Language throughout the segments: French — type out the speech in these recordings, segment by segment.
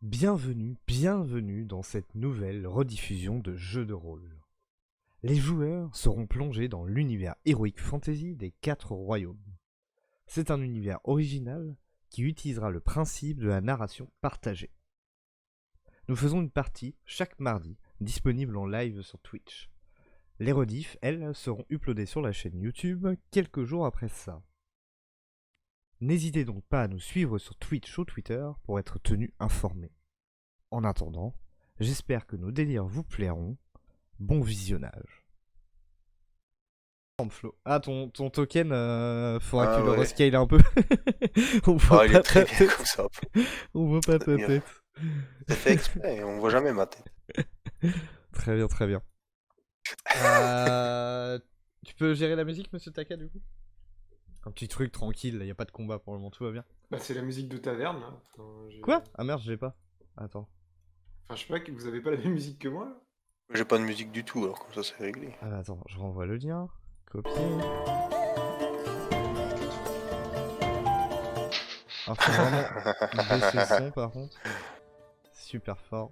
Bienvenue dans cette nouvelle rediffusion de jeux de rôle. Les joueurs seront plongés dans l'univers Heroic Fantasy des 4 royaumes. C'est un univers original qui utilisera le principe de la narration partagée. Nous faisons une partie chaque mardi, disponible en live sur Twitch. Les rediffs, elles, seront uploadées sur la chaîne YouTube quelques jours après ça. N'hésitez donc pas à nous suivre sur Twitch ou Twitter pour être tenu informé. En attendant, j'espère que nos délires vous plairont. Bon visionnage. Ah, ton token, faudra que Ah tu le ouais. rescale un peu. On voit il pas est très ta bien tête. comme ça. On voit pas ta tête. C'est fait exprès, on voit jamais ma tête. Très bien, très bien. Tu peux gérer la musique, monsieur Taka, du coup? Un petit truc tranquille, y a pas de combat pour le moment, tout va bien. Bah c'est la musique de taverne là. Quoi? Ah merde, je l'ai pas. Attends. Enfin je sais pas, vous avez pas la même musique que moi là? J'ai pas de musique du tout, alors comme ça c'est réglé. Ah, attends, je renvoie le lien. Copier. Alors faut vraiment baisser le son par contre. Super fort.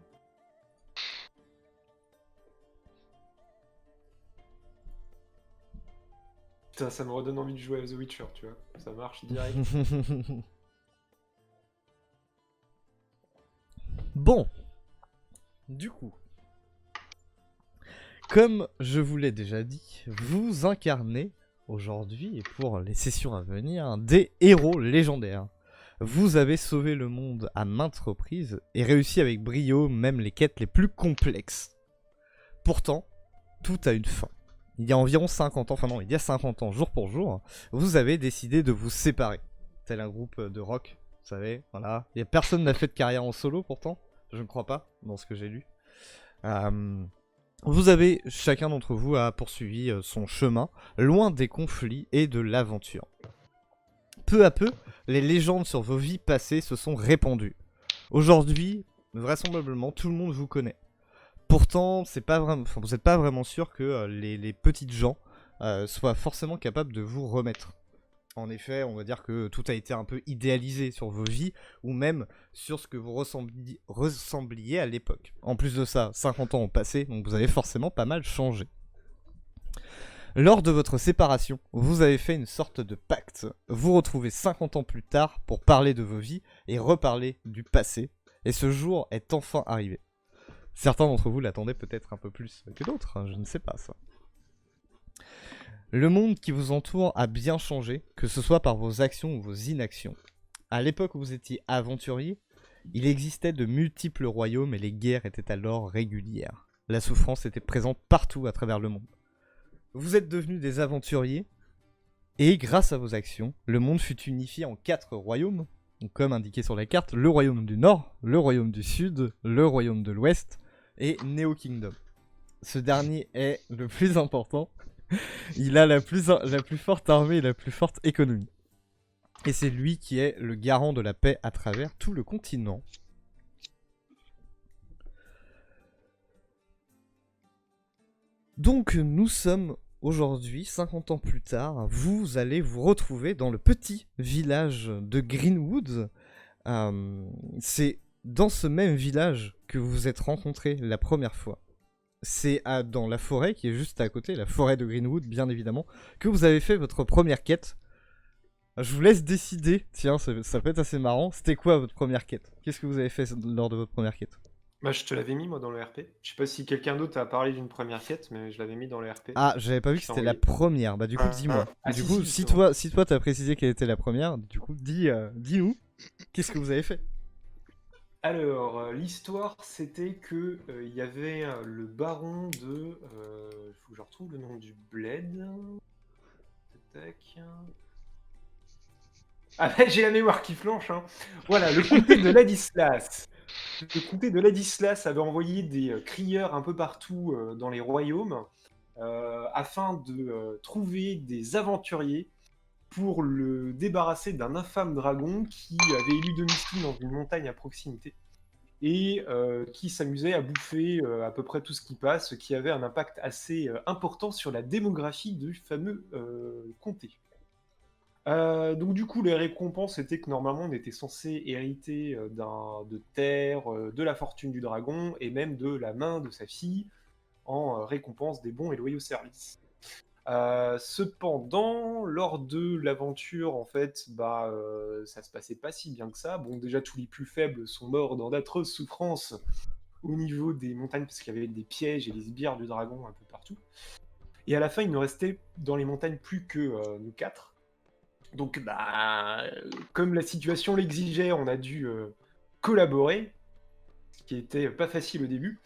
Putain, ça me redonne envie de jouer à The Witcher, tu vois. Ça marche direct. Bon. Du coup. Comme je vous l'ai déjà dit, vous incarnez aujourd'hui et pour les sessions à venir des héros légendaires. Vous avez sauvé le monde à maintes reprises et réussi avec brio même les quêtes les plus complexes. Pourtant, tout a une fin. Il y a environ 50 ans, enfin non, il y a 50 ans, jour pour jour, vous avez décidé de vous séparer. Tel un groupe de rock, vous savez, voilà. Il y a personne n'a fait de carrière en solo pourtant, je ne crois pas, dans ce que j'ai lu. Vous avez, chacun d'entre vous a poursuivi son chemin, loin des conflits et de l'aventure. Peu à peu, les légendes sur vos vies passées se sont répandues. Aujourd'hui, vraisemblablement, tout le monde vous connaît. Pourtant, c'est pas vraiment, vous n'êtes pas vraiment sûr que les petites gens soient forcément capables de vous remettre. En effet, on va dire que tout a été un peu idéalisé sur vos vies, ou même sur ce que vous ressembliez à l'époque. En plus de ça, 50 ans ont passé, donc vous avez forcément pas mal changé. Lors de votre séparation, vous avez fait une sorte de pacte. Vous retrouvez 50 ans plus tard pour parler de vos vies et reparler du passé. Et ce jour est enfin arrivé. Certains d'entre vous l'attendaient peut-être un peu plus que d'autres, hein, je ne sais pas ça. Le monde qui vous entoure a bien changé, que ce soit par vos actions ou vos inactions. À l'époque où vous étiez aventurier, il existait de multiples royaumes et les guerres étaient alors régulières. La souffrance était présente partout à travers le monde. Vous êtes devenus des aventuriers, et grâce à vos actions, le monde fut unifié en 4 royaumes, donc comme indiqué sur la carte, le royaume du Nord, le royaume du Sud, le royaume de l'Ouest, et Neo Kingdom. Ce dernier est le plus important. Il a la plus forte armée et la plus forte économie. Et c'est lui qui est le garant de la paix à travers tout le continent. Donc nous sommes aujourd'hui, 50 ans plus tard, vous allez vous retrouver dans le petit village de Greenwood. C'est dans ce même village que vous vous êtes rencontrés la première fois. C'est dans la forêt qui est juste à côté, la forêt de Greenwood bien évidemment, que vous avez fait votre première quête. Je vous laisse décider, tiens, ça peut être assez marrant. C'était quoi votre première quête? Qu'est-ce que vous avez fait lors de votre première quête? Bah je te l'avais mis moi dans le RP. Je sais pas si quelqu'un d'autre a parlé d'une première quête, mais je l'avais mis dans le RP. Ah, j'avais pas vu que Je t'ai c'était la envoyé. première. Bah du coup, dis-moi. Ah Du si coup, si, si justement. toi t'as précisé quelle était la première, du coup, dis-nous, qu'est-ce que vous avez fait? Alors, l'histoire c'était que il y avait le baron de... faut que je retrouve le nom du bled. Tac. Ah bah, j'ai la mémoire qui flanche, hein. Voilà, le comté de Ladislas. Le comté de Ladislas avait envoyé des crieurs un peu partout dans les royaumes afin de trouver des aventuriers pour le débarrasser d'un infâme dragon qui avait élu domicile dans une montagne à proximité et qui s'amusait à bouffer à peu près tout ce qui passe, ce qui avait un impact assez important sur la démographie du fameux comté. Donc du coup, les récompenses étaient que normalement on était censé hériter de terre, de la fortune du dragon et même de la main de sa fille en récompense des bons et loyaux services. Cependant, lors de l'aventure, en fait, ça se passait pas si bien que ça. Bon, déjà tous les plus faibles sont morts dans d'atroces souffrances au niveau des montagnes parce qu'il y avait des pièges et les sbires du dragon un peu partout. Et à la fin, il ne restait dans les montagnes plus que nous quatre. Donc, comme la situation l'exigeait, on a dû collaborer, ce qui était pas facile au début.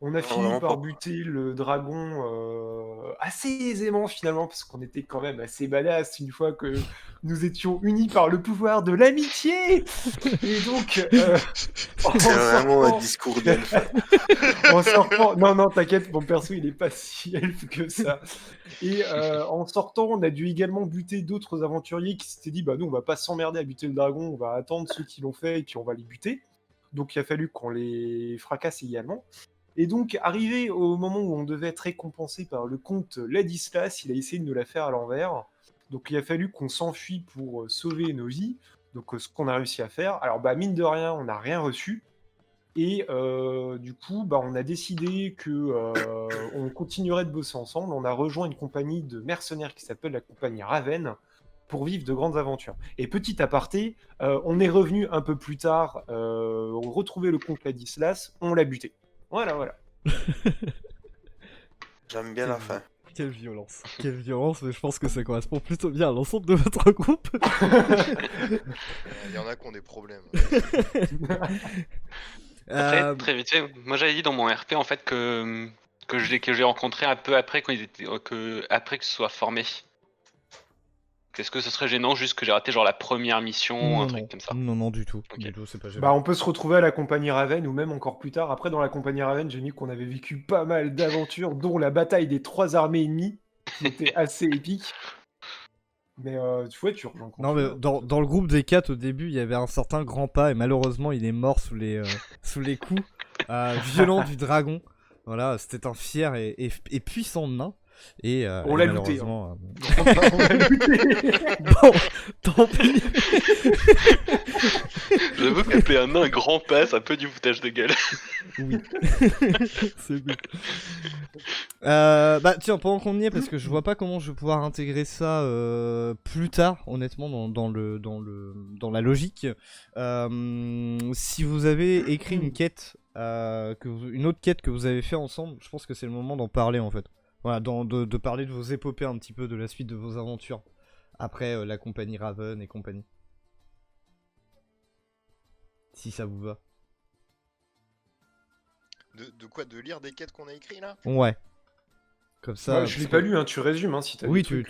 On a Non, fini vraiment par pas. buter le dragon assez aisément finalement, parce qu'on était quand même assez badass une fois que nous étions unis par le pouvoir de l'amitié. Et donc, en C'est vraiment un sortant, discours d'elfe. en sortant, non, t'inquiète, mon perso il est pas si elfe que ça. Et en sortant, on a dû également buter d'autres aventuriers qui s'étaient dit, bah nous on va pas s'emmerder à buter le dragon, on va attendre ceux qui l'ont fait et puis on va les buter. Donc il a fallu qu'on les fracasse également. Et donc, arrivé au moment où on devait être récompensé par le comte Ladislas, il a essayé de nous la faire à l'envers. Donc, il a fallu qu'on s'enfuit pour sauver nos vies. Donc, ce qu'on a réussi à faire. Alors, mine de rien, on n'a rien reçu. Et du coup, on a décidé que on continuerait de bosser ensemble. On a rejoint une compagnie de mercenaires qui s'appelle la compagnie Raven pour vivre de grandes aventures. Et petit aparté, on est revenu un peu plus tard, on retrouvait le comte Ladislas, on l'a buté. Voilà. J'aime bien la fin. Quelle violence. Quelle violence, mais je pense que ça correspond plutôt bien à l'ensemble de votre groupe. Il y en a qui ont des problèmes. Après, très vite fait, moi j'avais dit dans mon RP en fait que j'ai rencontré un peu après après que ce soit formé. Est-ce que ce serait gênant juste que j'ai raté genre la première mission, un truc comme ça? Non, du tout. Ok. Du tout, c'est pas gênant. On peut se retrouver à la compagnie Raven ou même encore plus tard. Après, dans la compagnie Raven, j'ai mis qu'on avait vécu pas mal d'aventures, dont la bataille des 3 armées ennemies, qui était assez épique. Mais tu vois, tu rejoins. Non, mais dans le groupe des 4 au début, il y avait un certain grand pas et malheureusement, il est mort sous les coups violents du dragon. Voilà, c'était un fier et puissant nain. Et on et l'a looté. malheureusement, On l'a looté. bon, tant pis. J'avoue qu'appeler un nain un grand pas, c'est un peu du foutage de gueule. Oui. C'est bon. Tiens, pendant qu'on y est, parce que je vois pas comment je vais pouvoir intégrer ça plus tard, honnêtement, dans la logique. Si vous avez écrit une quête, une autre quête que vous avez fait ensemble, je pense que c'est le moment d'en parler en fait. Voilà, de parler de vos épopées un petit peu, de la suite de vos aventures. Après la compagnie Raven et compagnie. Si ça vous va. De quoi? De lire des quêtes qu'on a écrits là? Ouais. Comme ça. Je l'ai pas lu, hein, tu résumes hein, si t'as Oui, des trucs.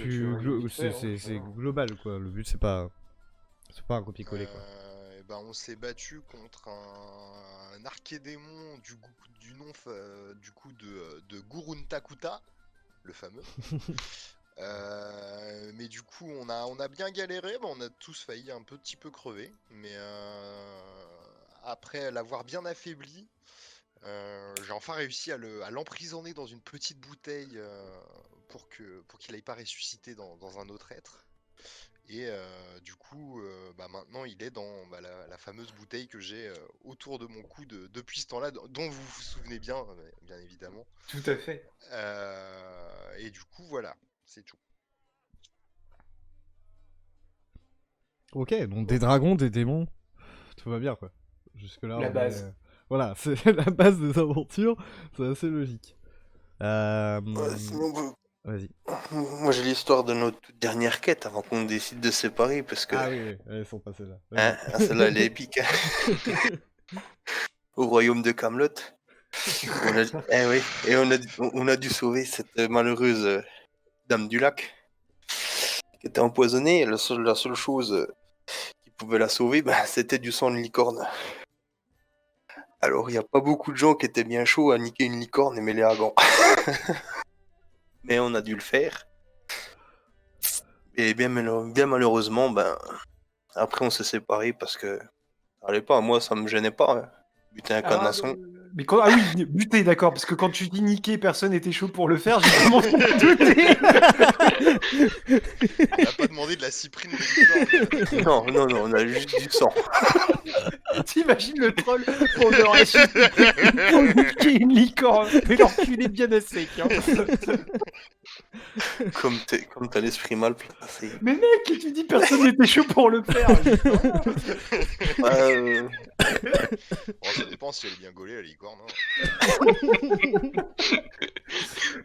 c'est global quoi. Le but c'est pas un copier-coller quoi. On s'est battu contre un archédémon du nom du coup de Guruntakuta, le fameux. Mais du coup on a bien galéré, on a tous failli un petit peu crever, mais après l'avoir bien affaibli, j'ai enfin réussi à l'emprisonner dans une petite bouteille pour qu'il aille pas ressusciter dans un autre être. Et du coup, maintenant il est dans la fameuse bouteille que j'ai autour de mon cou depuis ce temps-là, dont vous vous souvenez bien, bien évidemment. Tout à fait. Et du coup, voilà, c'est tout. Ok, donc des dragons, des démons, tout va bien quoi. Jusque-là, La base. Voilà, c'est la base des aventures, c'est assez logique. Sinon, Vas-y. moi j'ai l'histoire de notre toute dernière quête avant qu'on décide de se séparer parce que Ah oui, elles sont passées là. celle-là elle est épique. Au royaume de Camelot. On a dû sauver cette malheureuse dame du lac qui était empoisonnée. La seule chose qui pouvait la sauver, c'était du sang de licorne. Alors il n'y a pas beaucoup de gens qui étaient bien chauds à niquer une licorne et mêler à gants. Mais on a dû le faire. Et bien malheureusement, après on s'est séparés parce que ça allait pas. Moi ça me gênait pas. Buter un canasson. Mais quand... Ah oui, buter, d'accord, parce que quand tu dis niquer, personne n'était chaud pour le faire, j'ai commencé à douter. On n'a pas demandé de la cyprine de licorne. Non, on a juste du sang. T'imagines le troll pour le ressusciter, pour niquer une licorne, mais l'enculer bien à sec. Hein. Comme t'as l'esprit mal placé. Mais mec, tu dis personne n'était chaud pour le faire. Bon, ça dépend si elle est bien gaulée, la licorne. Hein.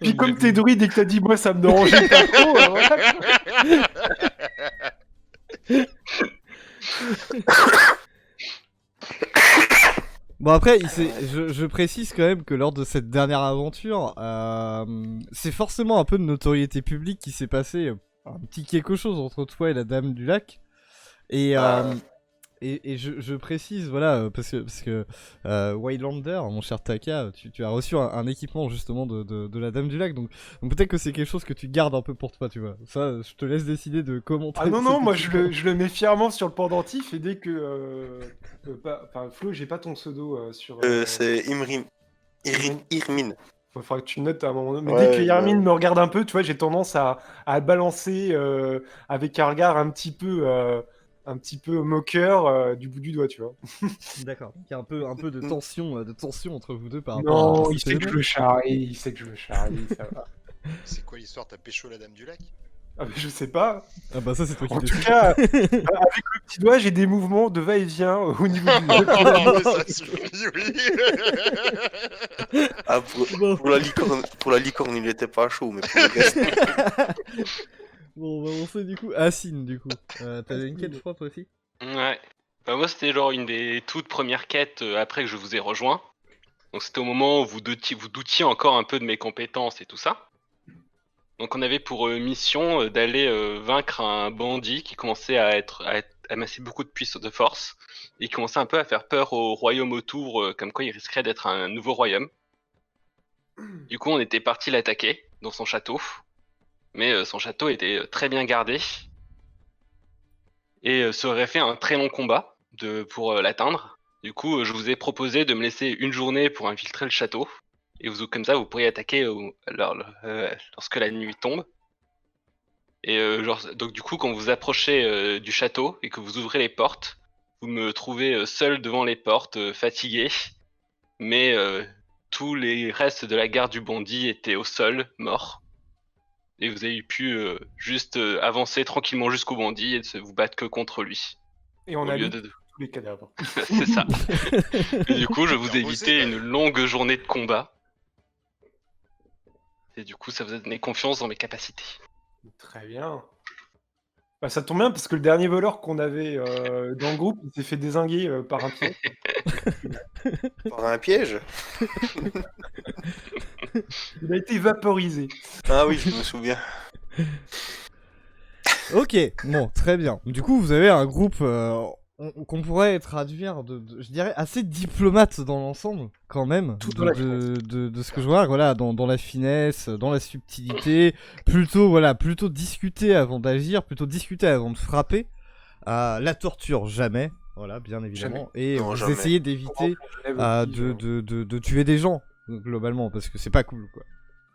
Puis comme t'es druide et que t'as dit moi ça me dérangeait pas trop, voilà. Bon après, je précise quand même que lors de cette dernière aventure, c'est forcément un peu de notoriété publique qui s'est passé un petit quelque chose entre toi et la Dame du Lac. Et je précise, voilà, parce que Wildlander, mon cher Taka, tu as reçu un équipement justement de la Dame du Lac, donc peut-être que c'est quelque chose que tu gardes un peu pour toi, tu vois. Ça, je te laisse décider de comment. Ah non, moi je le mets fièrement sur le pendentif et dès que... Enfin, Flo, j'ai pas ton pseudo sur... C'est Irmine. Il faudra que tu le notes à un moment donné. Mais Ouais, dès que Yarmine bah... me regarde un peu, tu vois, j'ai tendance à balancer avec un regard un petit peu moqueur du bout du doigt, tu vois. D'accord. Il y a un peu de tension entre vous deux par rapport à Non, il cet sait que événement. je le charrie, ça va. C'est quoi l'histoire? T'as pécho la Dame du Lac? Ah, mais je sais pas. Ah bah ça c'est toi qui En tout décides. cas, avec le petit doigt, j'ai des mouvements de va-et-vient au niveau du doigt. Oh, ça suffit, oui. Ah, pour la licorne, il était pas chaud, mais pour le reste... Bon, on va lancer du coup Assine, du coup. T'avais une quête, je crois, toi aussi. Ouais. Bah moi c'était genre une des toutes premières quêtes après que je vous ai rejoint. Donc c'était au moment où vous doutiez encore un peu de mes compétences et tout ça. Donc on avait pour mission d'aller vaincre un bandit qui commençait à amasser beaucoup de puissance de force et qui commençait un peu à faire peur au royaume autour, comme quoi il risquerait d'être un nouveau royaume. Du coup on était parti l'attaquer dans son château, mais son château était très bien gardé et ça aurait fait un très long combat pour l'atteindre. Du coup je vous ai proposé de me laisser une journée pour infiltrer le château et comme ça vous pourriez attaquer lorsque la nuit tombe. Et donc du coup, quand vous approchez du château et que vous ouvrez les portes, vous me trouvez seul devant les portes, fatigué, mais tous les restes de la garde du bandit étaient au sol, morts. Et vous avez pu juste avancer tranquillement jusqu'au bandit et de vous battre que contre lui. Et on Au a lieu mis de... tous les cadavres. C'est ça. Et du coup, je vous ai Bien bossé, évité quand une même. longue journée de combat. Et du coup, ça vous a donné confiance dans mes capacités. Très bien. Bah, ça tombe bien parce que le dernier voleur qu'on avait dans le groupe, il s'est fait dézinguer par un pied. Par un piège? Il a été vaporisé. Ah oui, je me souviens. Ok, bon, très bien. Du coup, vous avez un groupe qu'on pourrait traduire je dirais, assez diplomate dans l'ensemble, quand même. Tout dans la finesse. De ce que je vois, voilà, dans la finesse, dans la subtilité. Plutôt discuter avant d'agir, plutôt discuter avant de frapper. La torture, jamais. Voilà, bien évidemment. Et Non, vous jamais. essayez d'éviter de tuer des gens, globalement, parce que c'est pas cool, quoi.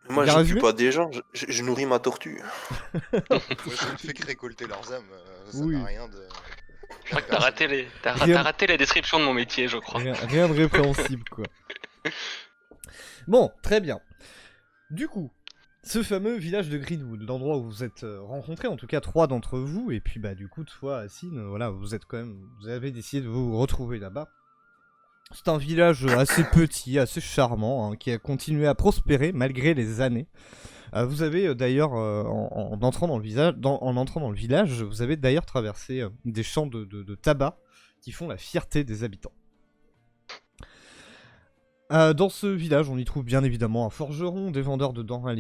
Moi, Bien je résumé tue pas des gens, je nourris ma tortue. Moi, je ne fais que récolter leurs âmes. Ça Oui. n'a rien de. Je crois que t'as raté, t'as Rien- raté la description de mon métier, je crois. Rien de répréhensible, quoi. Bon, très bien. Du coup, ce fameux village de Greenwood, l'endroit où vous êtes rencontrés, en tout cas 3 d'entre vous, et puis bah du coup, toi, Assine, voilà, vous avez décidé de vous retrouver là-bas. C'est un village assez petit, assez charmant, hein, qui a continué à prospérer malgré les années. Vous avez d'ailleurs, en entrant dans le village, vous avez d'ailleurs traversé des champs de tabac qui font la fierté des habitants. Dans ce village, on y trouve bien évidemment un forgeron, des vendeurs de denrées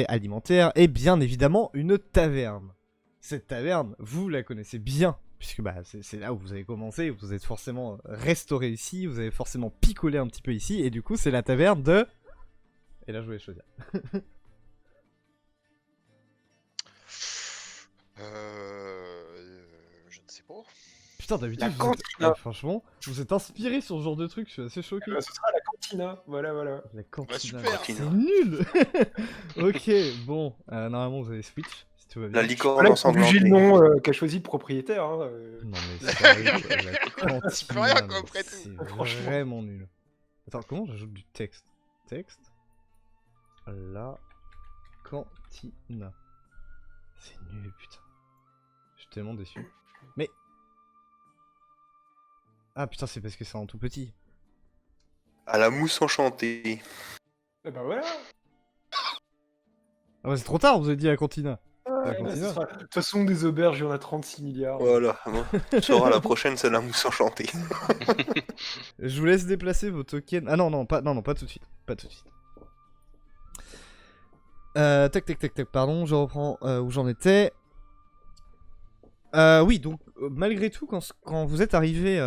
alimentaires et bien évidemment une taverne. Cette taverne, vous la connaissez bien, puisque bah, c'est là où vous avez commencé, vous êtes forcément restauré ici, vous avez forcément picolé un petit peu ici, et du coup c'est la taverne de... Et là je voulais choisir. Je ne sais pas. Putain, d'habitude, La vous cantina. franchement, vous êtes inspiré sur ce genre de truc, je suis assez choqué. Ce sera la cantina. Voilà, voilà. La cantina, super. c'est nul. Ok, bon, normalement vous avez Switch, si tout va bien. La licorne Voilà, faut juger ensanglantée. le nom qu'a choisi le propriétaire. Hein. Non mais sérieux, quoi, la cantina, Tu peux rien, quoi, mais après tout. c'est Franchement. vraiment nul. Attends, comment j'ajoute du texte? Texte. La cantina. C'est nul, putain. Je suis tellement déçu. Mais... Ah putain, c'est parce que c'est en tout petit. À la mousse enchantée. Et bah voilà. Ah bah c'est trop tard, vous avez dit la cantina. La De cantina. toute façon, des auberges, il y en a 36 milliards. Voilà. Bon. Tu sauras, la prochaine, c'est la mousse enchantée. Je vous laisse déplacer vos tokens. Ah non, non, pas tout de suite. Pas tout de suite. Tac, pardon, je reprends où j'en étais. Oui, donc malgré tout, quand vous êtes arrivé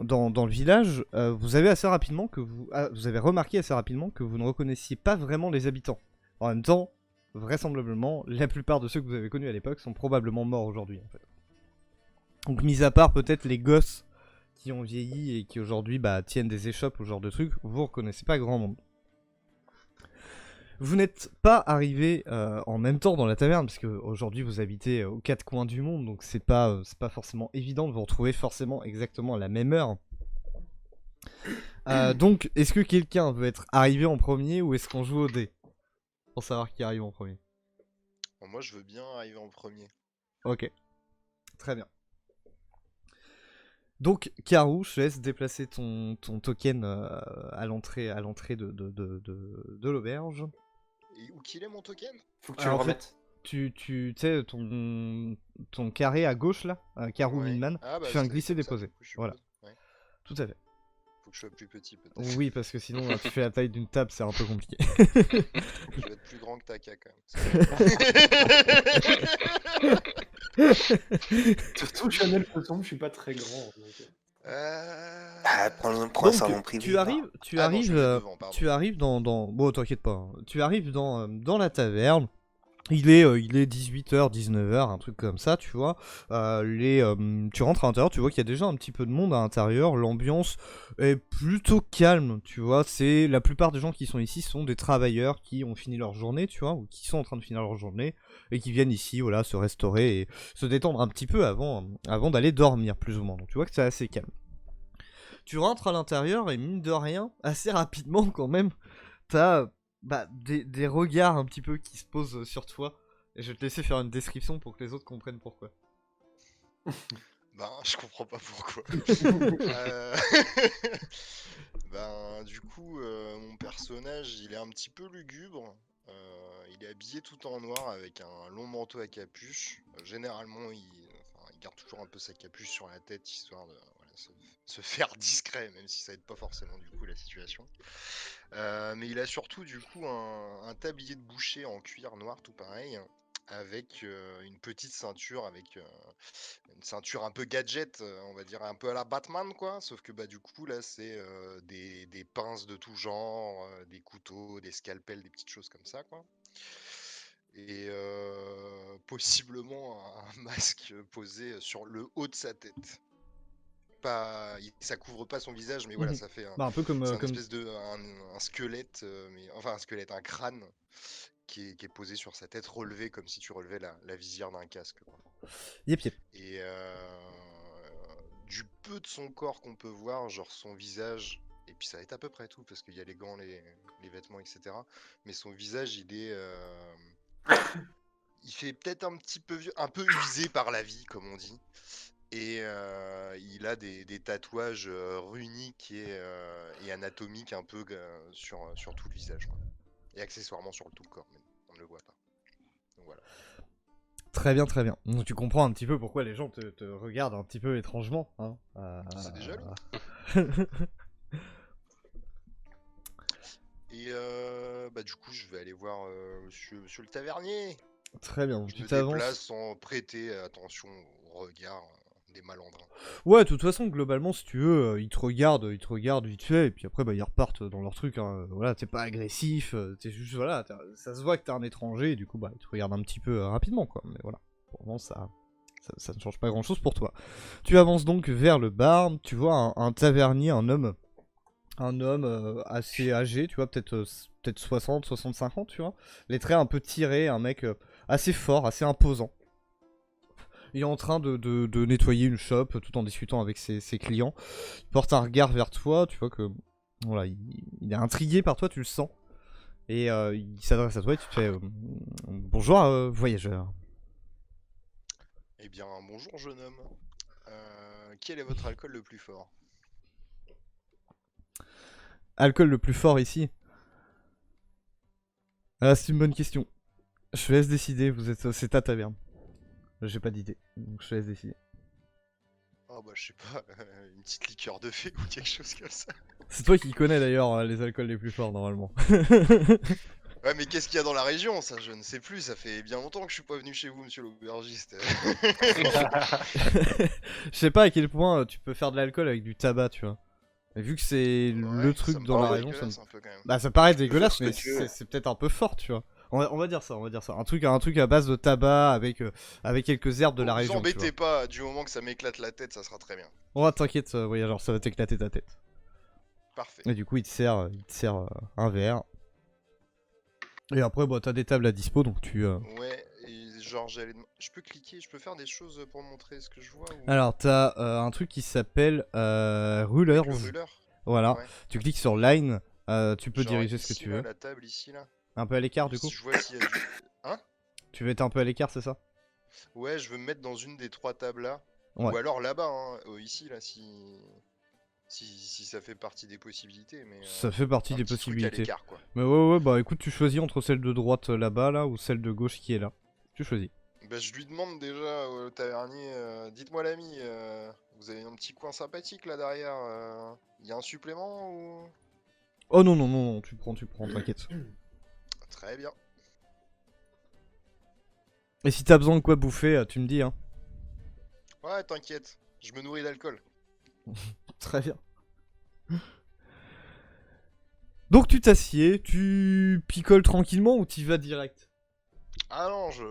dans le village, vous avez assez rapidement que vous avez remarqué assez rapidement que vous ne reconnaissiez pas vraiment les habitants. En même temps, vraisemblablement, la plupart de ceux que vous avez connus à l'époque sont probablement morts aujourd'hui, en fait. Donc, mis à part peut-être les gosses qui ont vieilli et qui aujourd'hui tiennent des échoppes ou ce genre de trucs, vous reconnaissez pas grand monde. Vous n'êtes pas arrivé en même temps dans la taverne, parce que aujourd'hui vous habitez aux quatre coins du monde, donc c'est pas forcément évident de vous retrouver forcément exactement à la même heure. Donc, est-ce que quelqu'un veut être arrivé en premier ou est-ce qu'on joue au dé pour savoir qui arrive en premier? Bon, moi, je veux bien arriver en premier. Ok, très bien. Donc, Karou, je te laisse déplacer ton token à l'entrée de l'auberge. Et où qu'il est, mon token? Faut que tu Alors, le en fait, remettes. tu sais, ton carré à gauche là, Karou Ouais. Minman, Ah, bah, tu fais un c'était glisser-déposer. comme ça, du coup, je Voilà, suppose. Ouais. tout à fait. Faut que je sois plus petit, peut-être. Oui, parce que sinon, tu fais la taille d'une table, c'est un peu compliqué. Je vais être plus grand que Taka, quand même. Surtout, je suis un elfe sombre, je suis pas très grand. Donc... Ah, prends un salon Donc, privé. tu arrives, Ah non, je vais mettre devant, pardon. tu arrives dans... Bon, t'inquiète pas, hein. Tu arrives dans la taverne. Il est 18h, 19h, un truc comme ça, tu vois. Tu rentres à l'intérieur, tu vois qu'il y a déjà un petit peu de monde à l'intérieur. L'ambiance est plutôt calme, tu vois. C'est la plupart des gens qui sont ici sont des travailleurs qui ont fini leur journée, tu vois, ou qui sont en train de finir leur journée et qui viennent ici, voilà, se restaurer et se détendre un petit peu avant d'aller dormir, plus ou moins. Donc tu vois que c'est assez calme. Tu rentres à l'intérieur et mine de rien, assez rapidement quand même, t'as des regards un petit peu qui se posent sur toi. Et je vais te laisser faire une description pour que les autres comprennent pourquoi. Ben, je comprends pas pourquoi. Du coup, mon personnage, il est un petit peu lugubre. Il est habillé tout en noir avec un long manteau à capuche. Généralement, il garde toujours un peu sa capuche sur la tête, histoire de se faire discret, même si ça aide pas forcément du coup la situation. Mais il a surtout du coup un tablier de boucher en cuir noir tout pareil, avec une petite ceinture, avec une ceinture un peu gadget, on va dire un peu à la Batman quoi, sauf que du coup là c'est des pinces de tout genre, des couteaux, des scalpels, des petites choses comme ça quoi. Et possiblement un masque posé sur le haut de sa tête. Ça couvre pas son visage, mais voilà, ça fait Un peu comme... c'est un espèce de un squelette, un crâne qui est posé sur sa tête, relevé comme si tu relevais la visière d'un casque, quoi. Yep. Et du peu de son corps qu'on peut voir, genre son visage, et puis ça va être à peu près tout, parce qu'il y a les gants, les vêtements, etc. Mais son visage, il fait peut-être un petit peu vieux, un peu usé par la vie, comme on dit. Et il a des tatouages runiques et anatomiques un peu sur tout le visage, quoi. Et accessoirement sur tout le corps, mais on ne le voit pas. Donc voilà. Très bien. Donc tu comprends un petit peu pourquoi les gens te regardent un petit peu étrangement. Hein. C'est déjà lourd. Et du coup, je vais aller voir monsieur le tavernier. Très bien, Je tu me t'avances. déplace sans prêter attention au regard des malandrins. Ouais, de toute façon, globalement, si tu veux, ils te regardent vite fait, et puis après, ils repartent dans leur truc. Hein. Voilà, t'es pas agressif, t'es juste, voilà, ça se voit que t'es un étranger, et du coup, ils te regardent un petit peu rapidement, quoi. Mais voilà, pour le moment, ça ça ne change pas grand chose pour toi. Tu avances donc vers le bar, tu vois un tavernier, un homme assez âgé, tu vois, peut-être 60, 65 ans, tu vois. Les traits un peu tirés, un mec assez fort, assez imposant. Il est en train de nettoyer une shop tout en discutant avec ses clients. Il porte un regard vers toi, tu vois que voilà, il est intrigué par toi, tu le sens. Et il s'adresse à toi et tu te fais bonjour voyageur. Eh bien, bonjour jeune homme. Quel est votre alcool le plus fort? Alcool le plus fort ici? Ah, c'est une bonne question. Je te laisse décider, c'est ta taverne. J'ai pas d'idée, donc je te laisse décider. Oh bah je sais pas, une petite liqueur de fée ou quelque chose comme ça. C'est toi qui connais d'ailleurs les alcools les plus forts normalement. Ouais mais qu'est-ce qu'il y a dans la région? Ça je ne sais plus, ça fait bien longtemps que je suis pas venu chez vous monsieur l'aubergiste. Je sais pas à quel point tu peux faire de l'alcool avec du tabac, tu vois. Et vu que c'est le Ouais, truc ça me dans la paraît région, dégueulasse un peu quand même. bah ça paraît peux faire dégueulasse, ce que mais tu veux. c'est peut-être un peu fort, tu vois. On va dire ça. Un truc à base de tabac avec quelques herbes de la Bon, région. vous Tu vois. embêtez pas, du moment que ça m'éclate la tête, ça sera très bien. Oh, t'inquiète, voyageur, ça va t'éclater ta tête. Parfait. Et du coup, il te sert un verre. Et après, bah, t'as des tables à dispo, donc tu. Ouais, et genre je peux cliquer, je peux faire des choses pour montrer ce que je vois ou... Alors, t'as un truc qui s'appelle Avec Rulers. le ruler. Voilà. Ouais. Tu cliques sur Line, tu peux Genre diriger ce que ici, tu là, veux. la table ici là. Un peu à l'écart, du coup. Si je vois s'il y a du... Hein? Tu veux être un peu à l'écart, c'est ça? Ouais, je veux me mettre dans une des 3 tables là. Ouais. Ou alors là-bas, hein, ici là, si ça fait partie des possibilités. Mais, Ça fait partie un des petit truc à possibilités. l'écart, quoi. Mais ouais, bah écoute, tu choisis entre celle de droite là-bas, là, ou celle de gauche qui est là. Tu choisis. Bah, je lui demande déjà au tavernier, dites-moi l'ami, vous avez un petit coin sympathique là derrière, il y a un supplément ou... Oh non, tu prends, t'inquiète. Très bien. Et si t'as besoin de quoi bouffer, tu me dis, hein. Ouais, t'inquiète, je me nourris d'alcool. Très bien. Donc tu t'assieds, tu picoles tranquillement ou t'y vas direct? Ah non, je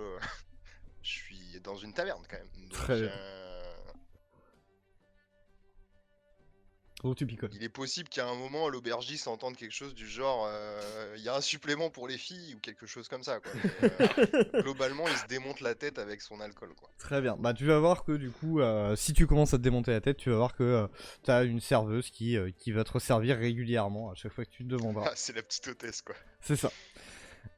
suis dans une taverne quand même. Donc, Très bien. Donc tu picoles. il est possible qu'à un moment l'aubergiste entende quelque chose du genre il y a un supplément pour les filles ou quelque chose comme ça quoi. Mais, globalement il se démonte la tête avec son alcool quoi. Très bien. Bah tu vas voir que du coup, si tu commences à te démonter la tête, tu vas voir que t'as une serveuse qui va te resservir régulièrement à chaque fois que tu te demanderas. Ah, c'est la petite hôtesse quoi. C'est ça.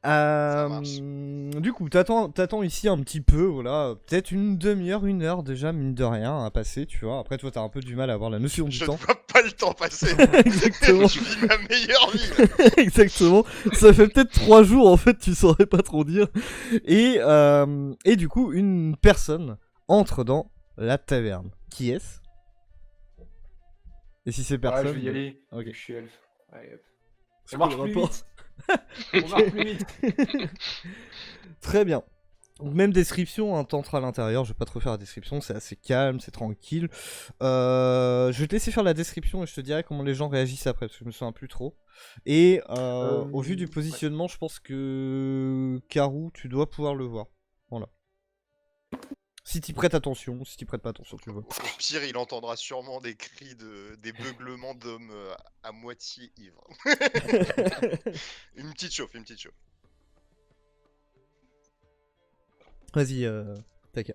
marche. Du coup, t'attends ici un petit peu, voilà, peut-être une demi-heure, une heure déjà, mine de rien, à passer, tu vois. Après, toi, t'as un peu du mal à avoir la notion du Je ne temps. vois pas le temps passer. Exactement. Je vis ma meilleure vie là. Exactement. Ça fait peut-être 3 jours, en fait, tu saurais pas trop dire. Et du coup, une personne entre dans la taverne. Qui est-ce? Et si c'est Ouais, personne... je vais y aller. Ok. Je suis elfe. Allez, hop. C'est On quoi marche le plus rapport? vite. On marche plus vite. Très bien. Donc, même description, hein, t'entres à l'intérieur, je vais pas te refaire la description, c'est assez calme, c'est tranquille. Je vais te laisser faire la description et je te dirai comment les gens réagissent après, parce que je me souviens plus trop. Et au vu du positionnement, je pense que Karou, tu dois pouvoir le voir. Voilà. Si t'y prêtes attention, si t'y prêtes pas attention, tu vois. Au pire il entendra sûrement des cris des beuglements d'hommes à moitié ivres. Une petite chauffe. Vas-y, Taka.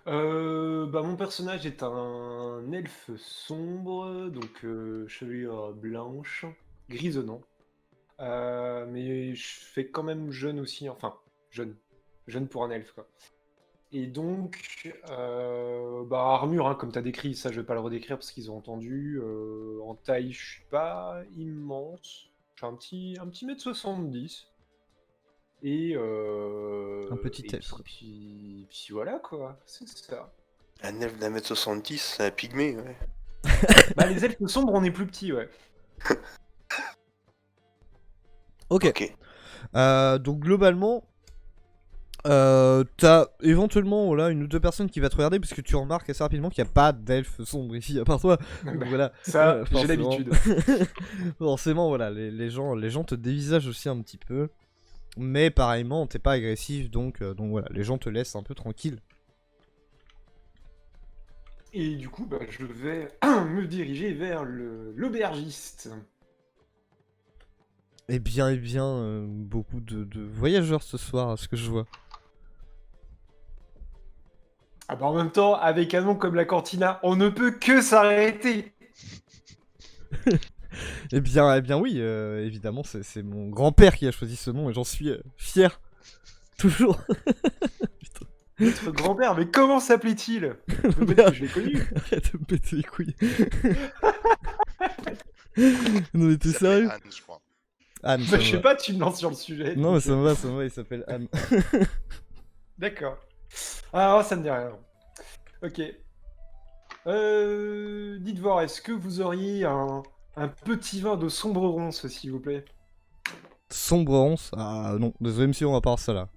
Bah, mon personnage est un elfe sombre, donc chevelure blanche, grisonnant. Mais je fais quand même jeune aussi, enfin jeune pour un elfe quoi. Et donc, bah, armure, hein, comme tu as décrit, ça je vais pas le redécrire parce qu'ils ont entendu. En taille, je suis pas immense, j'ai un petit mètre 70. Et Un petit et elfe, quoi. puis voilà quoi, c'est ça. Un elfe d'1m70, c'est un pygmée, ouais. Bah les elfes sombres on est plus petits ouais. Ok. Ok. Donc globalement, t'as éventuellement voilà, une ou deux personnes qui va te regarder parce que tu remarques assez rapidement qu'il n'y a pas d'elfes sombres ici à part toi. Donc, Bah, voilà. Ça, j'ai Forcément. l'habitude. Forcément, voilà, les gens te dévisagent aussi un petit peu. Mais pareillement, t'es pas agressif, donc voilà, les gens te laissent un peu tranquille. Et du coup, bah, je vais me diriger vers l'aubergiste. Eh bien, beaucoup de voyageurs ce soir, à ce que je vois. Ah bah en même temps, avec un nom comme la Cantina, on ne peut que s'arrêter. Eh bien oui, évidemment, c'est mon grand-père qui a choisi ce nom et j'en suis fier. Toujours. Putain, Notre grand-père, mais comment s'appelait-il? Peut-être que je l'ai connu. arrête de me péter les couilles. Non mais t'es Il s'appelait sérieux? Anne, je crois. Anne, Bah, ça je me sais va. pas, tu me lances sur le sujet. Non mais donc, ça me va, il s'appelle Anne. D'accord. Ah, ça me dit rien. Ok. Dites voir, est-ce que vous auriez un petit vin de sombre ronce, s'il vous plaît? Sombre once. Ah non, désolé monsieur, on va pas avoir ça là.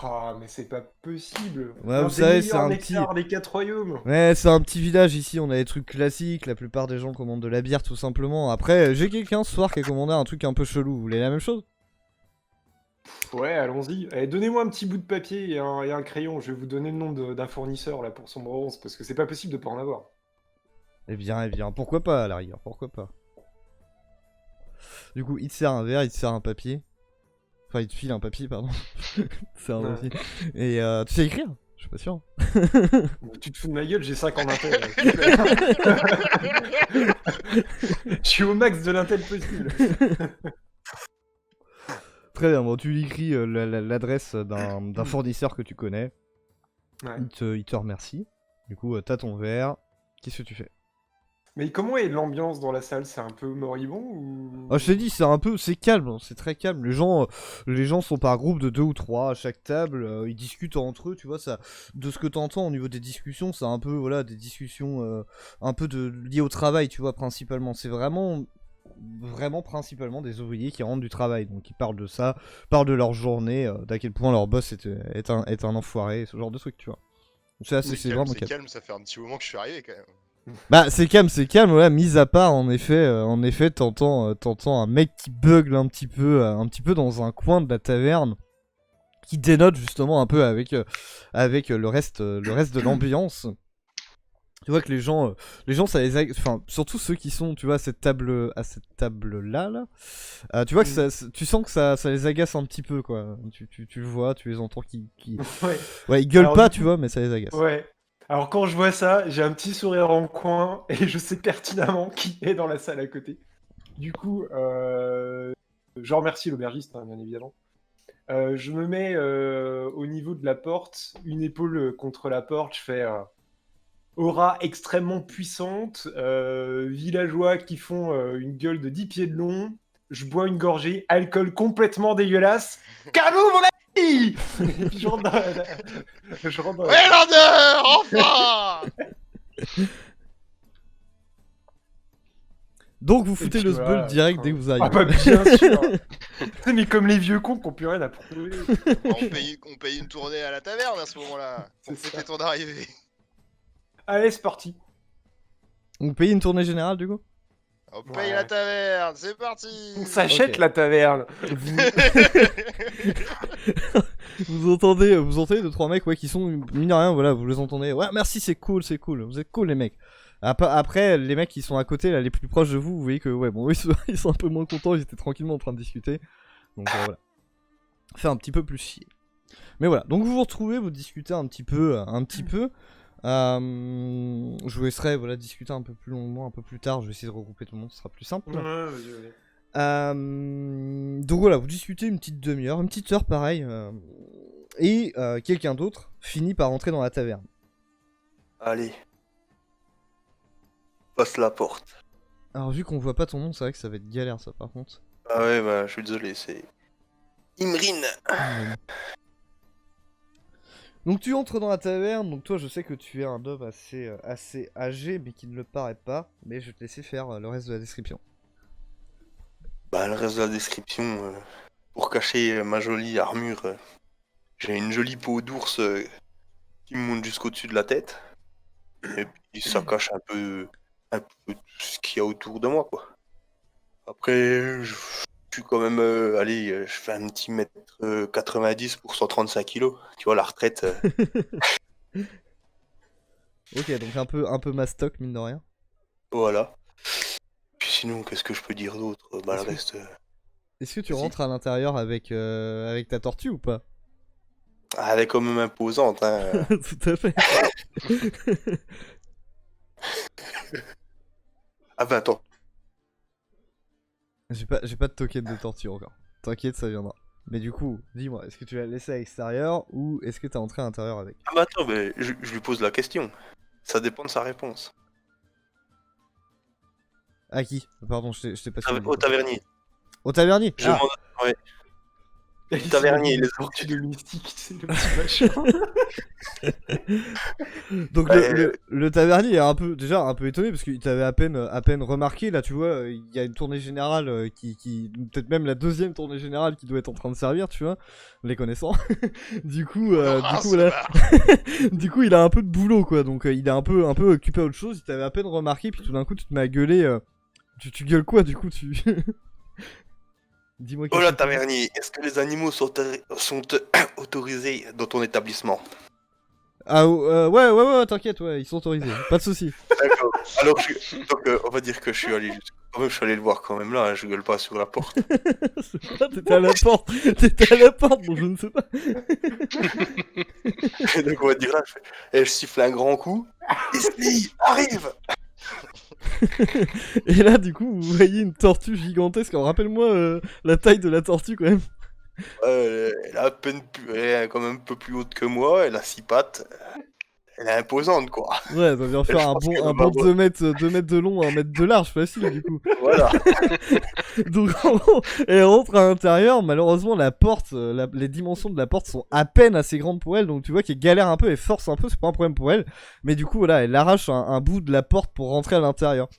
Ah, mais c'est pas possible. Ouais, Un vous des savez, c'est meilleurs un nectars des 4 royaumes. Ouais, c'est un petit village ici, on a des trucs classiques, la plupart des gens commandent de la bière tout simplement. Après, j'ai quelqu'un ce soir qui a commandé un truc un peu chelou, vous voulez la même chose? Ouais, allons-y. Eh, donnez-moi un petit bout de papier et un crayon. Je vais vous donner le nom d'un fournisseur là pour sombre ronce, parce que c'est pas possible de pas en avoir. Eh bien, pourquoi pas à la rigueur, pourquoi pas. Du coup, il te sert un verre, il te sert un papier. Enfin, il te file un papier, pardon. C'est un Ouais. papier. Et tu sais écrire? Je suis pas sûr. Tu te fous de ma gueule, j'ai 5 en intel. Je suis au max de l'intel possible. Très bien, bon, tu lui écris l'adresse d'un fournisseur que tu connais. Ouais. Il te remercie. Du coup, t'as ton verre. Qu'est-ce que tu fais? Mais comment est l'ambiance dans la salle? C'est un peu moribond ou... Ah, je t'ai dit, c'est calme, hein, c'est très calme. Les gens sont par groupe de 2 ou 3 à chaque table, ils discutent entre eux, tu vois, ça, de ce que t'entends au niveau des discussions, c'est un peu, voilà, des discussions un peu liées au travail, tu vois, principalement. C'est vraiment principalement des ouvriers qui rentrent du travail, donc ils parlent de ça, parlent de leur journée, d'à quel point leur boss est un enfoiré, ce genre de truc, tu vois. C'est assez, c'est vraiment C'est calme. calme, ça fait un petit moment que je suis arrivé quand même. Bah c'est calme, voilà, mis à part en effet, t'entends un mec qui bugle un petit peu dans un coin de la taverne, qui dénote justement un peu avec le reste de l'ambiance. Tu vois que les gens ça enfin surtout ceux qui sont, tu vois, à cette table là, tu vois que tu sens que ça les agace un petit peu quoi. Tu le vois, tu les entends qui Ouais. ouais, ils gueulent Alors, pas, du tu coup- vois, mais ça les agace. Ouais. Alors quand je vois ça, j'ai un petit sourire en coin et je sais pertinemment qui est dans la salle à côté. Du coup, je remercie l'aubergiste, hein, bien évidemment. Je me mets au niveau de la porte, une épaule contre la porte, je fais aura extrêmement puissante, villageois qui font une gueule de 10 pieds de long, je bois une gorgée, alcool complètement dégueulasse. Calmos, mon ami. Et puis je rentre dans je rentre dans la- Waylander, enfin. Donc vous Et foutez puis le voilà, sbeul direct dès que vous arrivez. Ah bah bien sûr. C'est mais comme les vieux cons qui ont plus rien à prouver. On paye une tournée à la taverne à ce moment-là. C'est Pour ça. fêter ton arrivée. Allez, c'est parti. Vous payez une tournée générale du coup? On paye Ouais. la taverne, c'est parti. On s'achète Ok. la taverne. Vous entendez 2-3 mecs, ouais, qui sont, mine de rien, voilà, vous les entendez. Ouais, merci, c'est cool, vous êtes cool les mecs. Après, les mecs qui sont à côté, là, les plus proches de vous, vous voyez que, ouais, bon, ils sont un peu moins contents, ils étaient tranquillement en train de discuter. Donc voilà. Fait un petit peu plus chier. Mais voilà, donc vous vous retrouvez, vous discutez un petit peu. Je vous laisserai, voilà, discuter un peu plus longuement, un peu plus tard. Je vais essayer de regrouper tout le monde, ce sera plus simple. Ouais, vas-y, vas-y. Donc voilà, vous discutez une petite demi-heure, une petite heure pareil, et quelqu'un d'autre finit par entrer dans la taverne. Allez. Passe la porte. Alors vu qu'on voit pas ton nom, c'est vrai que ça va être galère ça par contre. Ah ouais, bah, je suis désolé, c'est... Imrine. Donc tu entres dans la taverne, donc toi je sais que tu es un homme assez âgé, mais qui ne le paraît pas, mais je vais te laisser faire le reste de la description. Bah, le reste de la description, pour cacher ma jolie armure, j'ai une jolie peau d'ours qui me monte jusqu'au-dessus de la tête. Et puis ça cache un peu tout ce qu'il y a autour de moi, quoi. Après, je suis quand même, allez, je fais un petit mètre 90 pour 135 kilos. Tu vois, la retraite. Ok, donc un peu mastoc, mine de rien. Voilà. Puis sinon, qu'est-ce que je peux dire d'autre? Bah, le Est-ce que- reste. Est-ce que tu Vas-y. rentres à l'intérieur avec ta tortue ou pas? Ah, elle est quand même imposante, hein. Tout à fait. Ah, bah, attends. J'ai pas de token de tortue encore. T'inquiète, ça viendra. Mais du coup, dis-moi, est-ce que tu l'as laissé à l'extérieur ou est-ce que t'es entré à l'intérieur avec? Ah, bah, attends, mais je lui pose la question. Ça dépend de sa réponse. À qui? Pardon, je t'ai pas suivi. Au tavernier. Au tavernier? Je Ah, demande. Ouais. Il tavernier, s'imagine les une tortue orties. domestique, c'est le petit machin. donc le tavernier est un peu, déjà un peu étonné parce qu'il t'avait à peine remarqué. Là, tu vois, il y a une tournée générale peut-être même la deuxième tournée générale qui doit être en train de servir, tu vois, les connaissant. du coup, là, du coup, il a un peu de boulot, quoi. Donc, il est un peu occupé à autre chose. Il t'avait à peine remarqué, puis tout d'un coup, tu te mets à gueuler. Tu gueules quoi, du coup, tu. Dis-moi. Oh qu'est-ce là, que tu dis. tavernier, est-ce que les animaux sont autorisés dans ton établissement? Ah ouais, t'inquiète, ouais, ils sont autorisés, pas de soucis. D'accord. Alors, donc, on va dire que je suis allé quand même, je suis allé le voir quand même là, hein, je gueule pas sur la porte. T'étais à la porte, bon, je ne sais pas. Et donc, on va dire là, et je siffle un grand coup. Ici, arrive! Et là, du coup, vous voyez une tortue gigantesque. Alors, rappelle-moi la taille de la tortue quand même. Elle a à peine elle est quand même un peu plus haute que moi, elle a 6 pattes. Elle est imposante, quoi. Ouais, ça vient Je faire pense qu'elle va un bon avoir- 2 mètres de long, 1 mètre de large, facile, du coup. Voilà. Donc, en gros, elle rentre à l'intérieur. Malheureusement, la porte, les dimensions de la porte sont à peine assez grandes pour elle. Donc, tu vois qu'elle galère un peu et force un peu. C'est pas un problème pour elle. Mais du coup, voilà, elle arrache un bout de la porte pour rentrer à l'intérieur.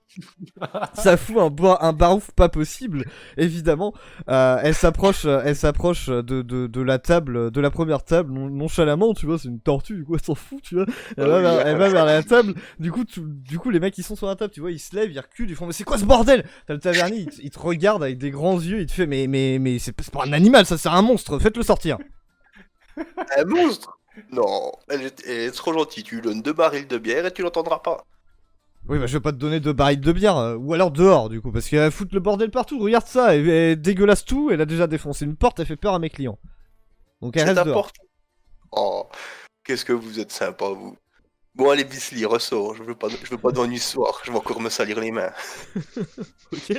Ça fout un barouf pas possible, évidemment. Elle s'approche de la table, de la première table, nonchalamment, tu vois, c'est une tortue, du coup, elle s'en fout, tu vois. Elle va vers la table. Du coup, les mecs qui sont sur la table, tu vois, ils se lèvent, ils reculent, ils font mais c'est quoi ce bordel? T'as le tavernier, il te regarde avec des grands yeux, il te fait mais c'est pas un animal, ça c'est un monstre, faites-le sortir. Un monstre? Non, elle est trop gentille. Tu lui donnes 2 barils de bière et tu l'entendras pas. Oui, bah je vais pas te donner 2 barils de bière, ou alors dehors du coup, parce qu'elle va foutre le bordel partout. Regarde ça, elle dégueulasse tout, elle a déjà défoncé une porte, elle fait peur à mes clients. Donc elle C'est reste ta dehors. porte. Oh, qu'est-ce que vous êtes sympa, vous. Bon, allez, Bisley, ressors. Je veux pas d'ennui ce soir. Je vais encore me salir les mains. Ok.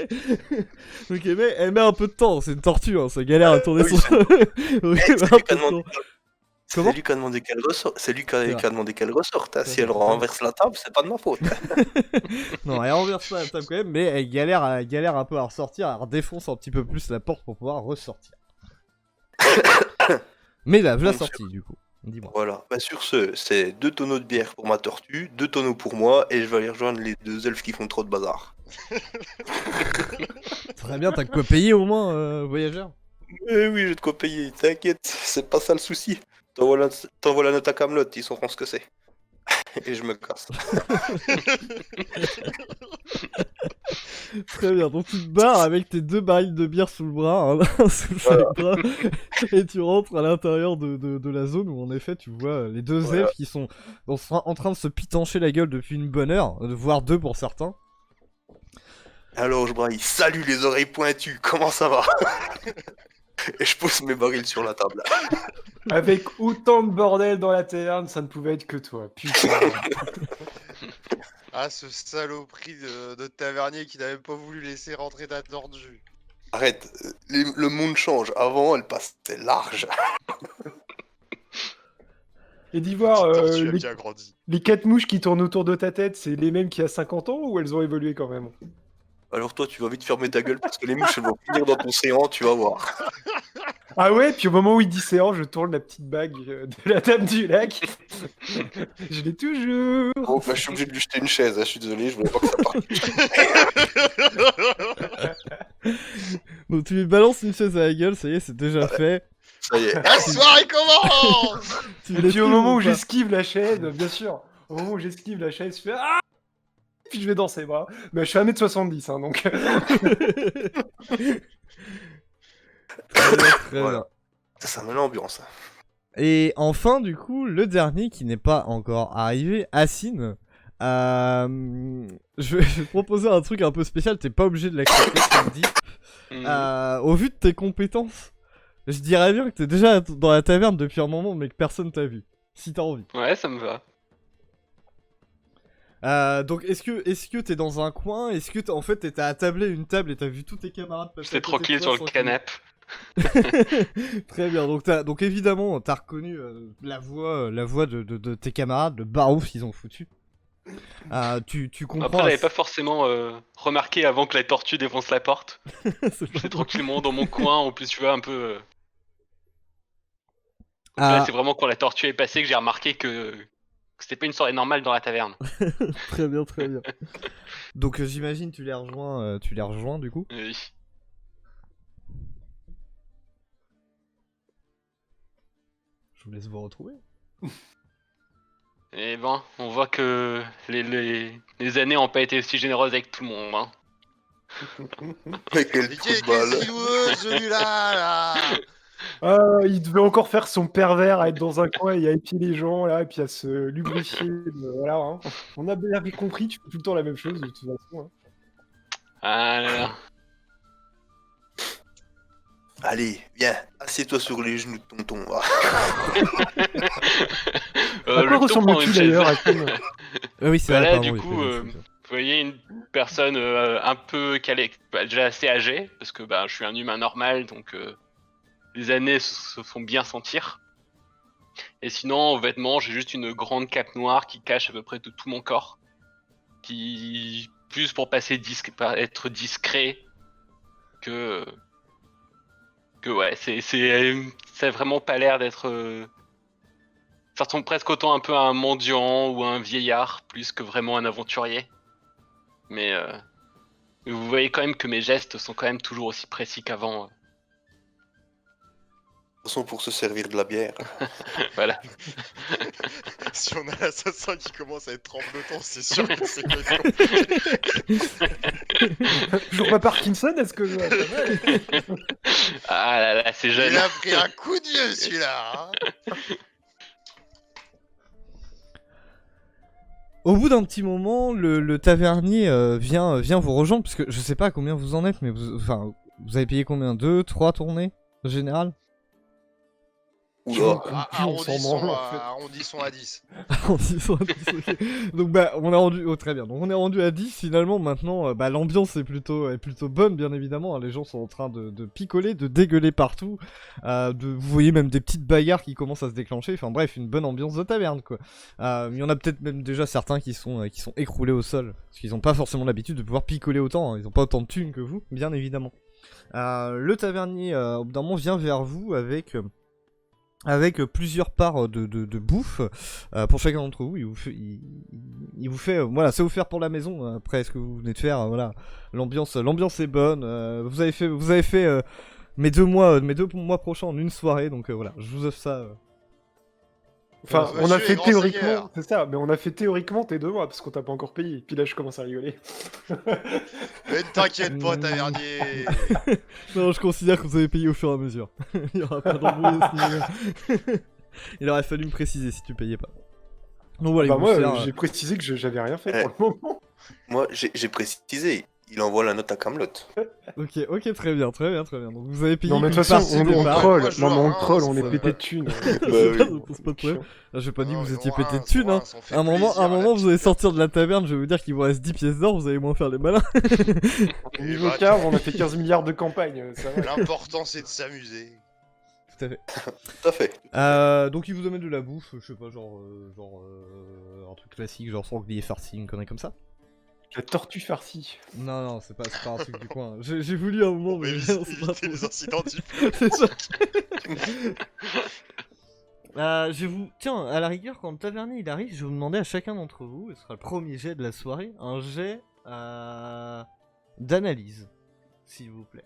Ok, mais elle met un peu de temps, c'est une tortue, hein, ça galère à tourner oui, son. Ok, Eh, elle met c'est un lui qui peu a de demandé. temps. Comment C'est lui qui a demandé qu'elle ressorte. C'est lui qui C'est vrai. a demandé qu'elle ressorte. Hein. C'est Si elle vrai. renverse la table, c'est pas de ma faute. Non, elle renverse pas la table quand même, mais elle galère un peu à ressortir, elle redéfonce un petit peu plus la porte pour pouvoir ressortir. Mais là, la Bon, sortie du coup. Dis-moi. Voilà. Bah, sur ce, c'est 2 tonneaux de bière pour ma tortue, 2 tonneaux pour moi, et je vais aller rejoindre les 2 elfes qui font trop de bazar. Très bien, t'as de quoi payer au moins, voyageur. Eh oui, j'ai de quoi payer, t'inquiète, c'est pas ça le souci. T'envoies la note à Camelot, ils sauront ce que c'est. Et je me casse. Très bien, donc tu te barres avec tes 2 barils de bière sous le bras, hein, sous le Voilà. bras, et tu rentres à l'intérieur de la zone où en effet tu vois les 2 Voilà. elfes qui sont en train de se pitancher la gueule depuis une bonne heure, voire 2 pour certains. Alors je braille, salut les oreilles pointues, comment ça va? Et je pose mes barils sur la table. Avec autant de bordel dans la taverne, ça ne pouvait être que toi. Putain. Ah, ce saloperie de tavernier qui n'a même pas voulu laisser rentrer ta tortue. Arrête, le monde change. Avant, elle passait large. Et d'Ivoire, Cette tortue a bien grandi. les 4 mouches qui tournent autour de ta tête, c'est les mêmes qu'il y a 50 ans ou elles ont évolué quand même? Alors toi, tu vas vite fermer ta gueule parce que les mouches elles vont finir dans ton séant, tu vas voir. Ah ouais, puis au moment où il dit séance, je tourne la petite bague de la dame du lac. Je l'ai toujours. Bon, bah, je suis obligé de lui jeter une chaise, hein, je suis désolé, je voulais pas que ça parte. Donc tu lui balances une chaise à la gueule, ça y est, c'est déjà fait. Ça y est. La soirée commence. Tu Et puis l'esquives au moment ou où pas j'esquive la chaise, bien sûr, au moment où j'esquive la chaise, je fais ah, puis je vais dans ses bras. Mais je fais 1m70, hein, donc. Très Voilà. bien. Ça met l'ambiance. Et enfin, du coup, le dernier qui n'est pas encore arrivé, Assine, Je vais te proposer un truc un peu spécial, t'es pas obligé de l'accepter, tu me dis. Au vu de tes compétences, je dirais bien que t'es déjà dans la taverne depuis un moment, mais que personne t'a vu. Si t'as envie. Ouais, ça me va. Donc est-ce que t'es dans un coin? Est-ce que en fait t'étais attablé à une table et t'as vu tous tes camarades passer J'étais à côté de tranquille toi sur le sans qu'ils- canapé. Très bien, donc évidemment t'as reconnu la voix de tes camarades, le barouf qu'ils ont foutu. Tu comprends. Après, j'avais pas forcément remarqué avant que la tortue défonce la porte. C'est pas J'étais drôle. tranquillement dans mon coin, en plus, tu vois, un peu. Donc là, c'est vraiment quand la tortue est passée que j'ai remarqué que c'était pas une soirée normale dans la taverne. Très bien, très bien. Donc j'imagine tu les rejoins du coup. Oui. Je vous laisse vous retrouver. Et ben, on voit que les années ont pas été aussi généreuses avec tout le monde. Hein. Mais quel Mais trou de qu'est-ce balle. qu'il veut, celui-là, là? Il devait encore faire son pervers à être dans un coin et à épier les gens, là, et puis à se lubrifier. Voilà, hein. On a bien compris, tu fais tout le temps la même chose, de toute façon. Hein. Ah là là. Allez, viens, assieds-toi sur les genoux de tonton. Va. À quoi Le temps prend ressemble-tu une d'ailleurs, chaise. Hakim? Oui, c'est Bah vrai, là, pardon, du oui, coup, oui, vous voyez une personne un peu calée, bah, déjà assez âgée, parce que bah, je suis un humain normal, donc les années se font bien sentir. Et sinon, en vêtements, j'ai juste une grande cape noire qui cache à peu près de tout mon corps. Qui, plus pour être discret que ouais, ça a vraiment pas l'air d'être. Ça ressemble presque autant un peu à un mendiant ou à un vieillard, plus que vraiment un aventurier. Mais vous voyez quand même que mes gestes sont quand même toujours aussi précis qu'avant. De toute façon, pour se servir de la bière. Voilà. Si on a l'assassin qui commence à être tremblotant, c'est sûr que c'est pas compliqué. Toujours pas Parkinson, est-ce que... Pas mal. Ah là là, c'est jeune. Il a pris un coup de vieux, celui-là. Hein. Au bout d'un petit moment, le tavernier vient vous rejoindre, parce que je sais pas à combien vous en êtes, mais vous avez payé combien? 2, 3 tournées en général? Oula. on s'en branle, en fait. Arrondissons à 10. En 10, Donc bah on est rendu très bien. Donc on est rendu à 10 finalement. Maintenant l'ambiance est plutôt bonne, bien évidemment, hein. Les gens sont en train de picoler, de dégueuler partout, vous voyez même des petites bagarres qui commencent à se déclencher. Enfin bref, une bonne ambiance de taverne quoi. Il y en a peut-être même déjà certains qui sont écroulés au sol parce qu'ils ont pas forcément l'habitude de pouvoir picoler autant, hein. Ils ont pas autant de thunes que vous, bien évidemment. Le tavernier au bout d'un moment vient vers vous avec plusieurs parts de bouffe pour chacun d'entre vous. Il vous fait voilà, c'est offert pour la maison après ce que vous venez de faire. Voilà, l'ambiance est bonne. Vous avez fait mes 2 mois prochains en une soirée, donc voilà, je vous offre ça. Enfin, Monsieur on a est fait grand théoriquement, seigneur. c'est ça, mais on a fait théoriquement tes 2 mois parce qu'on t'a pas encore payé. Puis là, je commence à rigoler. Mais ne t'inquiète pas, tavernier. Non, je considère que vous avez payé au fur et à mesure. Il y aura pas d'embrouille à ce niveau-là. Il aurait fallu me préciser si tu payais pas. Donc voilà, Bah il vous moi, sert, j'ai précisé que j'avais rien fait Eh. pour le moment. Moi, j'ai précisé. Il envoie la note à Camelot. Ok, très bien. Donc vous avez payé Non, mais de une toute façon, partie on des parts. troll. Moi, je Non, mais vois on rien, troll, on c'est est pas- pété de thunes. oui. Donc on se pose pas de problème. Là, j'ai pas dit que Non, vous mais étiez on pété de rince, thunes, on hein. rince, on fait À un moment, plaisir à la vous allez petite sortir de la taverne, je vais vous dire qu'il vous reste 10 pièces d'or, vous allez moins faire les malins. Au Et niveau bah, 15, on a fait 15 milliards de campagnes. Ça va. L'important, c'est de s'amuser. Tout à fait. Tout à fait. Donc il vous amène de la bouffe, je sais pas, genre un truc classique, genre sanglier farci, une connerie comme ça. La tortue farcie. Non, c'est pas un truc du coin. J'ai voulu un moment, On va mais éviter non, c'est pas trop les ça. incidents C'est ça. Tiens, à la rigueur, quand le tavernier il arrive, je vais vous demander à chacun d'entre vous, et ce sera le premier jet de la soirée, un jet d'analyse, s'il vous plaît.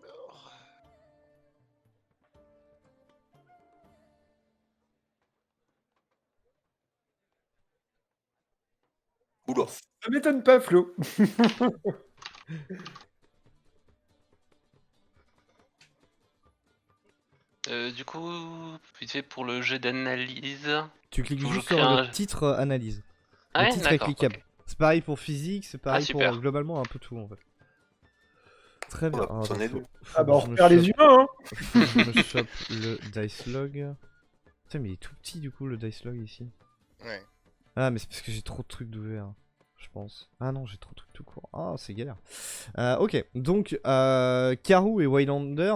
Alors... Oula. Ça m'étonne pas, Flo. Du coup, vite fait pour le jet d'analyse. Tu cliques Faut que je juste sur crée le un- titre analyse. Ah Le ouais, titre est d'accord. cliquable. Ok. C'est pareil pour physique, c'est pareil pour super. globalement un peu tout en fait. Très bien. Ouais, c'en donc, est deux. faut Ah que bah on je me repère les chope- humains, hein. faut que je me chope le dice log. Putain, mais il est tout petit du coup le dice log ici. Ouais. Ah, mais c'est parce que j'ai trop de trucs d'ouvert, je pense. Ah non, j'ai trop de trucs tout court. Ah, c'est galère. Ok, donc Karou et Waylander,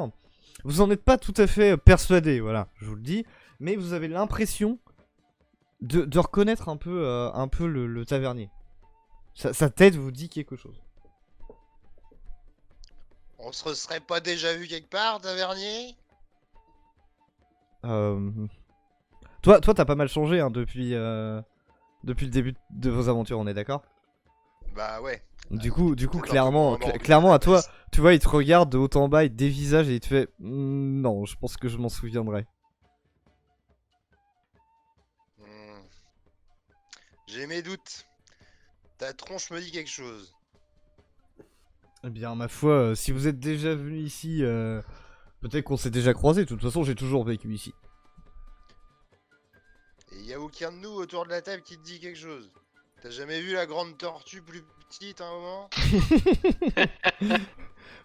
vous en êtes pas tout à fait persuadés, voilà, je vous le dis, mais vous avez l'impression de reconnaître un peu le tavernier. Sa tête vous dit quelque chose. On se serait pas déjà vu quelque part, tavernier? Euh... Toi, t'as pas mal changé hein, depuis le début de vos aventures, on est d'accord? Bah ouais. Du coup, Peut-être un peu clairement, moins morbide clairement à la à toi, base. tu vois, il te regarde de haut en bas, il te dévisage et il te fait non, je pense que je m'en souviendrai. Hmm. J'ai mes doutes. Ta tronche me dit quelque chose. Eh bien, ma foi, si vous êtes déjà venu ici, peut-être qu'on s'est déjà croisés. De toute façon, j'ai toujours vécu ici. Et y a aucun de nous autour de la table qui te dit quelque chose. T'as jamais vu la grande tortue plus petite un moment?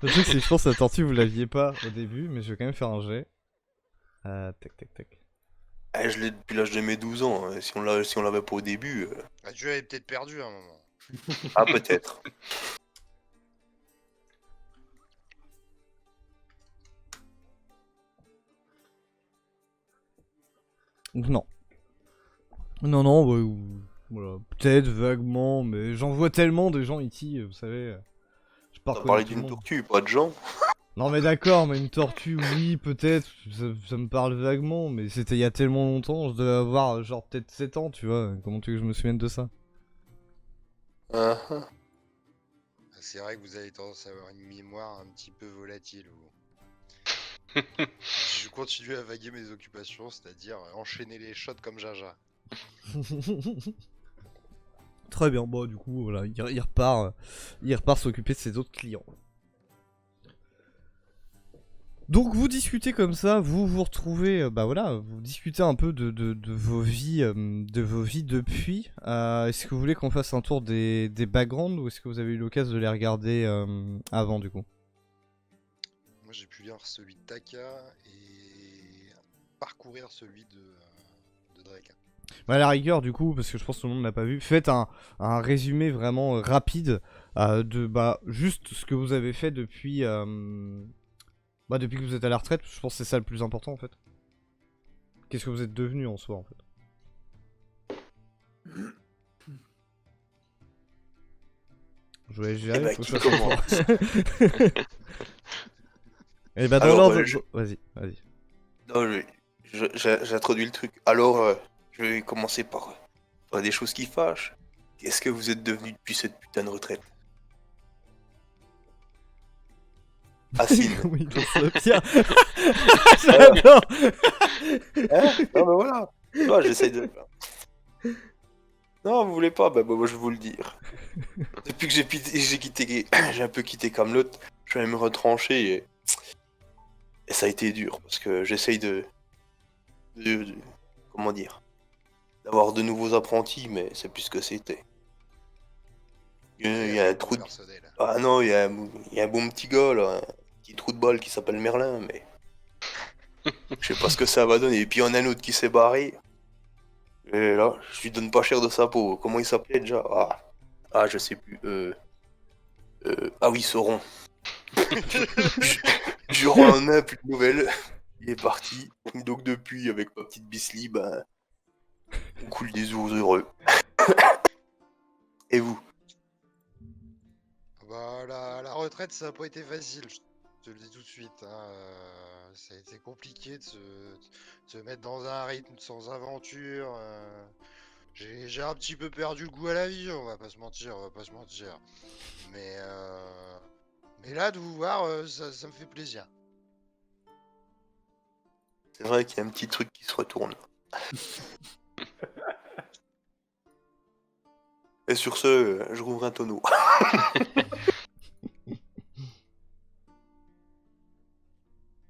Le truc, c'est que je pense que la tortue, vous l'aviez pas au début, mais je vais quand même faire un jet. Tac, tac, tac. Ah, je l'ai depuis l'âge de mes 12 ans. Hein. Si on l'avait pas au début. Ah, tu l'avais peut-être perdu à un moment. Ah, peut-être. Donc, non. Non, non, bah, voilà. Peut-être vaguement, mais j'en vois tellement des gens ici, vous savez. Je On pars a parlé tout le d'une monde. tortue, pas de gens. Non mais d'accord, mais une tortue, oui, peut-être, ça me parle vaguement, mais c'était il y a tellement longtemps, je devais avoir genre peut-être 7 ans, tu vois, comment tu veux que je me souvienne de ça? Ah, ah. Ah, c'est vrai que vous avez tendance à avoir une mémoire un petit peu volatile, vous. Je continue à vaguer mes occupations, c'est-à-dire enchaîner les shots comme Jaja. Très bien, bon du coup, voilà, il repart s'occuper de ses autres clients. Donc vous discutez comme ça, vous vous retrouvez, bah voilà, vous discutez un peu de vos vies, depuis. Est-ce que vous voulez qu'on fasse un tour des backgrounds ou est-ce que vous avez eu l'occasion de les regarder avant du coup? Moi j'ai pu lire celui de Taka et parcourir celui de Drake. Bah, à la rigueur, du coup, parce que je pense que tout le monde l'a pas vu, faites un résumé vraiment rapide de bah, juste ce que vous avez fait depuis que vous êtes à la retraite. Je pense que c'est ça le plus important en fait. Qu'est-ce que vous êtes devenu en soi en fait. Je vais gérer, Eh bah, faut que qui je fasse commence? Et bah dans Alors, l'ordre. je- Vas-y, vas-y. Non, j'introduis le truc. Alors, je vais commencer par des choses qui fâchent. Qu'est-ce que vous êtes devenu depuis cette putain de retraite? Assine. Oui, dans ce pire. J'adore. Hein? Non, mais voilà. Tu vois, j'essaye de. Non, vous voulez pas? Bah, moi, je vais vous le dire. Depuis que j'ai quitté, j'ai un peu quitté Camelot, je vais me retrancher et ça a été dur parce que j'essaye comment dire, d'avoir de nouveaux apprentis, mais c'est plus ce que c'était. Il y a un trou de... personnel. Ah non, il y a un bon petit gars là, un petit trou de balle qui s'appelle Merlin, mais je sais pas ce que ça va donner. Et puis il y en a un autre qui s'est barré. Et là, je lui donne pas cher de sa peau. Comment il s'appelait déjà? Je sais plus. Ah oui, Sauron. Je rends un plus de nouvelles. Il est parti. Donc depuis, avec ma petite Bisly, ben, on coule des jours heureux. Et vous? Bah, la retraite, ça n'a pas été facile, je te le dis tout de suite. Hein. Ça a été compliqué de se mettre dans un rythme sans aventure. J'ai un petit peu perdu le goût à la vie, on va pas se mentir, on va pas se mentir. Mais là, de vous voir, ça me fait plaisir. C'est vrai qu'il y a un petit truc qui se retourne. Et sur ce, je rouvre un tonneau.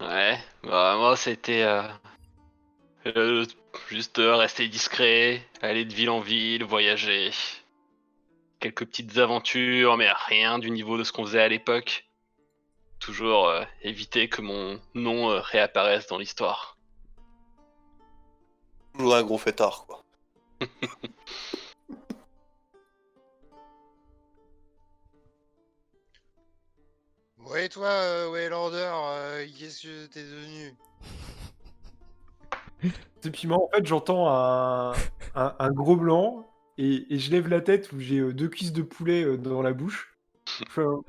Ouais, bah moi c'était Juste rester discret, aller de ville en ville, voyager. Quelques petites aventures, mais rien du niveau de ce qu'on faisait à l'époque. Toujours éviter que mon nom réapparaisse dans l'histoire. Toujours un gros fêtard, quoi. Ouais, toi, Waylander, qu'est-ce que t'es devenu? Et puis moi, en fait, j'entends un gros blanc et je lève la tête où j'ai 2 cuisses de poulet dans la bouche. Je fais un,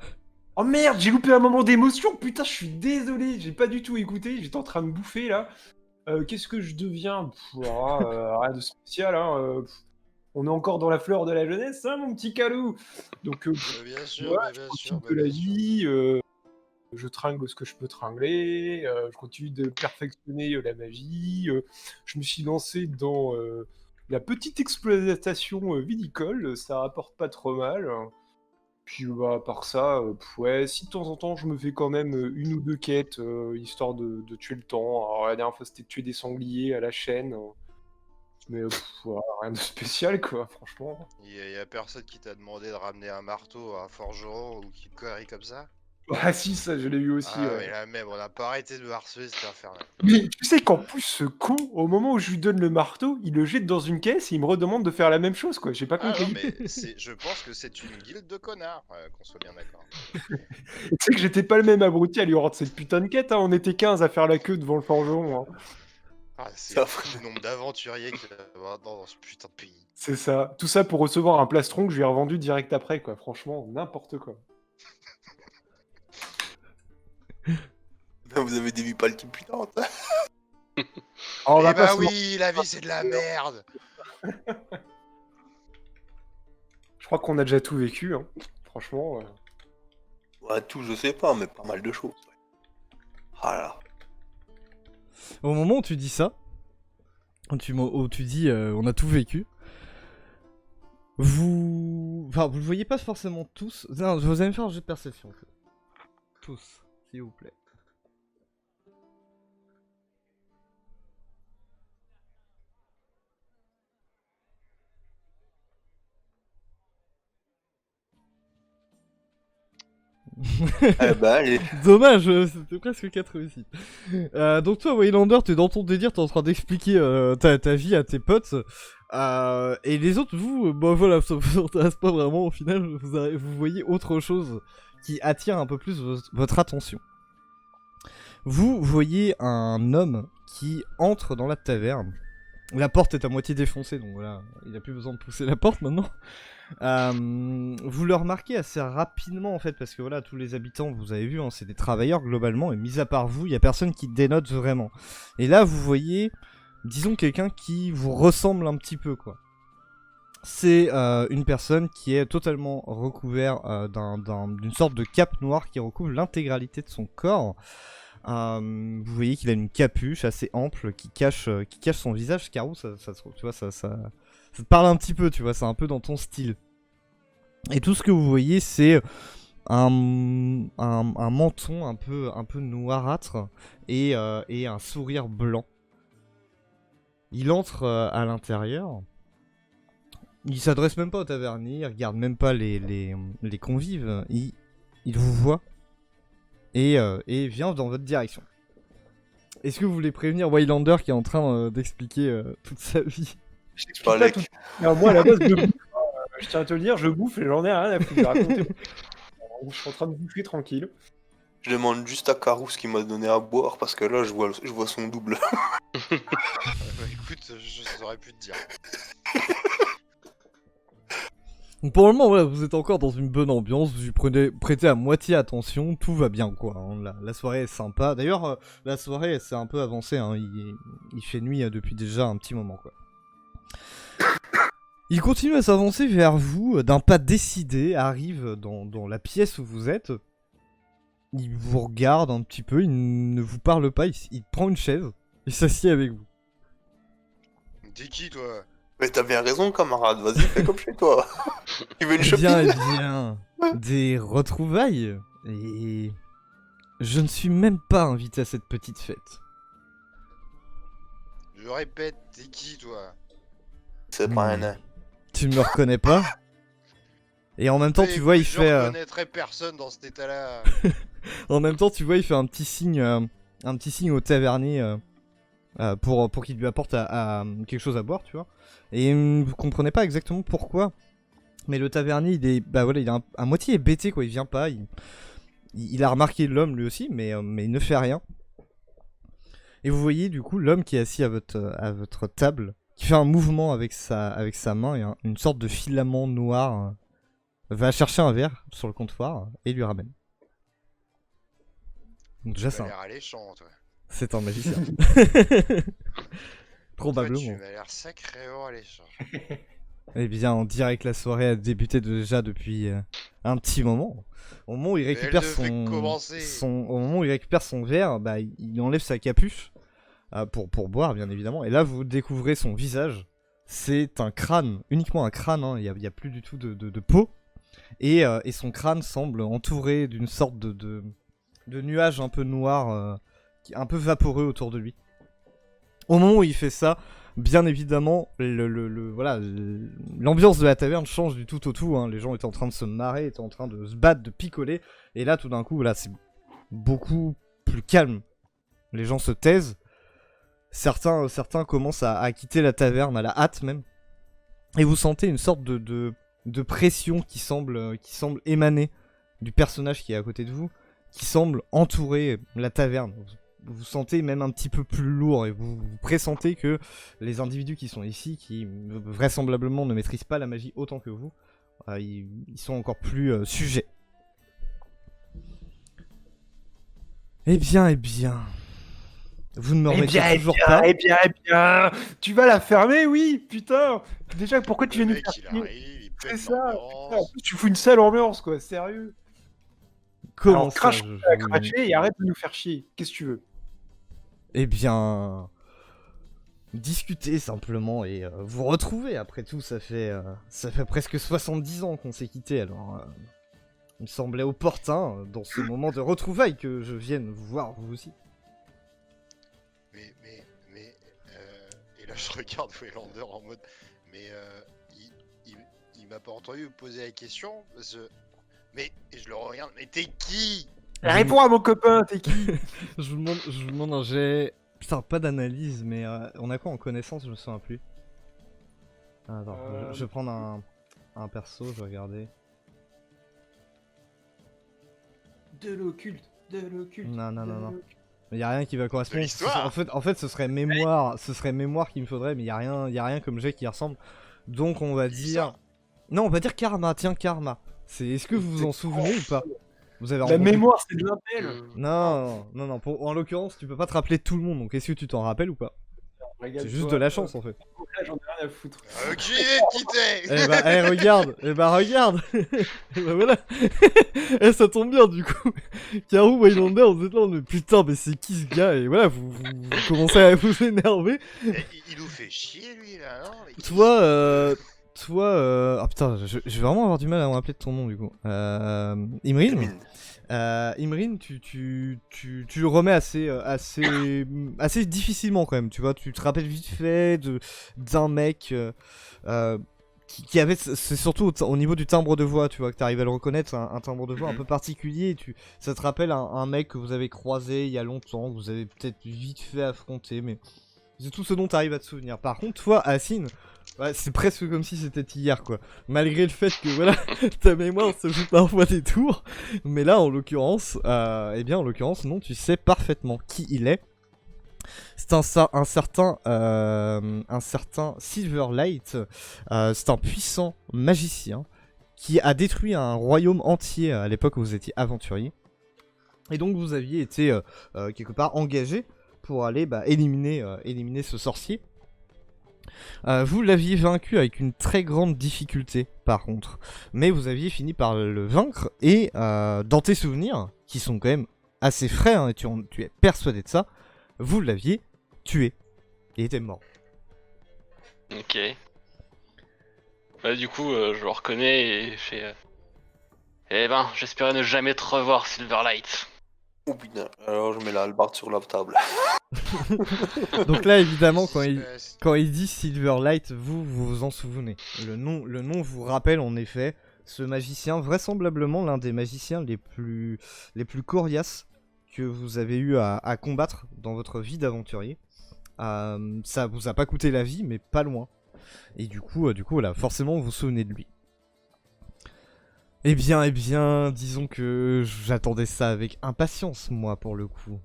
oh merde, j'ai loupé un moment d'émotion. Putain, je suis désolé, j'ai pas du tout écouté. J'étais en train de bouffer là. Qu'est-ce que je deviens? Rien de spécial, hein. On est encore dans la fleur de la jeunesse, hein, mon petit calou. Donc, Bien sûr, ouais, mais je bien continue sûr, de mais la bien sûr. vie. Je tringle ce que je peux tringler, je continue de perfectionner la magie. Je me suis lancé dans la petite exploitation vinicole, ça rapporte pas trop mal. Puis bah, à part ça, ouais, si de temps en temps je me fais quand même une ou deux quêtes, histoire de tuer le temps. Alors la dernière fois c'était de tuer des sangliers à la chaîne, mais voilà, rien de spécial quoi, franchement. Y a personne qui t'a demandé de ramener un marteau à un forgeron ou qui connerie comme ça? Ah si, ça je l'ai eu aussi, Ah, ouais. mais là même, on n'a pas arrêté de me harceler, c'était infernal. Mais tu sais qu'en plus, ce con, au moment où je lui donne le marteau, il le jette dans une caisse et il me redemande de faire la même chose, quoi. J'ai pas Ah non, compris. mais je pense que c'est une guilde de connards, qu'on soit bien d'accord. Tu sais que j'étais pas le même abruti à lui rendre cette putain de quête, hein. On était 15 à faire la queue devant le forgeron, hein. Ah, c'est Ça fou le nombre d'aventuriers qu'il y a maintenant dans ce putain de pays. C'est ça. Tout ça pour recevoir un plastron que je lui ai revendu direct après, quoi. Franchement, n'importe quoi. Vous avez des vies palpitables. Oh, on Eh va pas bah se oui, la vie c'est de la merde! Je crois qu'on a déjà tout vécu, hein. Franchement. Ouais, tout, je sais pas, mais pas mal de choses. Ouais. Ah là. Au moment où tu dis ça, où tu dis on a tout vécu, vous le voyez pas forcément tous. Non, vous allez me faire un jeu de perception. En fait. Tous, s'il vous plaît. Eh ben, allez. Dommage, c'était presque 4 réussites. Donc toi, Waylander, t'es dans ton délire, t'es en train d'expliquer ta vie à tes potes. Et les autres, vous, bah voilà, ça vous intéresse pas vraiment. Au final, vous voyez autre chose qui attire un peu plus votre attention. Vous voyez un homme qui entre dans la taverne. La porte est à moitié défoncée, donc voilà, il a plus besoin de pousser la porte maintenant. Vous le remarquez assez rapidement en fait, parce que voilà, tous les habitants, vous avez vu, hein, c'est des travailleurs globalement, et mis à part vous, il y a personne qui dénote vraiment. Et là, vous voyez, disons quelqu'un qui vous ressemble un petit peu, quoi. C'est une personne qui est totalement recouvert d'une sorte de cape noire qui recouvre l'intégralité de son corps. Vous voyez qu'il a une capuche assez ample qui cache son visage. Scarou, tu vois, ça te parle un petit peu, tu vois, c'est un peu dans ton style. Et tout ce que vous voyez, c'est un menton un peu noirâtre et un sourire blanc. Il entre à l'intérieur. Il s'adresse même pas au tavernier, il regarde même pas les convives. Il vous voit et vient dans votre direction. Est-ce que vous voulez prévenir Waylander qui est en train d'expliquer toute sa vie? Je t'explique Pas pas les- tout. Alors, moi, à la base, je bouffe. Je tiens à te le dire, je bouffe et j'en ai rien à foutre. J'ai raconté. Je suis en train de bouffer tranquille. Je demande juste à Carou ce qu'il m'a donné à boire parce que là, je vois son double. Bah, écoute, je saurais plus te dire. Donc pour le moment, voilà, vous êtes encore dans une bonne ambiance, vous y prêtez à moitié attention, tout va bien quoi. Hein. La soirée est sympa. D'ailleurs, la soirée s'est un peu avancée, hein. Il fait nuit depuis déjà un petit moment quoi. Il continue à s'avancer vers vous, d'un pas décidé, arrive dans la pièce où vous êtes. Il vous regarde un petit peu, il ne vous parle pas, il prend une chaise, il s'assied avec vous. T'es qui toi? Mais t'as bien raison, camarade, vas-y, fais comme chez toi. Tu veux une Eh bien, shopping? eh bien, des retrouvailles, et je ne suis même pas invité à cette petite fête. Je répète, t'es qui toi? C'est pas un Hmm. nain. Tu ne me reconnais pas? Et en même temps, tu vois, il Je fait. reconnaîtrais personne dans cet état-là. En même temps, tu vois, il fait un petit signe au tavernier pour qu'il lui apporte quelque chose à boire, tu vois. Et vous comprenez pas exactement pourquoi. Mais le tavernier, il est à moitié hébété, quoi. Il vient pas. Il a remarqué l'homme lui aussi, mais il ne fait rien. Et vous voyez du coup l'homme qui est assis à votre table, qui fait un mouvement avec sa main et une sorte de filament noir va chercher un verre sur le comptoir et lui ramène. Donc déjà Tu c'est m'as un, l'air alléchant, toi. c'est un magicien. Toi, Probablement. tu m'as l'air sacrément alléchant. Eh bien, on dirait que la soirée a débuté déjà depuis un petit moment. Au moment où il récupère elle ne fait que commencer. au moment où il récupère son verre, bah, il enlève sa capuche pour boire, bien évidemment. Et là, vous découvrez son visage. C'est un crâne, uniquement un crâne. Hein. Il y a plus du tout de peau. Et son crâne semble entouré d'une sorte de nuage un peu noir, un peu vaporeux autour de lui. Au moment où il fait ça, bien évidemment, voilà, l'ambiance de la taverne change du tout au tout. Hein. Les gens étaient en train de se marrer, étaient en train de se battre, de picoler. Et là, tout d'un coup, voilà, c'est beaucoup plus calme. Les gens se taisent. Certains commencent à quitter la taverne à la hâte même. Et vous sentez une sorte de pression qui semble émaner du personnage qui est à côté de vous, qui semble entourer la taverne. Vous vous sentez même un petit peu plus lourd et vous pressentez que les individus qui sont ici, qui vraisemblablement ne maîtrisent pas la magie autant que vous, ils sont encore plus sujets. Eh bien, vous ne me remettez toujours pas. Eh bien, tu vas la fermer, oui, putain. Déjà, pourquoi tu Le viens nous mec, faire il chier? arrive, il C'est pète ça. En l'ambiance. plus, tu fous une sale ambiance, quoi, sérieux. Comment Alors, ça crache je- à cracher et arrête de nous faire chier. Qu'est-ce que tu veux? Eh bien, discuter simplement et vous retrouver. Après tout, ça fait presque 70 ans qu'on s'est quittés, alors il me semblait opportun, dans ce moment de retrouvailles, que je vienne vous voir, vous aussi. Mais, et là je regarde Waylander en mode, mais il m'a pas entendu me poser la question, parce que, mais, et je le regarde, mais t'es qui? Réponds à mon copain, t'es qui? Je vous demande un jet... Putain, pas d'analyse, mais on a quoi en connaissance, je me souviens plus. Ah, attends, je vais prendre un perso, je vais regarder. De l'occulte, de l'occulte. Non. de Non. l'occulte. Il y a rien qui va correspondre. l'histoire. En fait, ce serait mémoire qu'il me faudrait, mais il y a rien comme jet qui ressemble. Donc on va dire... L'histoire. Non, on va dire karma, tiens, karma. Est-ce que vous vous en souvenez ou pas? Vous avez La rencontré- mémoire, c'est de l'impel. Non. En l'occurrence, tu peux pas te rappeler de tout le monde, donc est-ce que tu t'en rappelles ou pas? C'est juste de la chance en fait. Là, j'en ai rien à foutre. Aucune idée de qui t'es. Eh bah, regarde. Eh bah voilà. Eh, ça tombe bien du coup. Karou, Waylander, vous êtes là, mais putain, mais c'est qui ce gars? Et voilà, vous commencez à vous énerver. Il nous fait chier lui là, non? Mais qui- Toi, ah putain, je vais vraiment avoir du mal à me rappeler de ton nom du coup. Imrin. Hermine. Imrin, tu le remets assez difficilement quand même, tu vois. Tu te rappelles vite fait d'un mec qui avait, c'est surtout au niveau du timbre de voix, tu vois, que t'arrives à le reconnaître, un timbre de voix un peu particulier. Et ça te rappelle un mec que vous avez croisé il y a longtemps, que vous avez peut-être vite fait affronter, mais c'est tout ce dont t'arrives à te souvenir. Par contre, toi, Assine, ouais, c'est presque comme si c'était hier, quoi. Malgré le fait que, voilà, ta mémoire se joue parfois des tours. Mais là, en l'occurrence, non, tu sais parfaitement qui il est. C'est un certain Silverlight. C'est un puissant magicien qui a détruit un royaume entier à l'époque où vous étiez aventurier. Et donc, vous aviez été quelque part engagé pour aller éliminer ce sorcier. Vous l'aviez vaincu avec une très grande difficulté par contre, mais vous aviez fini par le vaincre et dans tes souvenirs, qui sont quand même assez frais, hein, et tu es persuadé de ça, vous l'aviez tué et était mort. Ok. Bah du coup, je le reconnais et je fais... Eh ben, j'espérais ne jamais te revoir, Silverlight. Oh putain, alors je mets la hallebarde sur la table. Donc là, évidemment, Euh, quand il dit Silverlight, vous vous en souvenez. Le nom vous rappelle en effet ce magicien, vraisemblablement l'un des magiciens les plus coriaces que vous avez eu à combattre dans votre vie d'aventurier. Ça vous a pas coûté la vie, mais pas loin. Et du coup, voilà, forcément, vous vous souvenez de lui. Eh bien, disons que j'attendais ça avec impatience, moi, pour le coup.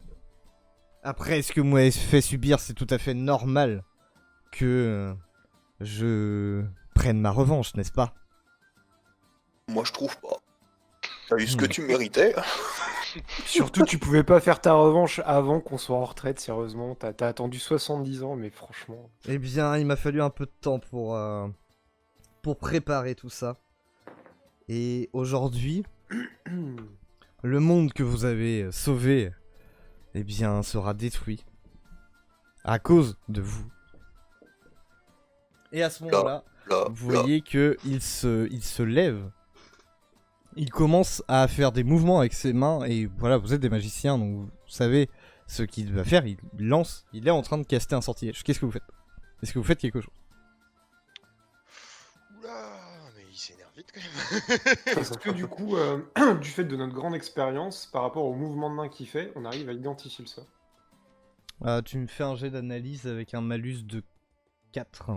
Après, ce que vous m'avez fait subir, c'est tout à fait normal que je prenne ma revanche, n'est-ce pas? Moi je trouve pas. T'as eu ce que tu méritais. Surtout, tu pouvais pas faire ta revanche avant qu'on soit en retraite, sérieusement. T'as attendu 70 ans, mais franchement. Eh bien, il m'a fallu un peu de temps pour préparer tout ça. Et aujourd'hui, le monde que vous avez sauvé, eh bien, sera détruit. À cause de vous. Et à ce moment-là, vous voyez que il se lève. Il commence à faire des mouvements avec ses mains. Et voilà, vous êtes des magiciens, donc vous savez ce qu'il va faire. Il lance, il est en train de caster un sortilège. Qu'est-ce que vous faites? Est-ce que vous faites quelque chose? Oula, mais il s'énerve vite quand même. Est-ce que du coup, du fait de notre grande expérience, par rapport au mouvement de main qu'il fait, on arrive à identifier le sort? Tu me fais un jet d'analyse avec un malus de 4.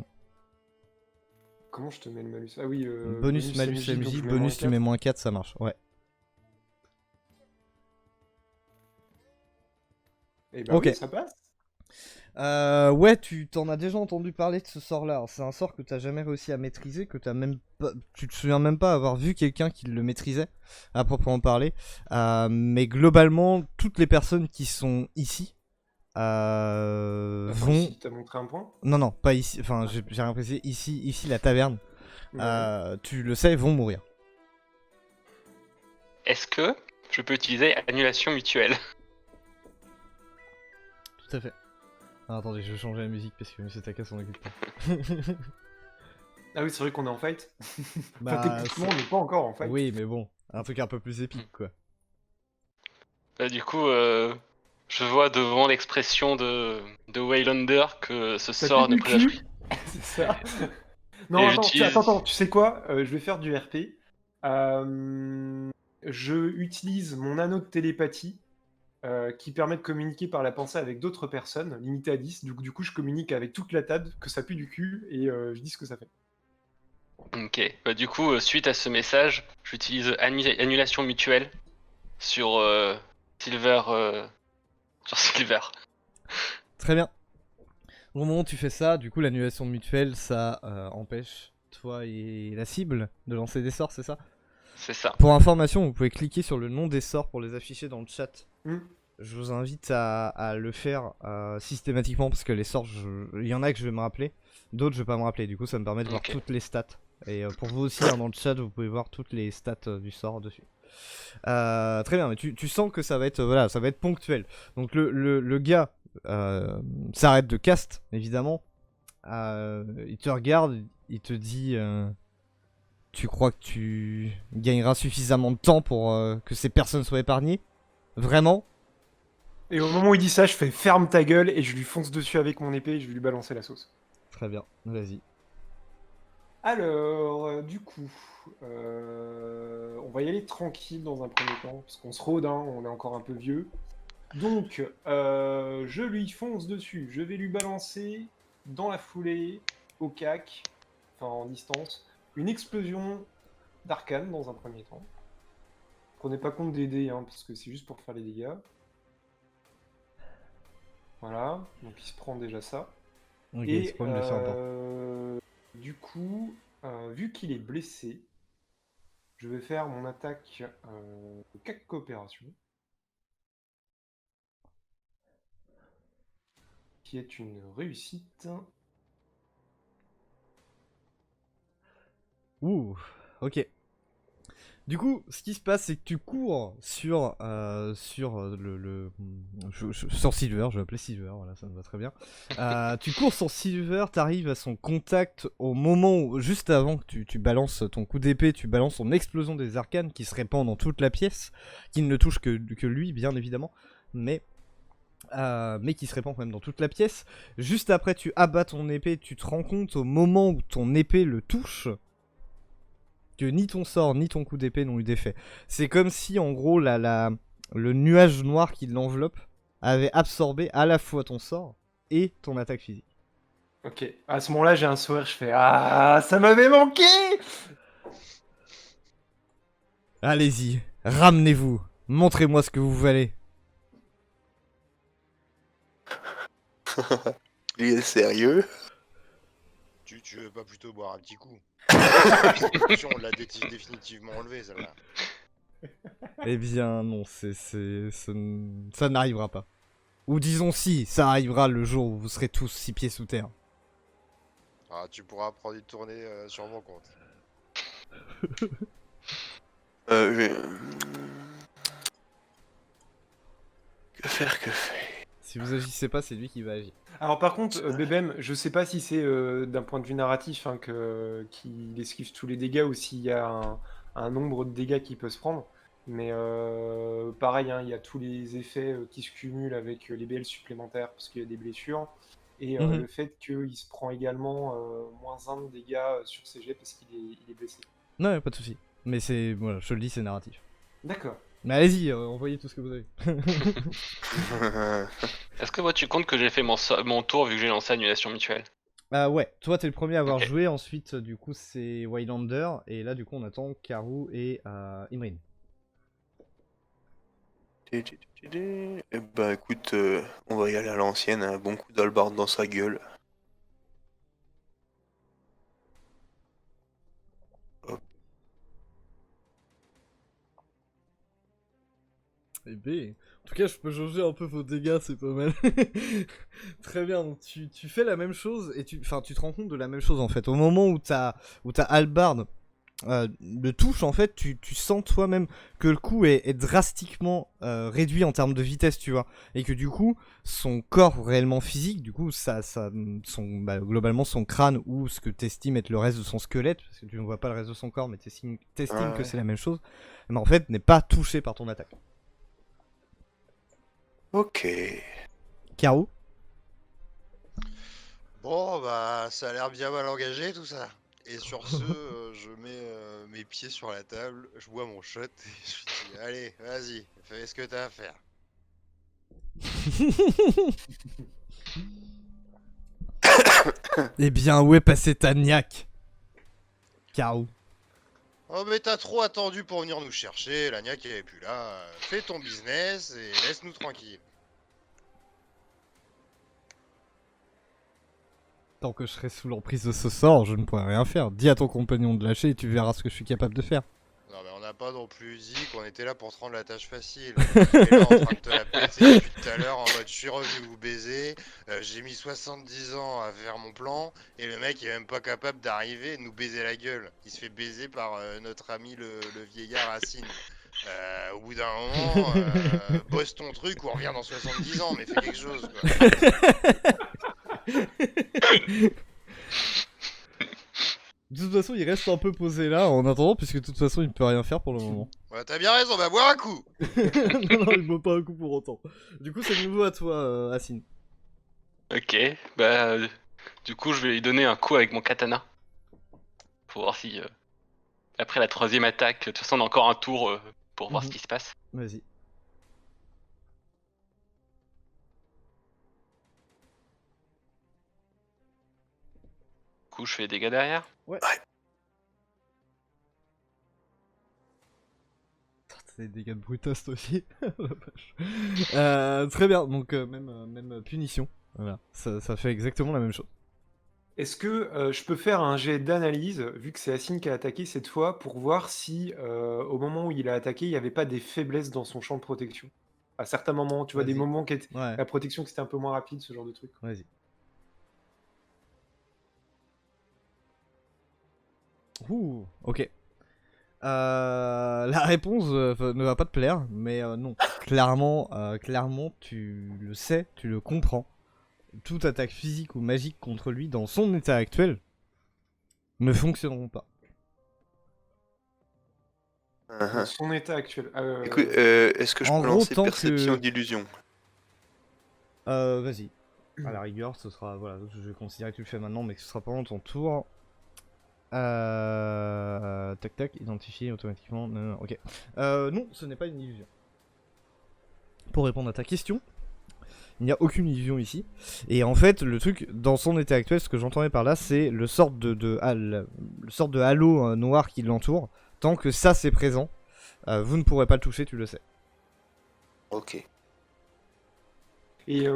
Comment je te mets le malus? Ah oui, Bonus malus MJ, donc MJ, je mets bonus tu -4. mets -4, ça marche, ouais. Et bah Ok. oui, ça passe. Ouais, tu t'en as déjà entendu parler de ce sort-là. Alors, c'est un sort que t'as jamais réussi à maîtriser, que t'as même pas, tu te souviens même pas avoir vu quelqu'un qui le maîtrisait, à proprement parler. Mais globalement, toutes les personnes qui sont ici Attends, vont. ici, t'as montré un point? Non, pas ici. Enfin, j'ai rien précisé. Ici, la taverne. Ouais. Tu le sais, vont mourir. Est-ce que je peux utiliser annulation mutuelle? Tout à fait. Ah, attendez, je vais changer la musique parce que M. Taka s'en occupe pas. Ah oui, c'est vrai qu'on est en fight. Bah, Enfin, techniquement, on n'est pas encore en fight. Oui, mais bon, un truc un peu plus épique, quoi. Bah, du coup, je vois devant l'expression de Waylander que ce Ça sort pue ne du présage cul. C'est ça. Et Non, j'utilise- attends, tu sais quoi? Je vais faire du RP. Je utilise mon anneau de télépathie qui permet de communiquer par la pensée avec d'autres personnes, limité à 10. Du coup, je communique avec toute la table, que ça pue du cul, et je dis ce que ça fait. Ok. Bah, du coup, suite à ce message, j'utilise annulation mutuelle sur Silver. Sur Silver. Très bien. Au moment où tu fais ça, du coup, l'annulation mutuelle, ça empêche toi et la cible de lancer des sorts, c'est ça? C'est ça. Pour information, vous pouvez cliquer sur le nom des sorts pour les afficher dans le chat. Hmm. Je vous invite à le faire systématiquement parce que les sorts, il y en a que je vais me rappeler, d'autres je vais pas me rappeler. Du coup, ça me permet de voir Ok. toutes les stats. Et pour vous aussi, hein, dans le chat, vous pouvez voir toutes les stats du sort dessus. Très bien, mais tu sens que ça va être, voilà, ça va être ponctuel. Donc le gars s'arrête de cast, évidemment. Il te regarde, il te dit tu crois que tu gagneras suffisamment de temps pour que ces personnes soient épargnées? Vraiment? Et au moment où il dit ça, je fais ferme ta gueule et je lui fonce dessus avec mon épée et je vais lui balancer la sauce. Très bien, vas-y. Alors, du coup, on va y aller tranquille dans un premier temps, parce qu'on se rôde, hein, on est encore un peu vieux. Donc, je lui fonce dessus. Je vais lui balancer dans la foulée, au cac, enfin en distance, une explosion d'arcane dans un premier temps. Prenez pas compte des dés, hein, parce que c'est juste pour faire les dégâts. Voilà, donc il se prend déjà ça. Ok, Et c'est pas une blessure importante. du coup, vu qu'il est blessé, je vais faire mon attaque de 4 coopération. Qui est une réussite. Ouh, ok. Du coup, ce qui se passe, c'est que tu cours sur sur Silver, je vais l'appeler Silver, voilà, ça me va très bien. Tu cours sur Silver, t'arrives à son contact au moment où, juste avant que tu balances ton coup d'épée, tu balances son explosion des arcanes qui se répand dans toute la pièce, qui ne touche que lui, bien évidemment, mais qui se répand quand même dans toute la pièce. Juste après, tu abats ton épée, tu te rends compte au moment où ton épée le touche que ni ton sort ni ton coup d'épée n'ont eu d'effet. C'est comme si en gros le nuage noir qui l'enveloppe avait absorbé à la fois ton sort et ton attaque physique. Ok, à ce moment-là, j'ai un sourire, je fais ah, ça m'avait manqué. Allez-y, ramenez-vous, montrez-moi ce que vous valez. Il est sérieux? Tu veux pas plutôt boire un petit coup? La corruption, on l'a définitivement enlevé, celle-là. Eh bien non, ça n'arrivera pas. Ou disons si, ça arrivera le jour où vous serez tous 6 pieds sous terre. Ah, tu pourras prendre une tournée sur mon compte. Que faire? Si vous agissez pas, c'est lui qui va agir. Alors par contre, Bébem, je sais pas si c'est d'un point de vue narratif hein, qu'il esquive tous les dégâts ou s'il y a un nombre de dégâts qui peut se prendre. Mais pareil, hein, il y a tous les effets qui se cumulent avec les BL supplémentaires parce qu'il y a des blessures. Et Mhm. le fait qu'il se prend également -1 de dégâts sur ses jets parce il est blessé. Non, pas de souci. Mais c'est, voilà, je te le dis, c'est narratif. D'accord. Mais allez-y, envoyez tout ce que vous avez. Est-ce que moi tu comptes que j'ai fait mon tour vu que j'ai lancé Annulation Mutuelle? Ah ouais, toi t'es le premier à avoir Ok. joué, ensuite du coup c'est Waylander, et là du coup on attend Karou et Imrine. Eh bah écoute, on va y aller à l'ancienne, un bon coup d'albarde dans sa gueule. Eh ben, en tout cas je peux jauger un peu vos dégâts, c'est pas mal. Très bien, donc tu fais la même chose, et tu te rends compte de la même chose en fait. Au moment où ta hallebarde le touche, en fait, tu sens toi-même que le coup est drastiquement réduit en termes de vitesse, tu vois. Et que du coup, son corps réellement physique, du coup, globalement son crâne ou ce que t'estimes être le reste de son squelette, parce que tu ne vois pas le reste de son corps, mais t'estimes que Ouais. c'est la même chose, mais en fait, n'est pas touché par ton attaque. Ok. Caro. Bon, bah, ça a l'air bien mal engagé tout ça. Et sur ce, je mets mes pieds sur la table, je bois mon shot et je lui dis allez, vas-y, fais ce que t'as à faire. Eh bien, où est passé ta niaque, Caro? Oh, mais t'as trop attendu pour venir nous chercher, la niaque elle est plus là. Fais ton business et laisse-nous tranquille. Tant que je serai sous l'emprise de ce sort, je ne pourrai rien faire. Dis à ton compagnon de lâcher et tu verras ce que je suis capable de faire. Non, mais on n'a pas non plus dit qu'on était là pour te rendre la tâche facile. On est là en train de te la péter depuis tout à l'heure en mode je suis revenu vous baiser, j'ai mis 70 ans à faire mon plan et le mec est même pas capable d'arriver et de nous baiser la gueule. Il se fait baiser par notre ami le vieillard Racine. Au bout d'un moment, bosse ton truc ou on revient dans 70 ans, mais fais quelque chose quoi. De toute façon, il reste un peu posé là en attendant, puisque de toute façon, il ne peut rien faire pour le moment. Ouais, t'as bien raison, on va boire un coup. Non, il ne boit pas un coup pour autant. Du coup, c'est de nouveau à toi, Assine. Ok, bah du coup je vais lui donner un coup avec mon katana. Pour voir si après la troisième attaque, de toute façon on a encore un tour pour voir ce qui se passe. Vas-y. Du coup je fais les dégâts derrière. T'as des dégâts de brutasse toi aussi. La vache. Très bien, donc même punition. Voilà, ça fait exactement la même chose. Est-ce que je peux faire un jet d'analyse, vu que c'est Assine qui a attaqué cette fois, pour voir si au moment où il a attaqué, il n'y avait pas des faiblesses dans son champ de protection? À certains moments, tu vois, des Vas-y. moments qui étaient... Ouais, La protection qui était un peu moins rapide, ce genre de truc. vas-y. Ouh, ok. La réponse ne va pas te plaire, mais non. Clairement, tu le sais, tu le comprends. Toute attaque physique ou magique contre lui dans son état actuel ne fonctionneront pas. Dans son état actuel. Écoute, est-ce que je En peux gros, lancer tant perception que- d'illusion? Vas-y. À la rigueur, ce sera. Voilà, je vais considérer que tu le fais maintenant, mais que ce sera pendant ton tour. Tac tac, identifier automatiquement. Non, ok. Non, ce n'est pas une illusion. Pour répondre à ta question, il n'y a aucune illusion ici. Et en fait, le truc, dans son état actuel, ce que j'entendais par là, c'est le sort de halo noir qui l'entoure. Tant que ça c'est présent, vous ne pourrez pas le toucher, tu le sais. Ok. Et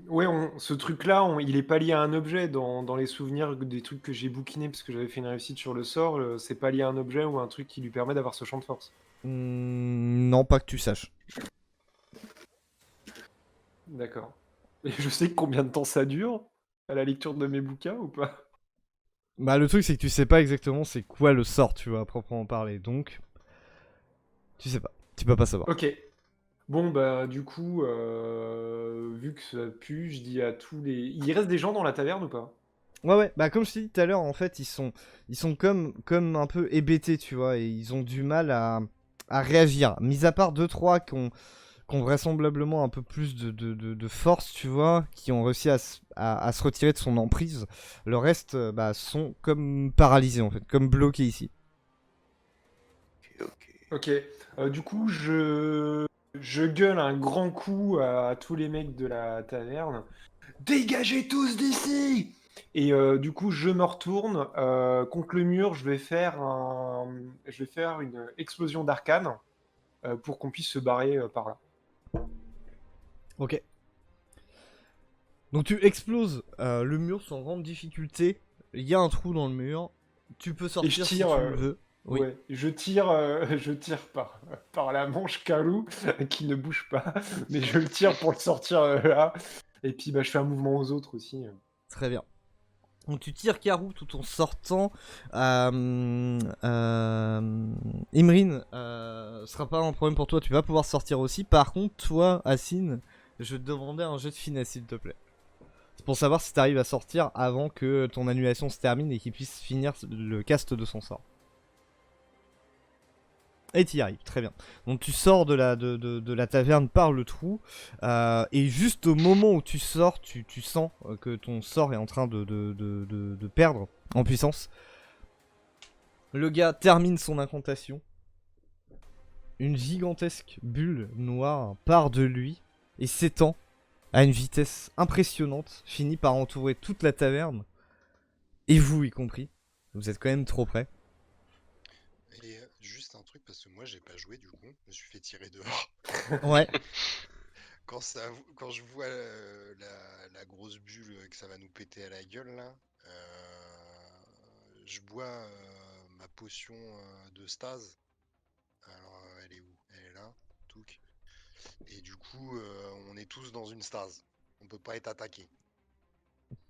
ouais, ce truc-là, il est pas lié à un objet dans les souvenirs des trucs que j'ai bouquinés parce que j'avais fait une réussite sur le sort. C'est pas lié à un objet ou un truc qui lui permet d'avoir ce champ de force. Non, pas que tu saches. D'accord. Et je sais combien de temps ça dure à la lecture de mes bouquins ou pas? Bah le truc c'est que tu sais pas exactement c'est quoi le sort, tu vois, à proprement parler. Donc, tu sais pas. Tu peux pas savoir. Ok. Bon, bah, du coup, vu que ça pue, je dis à tous les. Il reste des gens dans la taverne ou pas? Ouais, bah comme je t'ai dit tout à l'heure, en fait, ils sont comme un peu hébétés, tu vois, et ils ont du mal à réagir. Mis à part 2-3 qui ont vraisemblablement un peu plus de force, tu vois, qui ont réussi à se retirer de son emprise, le reste, bah, sont comme paralysés, en fait, comme bloqués ici. Ok. Ok. Du coup, je gueule un grand coup à tous les mecs de la taverne. Dégagez tous d'ici! Et du coup, je me retourne contre le mur. Je vais faire une explosion d'arcane pour qu'on puisse se barrer par là. Ok. Donc tu exploses le mur sans grande difficulté. Il y a un trou dans le mur. Tu peux sortir si tu tire, le veux. Oui. Ouais, je tire par la manche Kalou qui ne bouge pas, mais je le tire pour le sortir là. Et puis bah, je fais un mouvement aux autres aussi. Très bien. Donc tu tires Karou tout en sortant. Imrine, sera pas un problème pour toi, tu vas pouvoir sortir aussi. Par contre, toi, Assine, je vais te demander un jet de finesse s'il te plaît. C'est pour savoir si tu arrives à sortir avant que ton annulation se termine et qu'il puisse finir le cast de son sort. Et t'y arrives, très bien. Donc tu sors de la taverne par le trou, et juste au moment où tu sors, tu sens que ton sort est en train de perdre en puissance. Le gars termine son incantation. Une gigantesque bulle noire part de lui et s'étend à une vitesse impressionnante, finit par entourer toute la taverne, et vous y compris. Vous êtes quand même trop près. Et juste un truc, parce que moi j'ai pas joué du coup, je me suis fait tirer dehors. Ouais. Quand je vois la grosse bulle que ça va nous péter à la gueule là, je bois ma potion de stase. Alors elle est où? Elle est là, touc. Et du coup on est tous dans une stase. On peut pas être attaqué.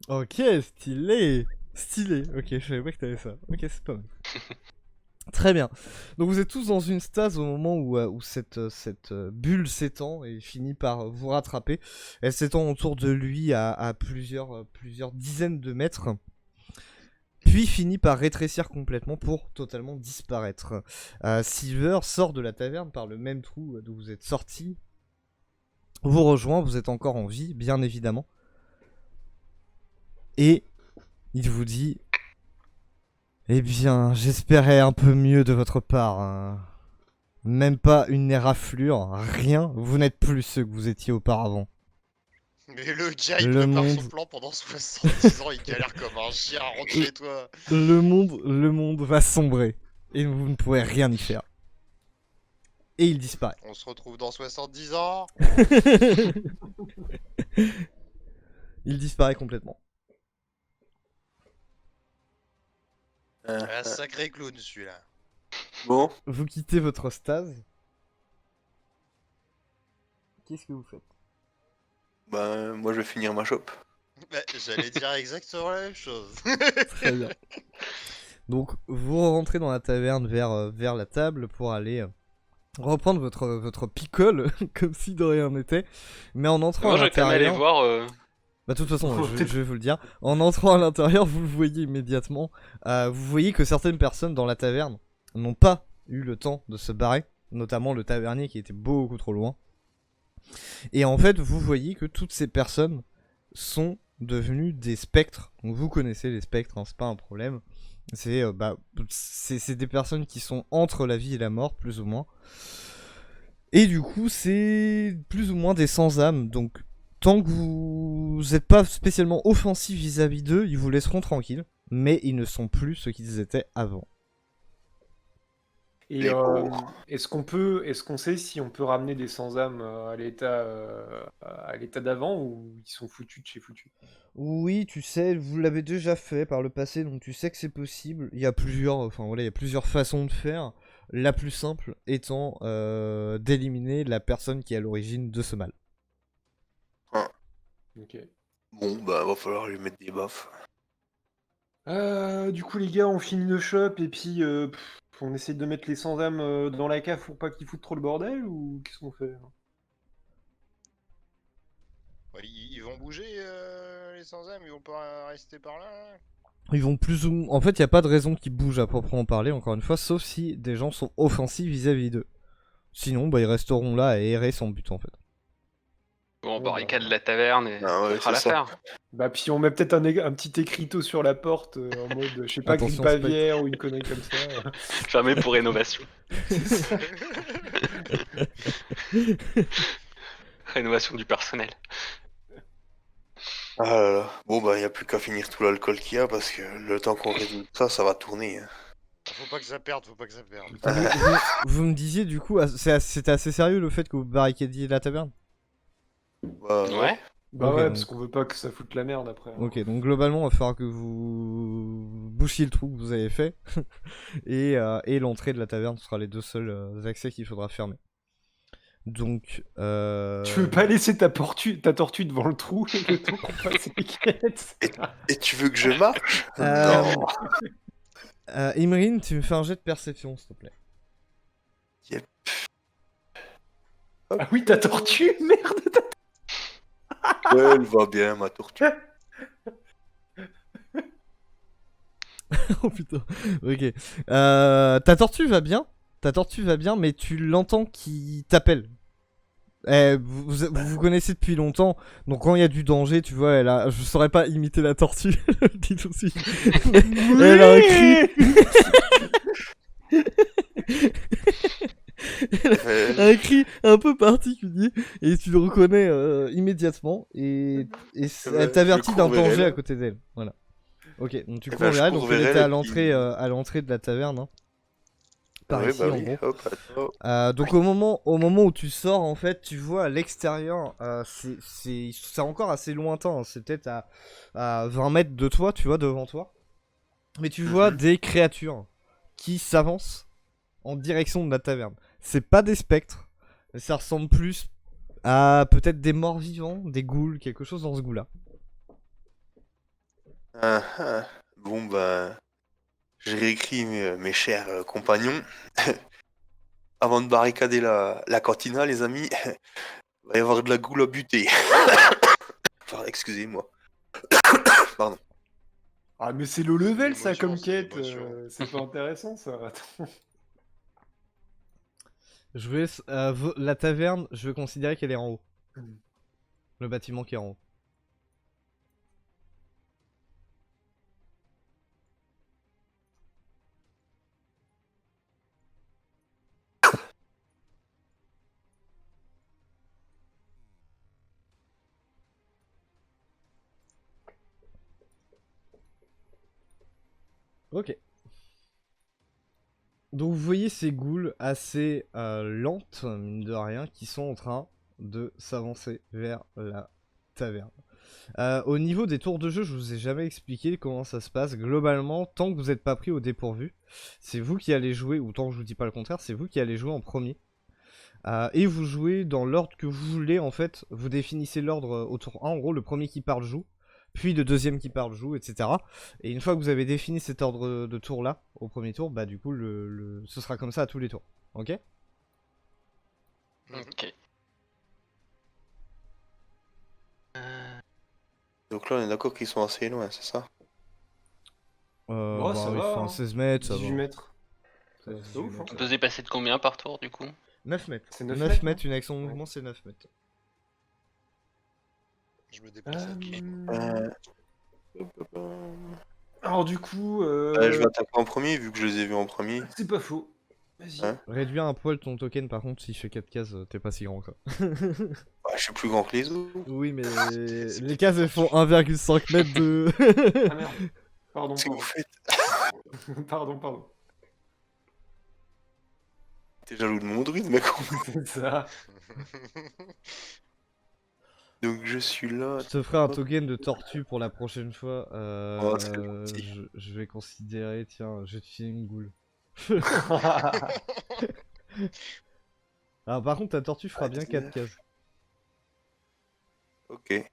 Ok, stylé. Stylé. Ok, je savais pas que t'avais ça. Ok, c'est pas mal. Très bien. Donc vous êtes tous dans une stase au moment où cette bulle s'étend et finit par vous rattraper. Elle s'étend autour de lui à plusieurs dizaines de mètres. Puis finit par rétrécir complètement pour totalement disparaître. Silver sort de la taverne par le même trou d'où vous êtes sorti. Vous rejoint, vous êtes encore en vie, bien évidemment. Et il vous dit: eh bien, j'espérais un peu mieux de votre part. Hein. Même pas une éraflure, rien. Vous n'êtes plus ceux que vous étiez auparavant. Mais le gars il Le prépare son monde- plan pendant 70 ans, il galère comme un chien, rentre chez toi. Le monde va sombrer. Et vous ne pouvez rien y faire. Et il disparaît. On se retrouve dans 70 ans. Il disparaît complètement. Un sacré clown celui-là. Bon, Vous quittez votre stase. Qu'est-ce que vous faites? bah moi je vais finir ma chope. Bah, j'allais dire exactement la même chose. Très bien. Donc vous rentrez dans la taverne vers la table pour aller reprendre votre picole, comme si de rien n'était. Mais en entrant Moi, à je vais quand même aller l'intérieur... voir. Bah, de toute façon, Oh, je vais vous le dire. En entrant à l'intérieur, vous le voyez immédiatement. Vous voyez que certaines personnes dans la taverne n'ont pas eu le temps de se barrer. Notamment le tavernier qui était beaucoup trop loin. Et en fait, vous voyez que toutes ces personnes sont devenues des spectres. Donc vous connaissez les spectres, hein, c'est pas un problème. C'est des personnes qui sont entre la vie et la mort, plus ou moins. Et du coup, c'est plus ou moins des sans-âme. Donc, tant que vous n'êtes pas spécialement offensif vis-à-vis d'eux, ils vous laisseront tranquille. Mais ils ne sont plus ce qu'ils étaient avant. Et Les pauvres. est-ce qu'on sait si on peut ramener des sans-âme à l'état d'avant ou ils sont foutus de chez foutus? Oui, tu sais, vous l'avez déjà fait par le passé, donc tu sais que c'est possible. Il y a plusieurs façons de faire. La plus simple étant d'éliminer la personne qui est à l'origine de ce mal. Ok. Bon, bah, va falloir lui mettre des baffes. Du coup, les gars, on finit le shop et puis on essaie de mettre les sans-âme dans la cave pour pas qu'ils foutent trop le bordel ou qu'est-ce qu'on fait? Ouais, ils vont bouger, les sans-âme, ils vont pas rester par là. Ils vont plus ou moins... En fait, il n'y a pas de raison qu'ils bougent à proprement parler, encore une fois, sauf si des gens sont offensifs vis-à-vis d'eux. Sinon, bah, ils resteront là à errer sans but, en fait. Bon, on Bon, barricade bah. la taverne et Ah ouais, on fera c'est ça. l'affaire. Bah puis on met peut-être un petit écriteau sur la porte en mode, je sais pas, Attention, grippe spectre. aviaire ou une connerie comme ça. Jamais pour rénovation. Rénovation du personnel. Ah là là. Bon, bah, y a plus qu'à finir tout l'alcool qu'il y a parce que le temps qu'on résout ça, ça va tourner. Hein. Faut pas que ça perde, faut pas que ça perde. Vous me disiez, du coup, c'était assez sérieux le fait que vous barricadiez la taverne? Bah, Ouais. Bah Ok, ouais, donc- parce qu'on veut pas que ça foute la merde après. Ok, donc globalement, il va falloir que vous bouchiez le trou que vous avez fait. et l'entrée de la taverne sera les deux seuls accès qu'il faudra fermer. Donc, Tu veux pas laisser ta tortue devant le trou le temps qu'on passe les quêtes? Et tu veux que je marche Euh, Non. Imrine, tu me fais un jet de perception, s'il te plaît. Ah oui, ta tortue, merde! Elle va bien, ma tortue. Oh putain, ok. Ta tortue va bien, mais tu l'entends qui t'appelle. Vous connaissez depuis longtemps, donc quand il y a du danger, tu vois, je saurais pas imiter la tortue, je le dis tout de suite. Mais elle a un cri. Elle a un cri un peu particulier, et tu le reconnais immédiatement, et ben, elle t'avertit je d'un cours vers danger elle. à côté d'elle. Voilà. Ok, donc tu Eh cours ben, je vers elle, cours donc vers elle était elle, à l'entrée de la taverne. Hein. Par Ouais, ici, bah en oui, gros. hop, attends. Donc au moment où tu sors, en fait, tu vois à l'extérieur, c'est encore assez lointain, hein, c'est peut-être à 20 mètres de toi, tu vois, devant toi. Mais tu vois des créatures qui s'avancent en direction de la taverne. C'est pas des spectres, mais ça ressemble plus à peut-être des morts vivants, des ghouls, quelque chose dans ce goût-là. Ah, ah. Bon, bah, je réécris mes chers compagnons. Avant de barricader la cantina, les amis, va y avoir de la goule à buter. Enfin, excusez-moi. Pardon. Ah mais c'est low level ça L'émotion, comme c'est quête, l'émotion. c'est pas intéressant ça. Attends. La taverne, je veux considérer qu'elle est en haut. Le bâtiment qui est en haut. Ok. Donc vous voyez ces ghouls assez lentes, mine de rien, qui sont en train de s'avancer vers la taverne. Au niveau des tours de jeu, je vous ai jamais expliqué comment ça se passe. Globalement, tant que vous n'êtes pas pris au dépourvu, c'est vous qui allez jouer, ou tant que je vous dis pas le contraire, c'est vous qui allez jouer en premier. Et vous jouez dans l'ordre que vous voulez, en fait. Vous définissez l'ordre au tour 1, en gros, le premier qui parle joue. puis le deuxième qui parle joue, etc. Et une fois que vous avez défini cet ordre de tour là, au premier tour, bah du coup ce sera comme ça à tous les tours. Ok? Ok. Donc là, on est d'accord qu'ils sont assez loin, c'est ça? Oh, ça Bah, ils va, font hein. 16 mètres, ça 18 va. mètres. Ouais, C'est pas ouf, hein. On peut se dépasser de combien par tour du coup? 9 mètres. C'est 9 9 mètres, mètres, une action de Ouais. mouvement, c'est 9 mètres. Je me déplace à pied. Euh, Alors du coup, je vais attaquer en premier, vu que je les ai vus en premier. c'est pas faux. Vas-y. Hein Réduire un poil ton token, par contre, si je fais 4 cases, t'es pas si grand quoi. Bah, je suis plus grand que les autres. Oui, mais C'est les peut-être cases elles pas font suffisant. 1,5 mètres de. Ah merde. Pardon, Qu'est-ce que vous faites? pardon. T'es jaloux de mon druide, mec. C'est ça. Donc je suis là. Je te ferai un token de tortue pour la prochaine fois. Oh, c'est gentil. Je vais considérer, tiens, je vais te filer une goule. Alors par contre, ta tortue fera bien 4 cases. Ok.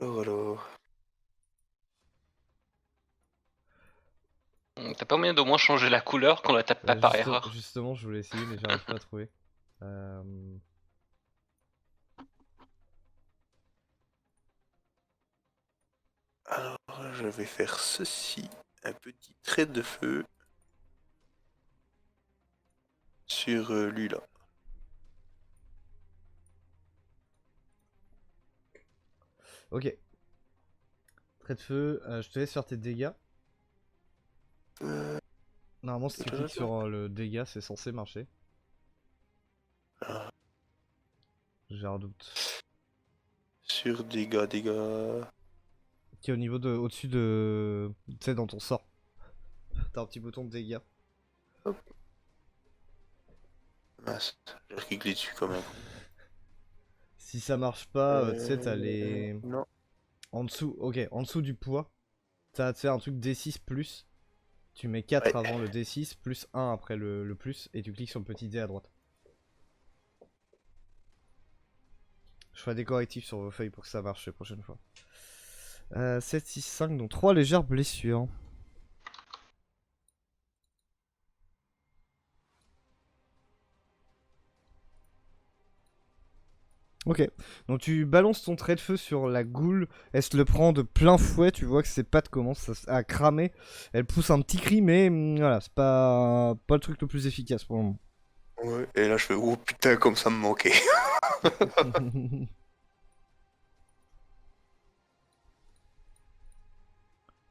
Alors. T'as pas moyen d'au moins changer la couleur qu'on la tape pas par erreur? Justement, je voulais essayer, mais j'arrive pas à trouver. Euh, Alors, je vais faire ceci. Un petit trait de feu. Sur lui là. Ok. Trait de feu, je te laisse faire tes dégâts. Normalement, si tu cliques sur le dégât, c'est censé marcher. Ah. J'ai un doute. Sur dégâts. Qui est au niveau de. Au-dessus de. Tu sais, dans ton sort. T'as un petit bouton de dégâts. Mince, j'ai cliqué dessus quand même. Si ça marche pas, tu sais, t'as les. Non. En dessous, ok, en dessous du poids, t'as tu sais, un truc D6 plus. Tu mets 4 Ouais. avant le D6, plus 1 après le plus, et tu cliques sur le petit dé à droite. Je ferai des correctifs sur vos feuilles pour que ça marche la prochaine fois. 7, 6, 5, donc 3 légères blessures. Ok, donc tu balances ton trait de feu sur la goule, elle se le prend de plein fouet, tu vois que ses pattes commencent à cramer, elle pousse un petit cri, mais voilà, c'est pas le truc le plus efficace pour le moment. Ouais, et là je fais oh putain, comme ça me manquait.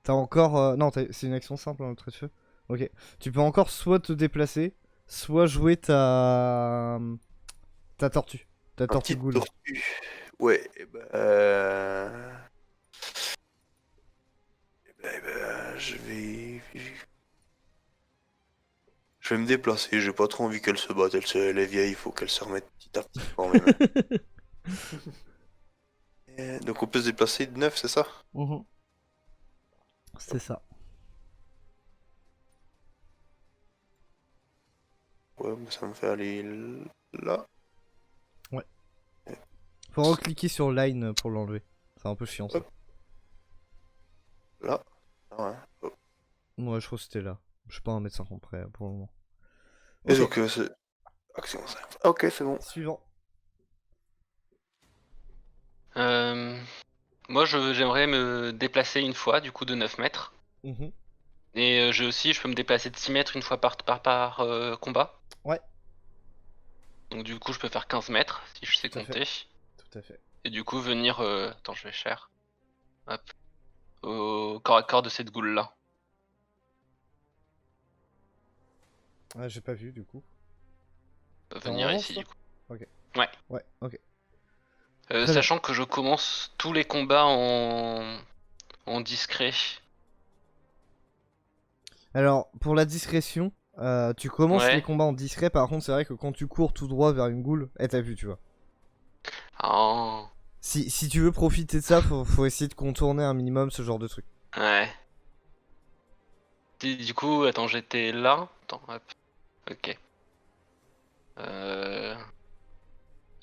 T'as encore... non, c'est une action simple, hein, le trait de feu. Ok, tu peux encore soit te déplacer, soit jouer ta tortue. Ta Un tortue petit goule. tortue. Ouais, et je vais. Je vais me déplacer, j'ai pas trop envie qu'elle se batte, elle est vieille, il faut qu'elle se remette petit à petit quand même. Donc on peut se déplacer de 9, c'est ça? Mhm. C'est ça. Ouais, mais ça me fait aller là. Faut recliquer sur line pour l'enlever. C'est un peu chiant ça. Hop. Là. Ah ouais. Oh. Ouais, je crois que c'était là. Je suis pas 1m50 près pour le moment. Et Ok, donc c'est. Action simple. Ok, c'est bon. suivant. Moi j'aimerais me déplacer une fois du coup de 9 mètres. Mhm. Et je peux me déplacer de 6 mètres une fois par combat. Ouais, Donc du coup je peux faire 15 mètres si je sais Tout à fait. compter. tout à fait. Et du coup venir... Attends, je vais cher. Hop. Au corps à corps de cette goule là. Ouais, j'ai pas vu du coup. Venir en ici avance, du coup. Ouais, ok. Très Sachant que je commence tous les combats en discret. Alors, pour la discrétion, tu commences Ouais. les combats en discret, par contre, c'est vrai que quand tu cours tout droit vers une goule, elle t'a vu, tu vois. Oh. Si tu veux profiter de ça, faut essayer de contourner un minimum ce genre de truc. Ouais. Du coup, attends, j'étais là. Attends, hop. Ok.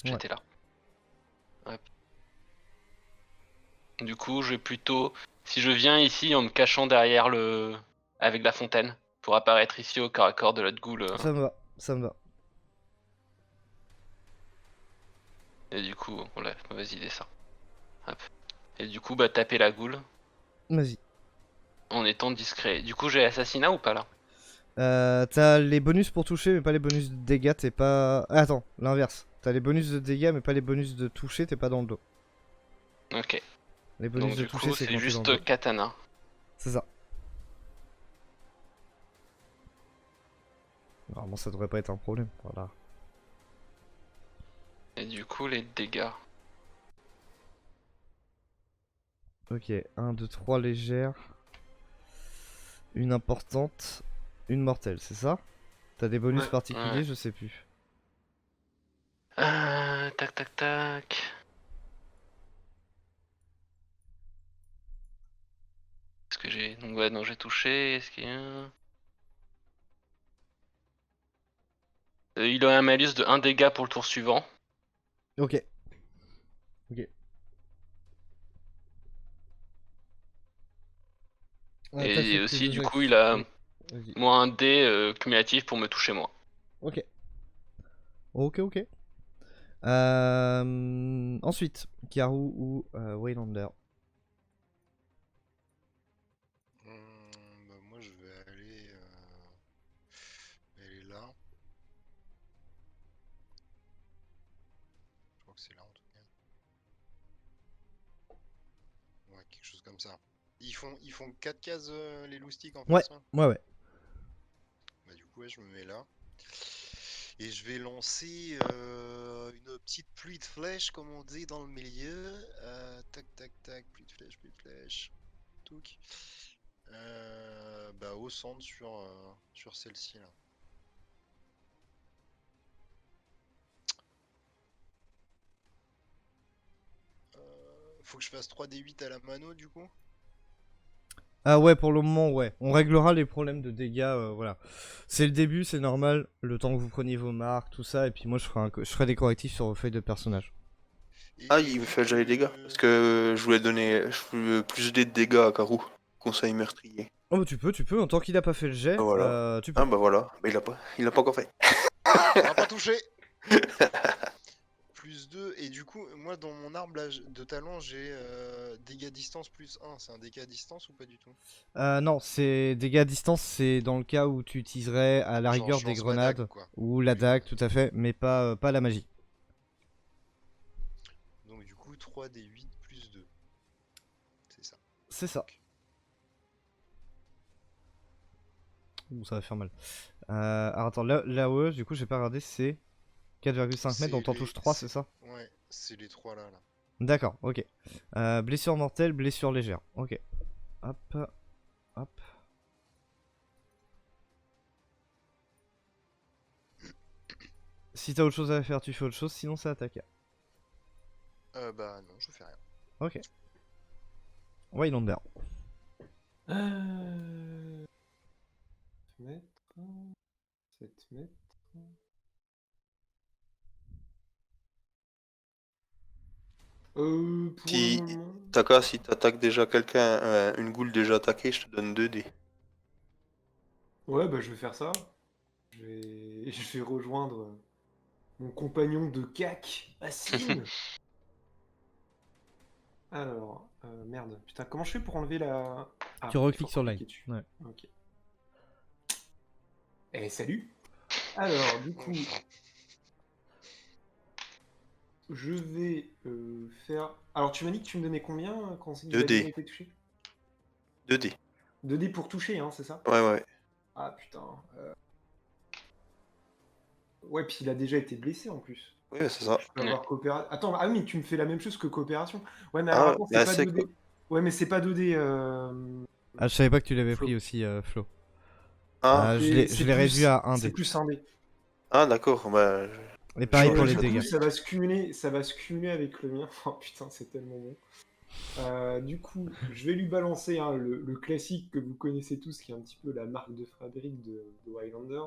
J'étais là. Hop. Du coup, je vais plutôt. Si je viens ici en me cachant derrière le. Avec la fontaine, pour apparaître ici au corps à corps de l'autre ghoul. Ça me va, ça me va. Et du coup, voilà, mauvaise idée ça. Hop. Et du coup, bah taper la ghoul Vas-y. en étant discret. Du coup, j'ai assassinat ou pas là? T'as les bonus pour toucher, mais pas les bonus de dégâts, t'es pas... Ah, attends, l'inverse. T'as les bonus de dégâts, mais pas les bonus de toucher, t'es pas dans le dos. Ok. Les bonus Donc de du toucher, coup, c'est c'est quand t'es dans le juste dos. katana. C'est ça. Normalement, ça devrait pas être un problème. Voilà. Et du coup, les dégâts. Ok, 1, 2, 3 légères. Une importante. Une mortelle, c'est ça? T'as des bonus Ouais. particuliers, Ouais. je sais plus. Tac tac tac. Est-ce que j'ai. Donc ouais, non, j'ai touché. Est-ce qu'il y a. Il a un malus de 1 dégât pour le tour suivant. Ok. Ok. T'as fait Et tes aussi, deux du coup, il actions. a Oui. Vas-y. moins un dé cumulatif pour me toucher moi. Ok. Ok, ok. Ensuite, Karou ou Waylander. Bah, moi, je vais aller là. Je crois que c'est là en tout cas. Ouais, quelque chose comme ça. Ils font 4 cases les loustiques en Ouais, face là. ouais. Bah, du coup, ouais, je me mets là. Et je vais lancer une petite pluie de flèches, comme on dit dans le milieu. Tac, tac, tac, pluie de flèches. Touc. Bah, au centre sur celle-ci là. Faut que je fasse 3d8 à la mano du coup. Ah ouais, pour le moment, ouais. On réglera les problèmes de dégâts, voilà. C'est le début, c'est normal. Le temps que vous preniez vos marques, tout ça. Et puis moi, je ferai des correctifs sur vos feuilles de personnage. Ah, Et il me vu fait déjà les dégâts. que... Parce que je voulais donner plus de dégâts à Karou. Conseil meurtrier. Oh, bah tu peux. En tant qu'il a pas fait le jet, Ah, voilà. tu peux. Ah bah voilà. Mais il a pas encore fait. Ça va pas toucher. Plus 2 et du coup, moi dans mon arbre là, de talent, j'ai dégâts distance plus 1. C'est un dégât à distance ou pas du tout? Non, c'est dégâts à distance, c'est dans le cas où tu utiliserais à la Genre, rigueur je des lance ma dague grenades quoi. ou la Oui, voilà. dague, tout à fait, mais pas la magie. Donc du coup, 3d8 plus 2. C'est ça. C'est ça. Ouh, ça va faire mal. Alors attends, là ouais, du coup, j'ai pas regardé, c'est 4,5 mètres, donc t'en touches 3, c'est ça? Ouais, c'est les 3 là. D'accord, ok. Blessure mortelle, blessure légère. Ok. Hop, hop. Si t'as autre chose à faire, tu fais autre chose, sinon ça attaque. Bah non, je fais rien. Ok. Waylander. 7 mètres. 7 mètres. Pour le Si moment. Taka, si t'attaques déjà quelqu'un, une goule déjà attaquée, je te donne 2 dés. Ouais, bah je vais faire ça. Je vais rejoindre mon compagnon de cac, Assine. Alors, merde. Putain, comment je fais pour enlever la... Ah, Tu il recliques faut sur line. cliquer dessus. Ouais. Ok. Eh, salut. Alors, du coup, je vais faire... Alors, tu m'as dit que tu me donnais combien quand il 2 a déjà dés. été touché? 2 dés. 2 dés pour toucher, hein, c'est ça? Ouais, ouais. Ah, putain. Ouais, puis il a déjà été blessé en plus. Oui, c'est ça. Je peux avoir coopération. Attends, ah oui, mais tu me fais la même chose que coopération. Ouais, mais alors Ah, attends, c'est bah pas c'est 2 quoi? dés. Ouais, mais c'est pas 2 dés. Ah, je savais pas que tu l'avais Flo. pris aussi, Flo. Ah, Je l'ai réduit à 1 C'est dé. plus un dé. ah d'accord. Bah, Et pareil pour change les ça. Du coup, dégâts. ça va se cumuler avec le mien. Oh putain, c'est tellement bon. Du coup, je vais lui balancer hein, le classique que vous connaissez tous, qui est un petit peu la marque de fabrique de Highlander.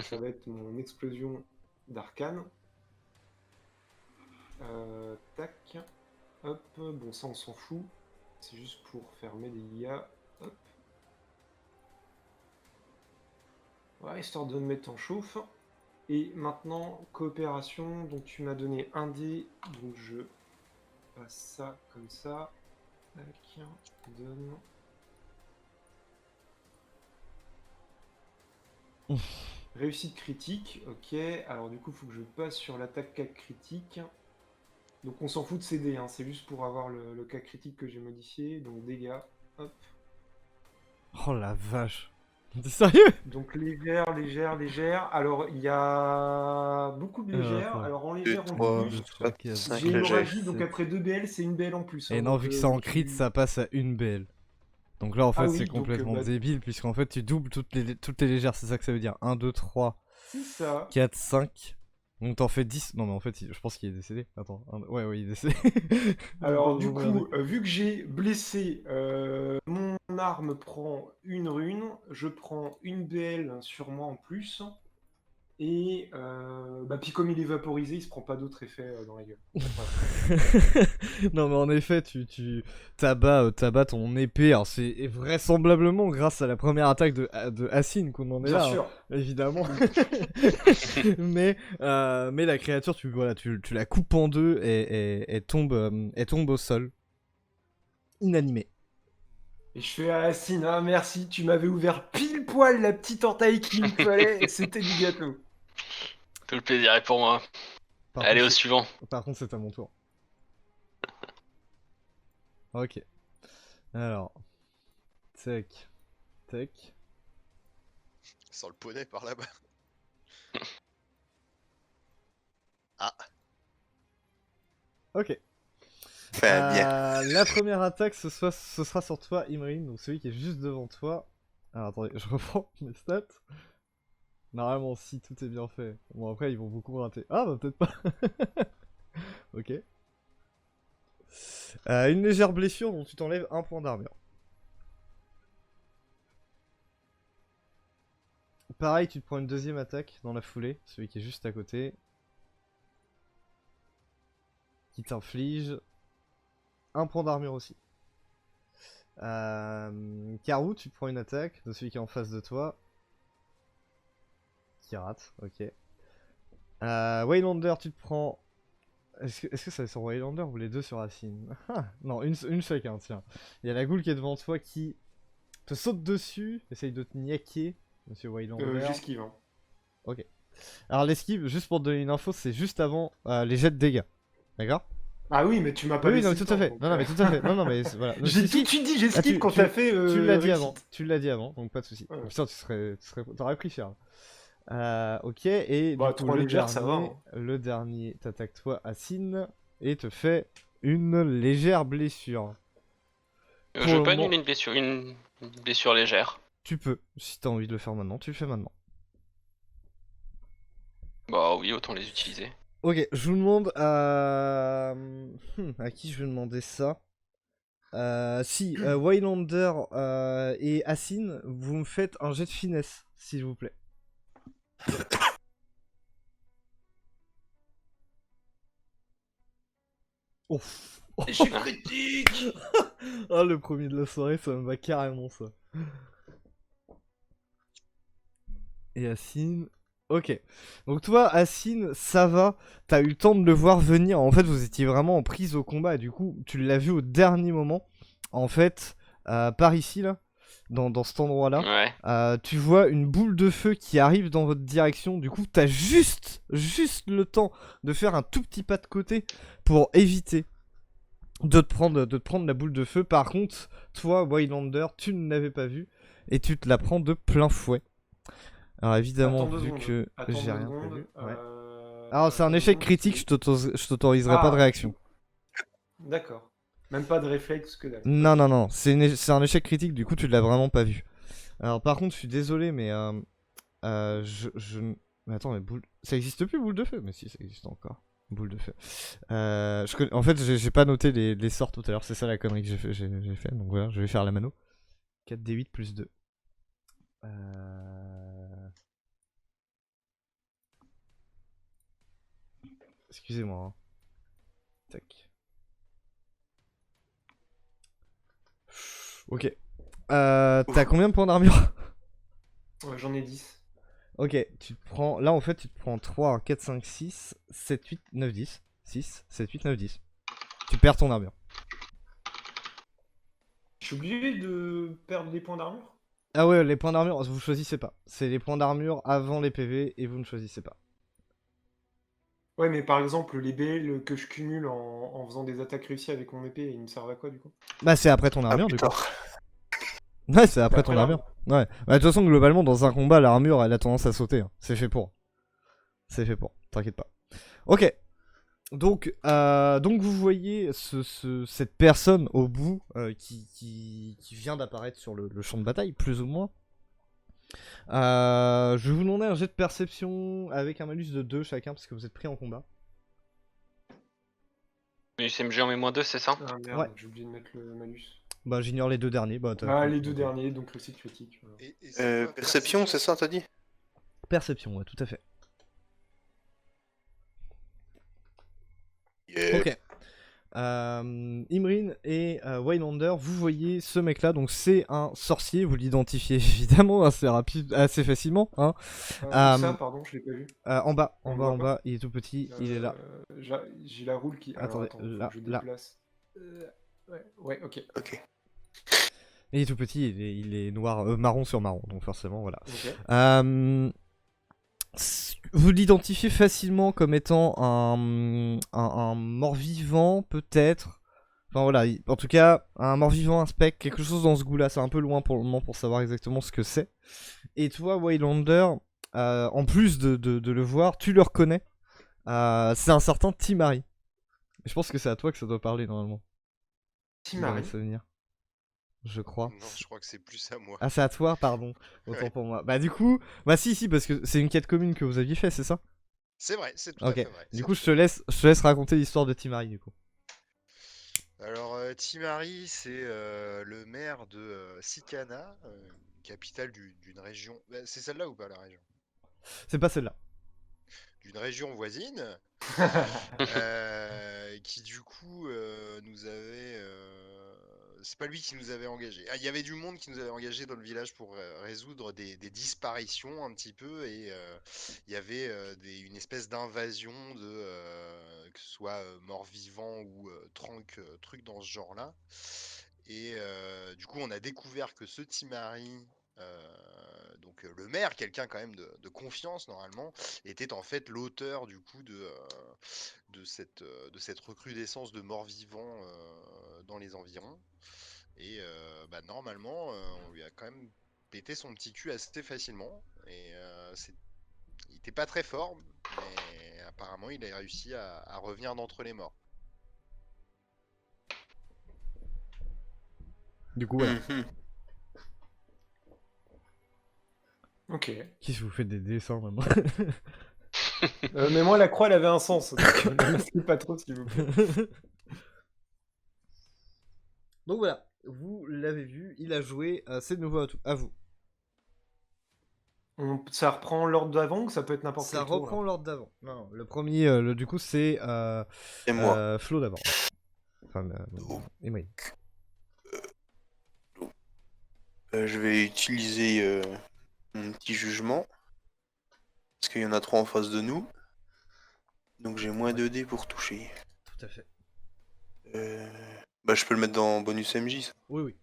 Ça va être mon explosion d'arcane. Tac. Hop, bon ça on s'en fout. C'est juste pour faire mes dégâts. Hop. Voilà, histoire de me mettre en chauffe. Et maintenant, coopération. Donc tu m'as donné un dé. Donc je passe ça comme ça. Tac, donne. Réussite critique, ok. Alors du coup, il faut que je passe sur l'attaque 4 critique. Donc on s'en fout de ces dés, hein. C'est juste pour avoir le cas critique que j'ai modifié. Donc dégâts, hop. Oh la vache. T'es sérieux? Donc légère, légère, légère. Alors il y a beaucoup de légères. attends. Alors en 2, légère, on 3, dit plus. 4, 5 J'ai légers. hémorragie, donc après 2 BL, c'est une BL en plus. Et hein. non, Donc, vu que c'est en crit, tu- ça passe à une BL. Donc là, en fait, Ah c'est oui, donc, complètement bah, débile, puisqu'en fait, tu doubles toutes les légères, c'est ça que ça veut dire. 1, 2, 3, c'est ça. 4, 5. Donc t'en fais 10. Non, mais en fait, je pense qu'il est décédé. Attends. Ouais, il est décédé. Alors du Vous regardez. coup, vu que j'ai blessé, mon arme prend une rune, je prends une BL sur moi en plus, et puis comme il est vaporisé, il se prend pas d'autres effets dans la gueule. Voilà. Non, mais en effet, tu t'abats ton épée. Alors, c'est vraisemblablement grâce à la première attaque de Assine qu'on en est Bien là, sûr. hein, évidemment. mais la créature, tu la coupes en deux et elle tombe au sol, inanimée. Et je fais à Assine, ah merci, tu m'avais ouvert pile poil la petite entaille qu'il me fallait, et c'était du gâteau. Tout le plaisir est pour moi. Par Allez, contre, au suivant. Par contre, c'est à mon tour. Ok. Alors, tac, tac. Sans le poney par là-bas. Ah, Ok. Bien. La première attaque, ce sera sur toi, Imrine, donc celui qui est juste devant toi. Alors attendez, je reprends mes stats. Normalement, si tout est bien fait. Bon, après, ils vont beaucoup rater. Ah, bah peut-être pas. Ok. Une légère blessure dont tu t'enlèves un point d'armure. Pareil, tu te prends une deuxième attaque dans la foulée, celui qui est juste à côté. Qui t'inflige un point d'armure aussi. Karou, tu te prends une attaque de celui qui est en face de toi. Qui rate, ok. Waylander, tu te prends. Est-ce que ça va sur Waylander ou les deux sur Assine? Non, une chacun, tiens. Il y a la goule qui est devant toi qui te saute dessus, essaye de te niaquer, monsieur Waylander. J'esquive. Hein. Ok. Alors l'esquive, juste pour te donner une info, c'est juste avant les jets de dégâts. D'accord? Ah oui, mais tu m'as pas Oui, laissé non, mais le tout à temps, fait. donc, Non, mais tout à fait. Non, mais voilà. J'ai Si, tout de si. suite dit j'esquive quand tu t'as fait tu l'as dit réussite. avant. Tu l'as dit avant, donc pas de soucis. Ouais. Putain, t'aurais pris cher. Ok, et Bah, du coup, 3 légères, ça va, hein. le dernier t'attaque toi, Assine, et te fait une légère blessure. Pour Je le veux pas moment- annuler une blessure légère. Tu peux, si t'as envie de le faire maintenant, tu le fais maintenant. Bah oui, autant les utiliser. Ok, je vous demande à qui je vais demander ça. Si Waylander et Assine, vous me faites un jet de finesse, s'il vous plaît. Ouf. J'ai critique. Ah, le premier de la soirée, ça me va carrément ça. Et Assine. Ok. Donc toi, Assine, ça va. T'as eu le temps de le voir venir. En fait, vous étiez vraiment en prise au combat. Et du coup, tu l'as vu au dernier moment. En fait, par ici, là, dans cet endroit-là, Ouais. tu vois une boule de feu qui arrive dans votre direction. Du coup, t'as juste le temps de faire un tout petit pas de côté pour éviter de te prendre la boule de feu. Par contre, toi, Waylander, tu ne l'avais pas vu et tu te la prends de plein fouet. Alors évidemment, Attends 2 vu secondes. que Attends j'ai 2 rien secondes. prévu. Ouais. Alors c'est un échec critique, je t'autoriserai pas de réaction. D'accord. Même pas de réflexe que dalle. Non, c'est un échec critique, du coup tu l'as vraiment pas vu. Alors par contre, je suis désolé, mais mais attends, mais ça existe plus, boule de feu? Mais si, ça existe encore. Boule de feu. En fait, j'ai pas noté les sorts tout à l'heure, c'est ça la connerie que j'ai fait. Donc voilà, je vais faire la mano. 4d8 plus 2. Excusez-moi. Hein. Tac. Ok. T'as combien de points d'armure? Ouais, j'en ai 10. Ok, tu te prends. Là, en fait, tu te prends 3, 4, 5, 6, 7, 8, 9, 10. 6, 7, 8, 9, 10. Tu perds ton armure. Je suis obligé de perdre des points d'armure? Ah ouais, les points d'armure, vous choisissez pas. C'est les points d'armure avant les PV et vous ne choisissez pas. Ouais, mais par exemple, les BL que je cumule en faisant des attaques réussies avec mon épée, ils me servent à quoi du coup? Bah, c'est après ton Ah, armure, plus du coup. tard. Ouais, c'est après Après ton armure. Ouais. Bah, de toute façon, globalement, dans un combat, l'armure, elle a tendance à sauter. Hein. C'est fait pour. C'est fait pour. T'inquiète pas. Ok. Donc vous voyez cette personne au bout qui vient d'apparaître sur le champ de bataille, plus ou moins. Je vais vous demander un jet de perception avec un malus de 2 chacun parce que vous êtes pris en combat. Mais CMG en met -2, c'est ça? Ah merde, Ouais. j'ai oublié de mettre le malus. Bah j'ignore les deux derniers. Bah, Ah, les deux derniers, donc réussite critique. Voilà. Et c'est quoi, Perception, c'est ça, t'as dit? Perception, ouais, tout à fait. Yeah. Ok. Imrine et Waylander, vous voyez ce mec là, donc c'est un sorcier, vous l'identifiez évidemment assez facilement. Hein. Où Euh, ça, pardon, je l'ai pas vu. En bas, On le voit pas. il est tout petit, il est là. J'ai la roule qui. Alors, Attendez, attends, faut là, que je là. déplace. Ouais, ok. Ok. Il est tout petit, il est noir, marron sur marron, donc forcément voilà. Ok. Vous l'identifiez facilement comme étant un mort-vivant, peut-être. Enfin voilà, en tout cas, un mort-vivant, un spectre, quelque chose dans ce goût-là. C'est un peu loin pour le moment pour savoir exactement ce que c'est. Et toi, Waylander, en plus de le voir, tu le reconnais. C'est un certain Timari. Je pense que c'est à toi que ça doit parler normalement. Timari. Je crois. Non, je crois que c'est plus à moi. Ah, c'est à toi, pardon. Autant Ouais. pour moi. Bah, du coup, bah, si, parce que c'est une quête commune que vous aviez fait, c'est ça? C'est vrai, c'est tout Ok. à fait vrai. Du c'est coup, tout je te laisse raconter l'histoire de Timari, du coup. Alors, Timari, c'est le maire de Sikana, capitale d'une région. C'est celle-là ou pas la région? C'est pas celle-là. D'une région voisine, qui du coup nous avait. C'est pas lui qui nous avait engagés. Ah, il y avait du monde qui nous avait engagés dans le village pour résoudre des disparitions un petit peu, et il y avait une espèce d'invasion que ce soit mort-vivant ou truc dans ce genre-là. Et du coup, on a découvert que ce Timari, donc le maire, quelqu'un quand même de confiance normalement, était en fait l'auteur du coup de cette recrudescence de morts-vivants dans les environs. Et normalement, on lui a quand même pété son petit cul assez facilement. Et il était pas très fort, mais apparemment il a réussi à revenir d'entre les morts. Du coup, voilà. Mhm. Ok. Qui se vous fait des dessins maintenant? Mais moi, la croix, elle avait un sens. Donc, ne masquez pas trop, s'il vous plaît. Donc voilà, vous l'avez vu, il a joué, c'est de nouveau à vous. Ça reprend l'ordre d'avant ou ça peut être n'importe Ça quel tour, reprend là l'ordre d'avant. Non, le premier, du coup, c'est Et moi. Flo d'abord. Enfin, Emery. Je vais utiliser mon petit jugement. Parce qu'il y en a 3 en face de nous. Donc j'ai moins 2 dés pour toucher. Tout à fait. Bah je peux le mettre dans bonus MJ ça. Oui.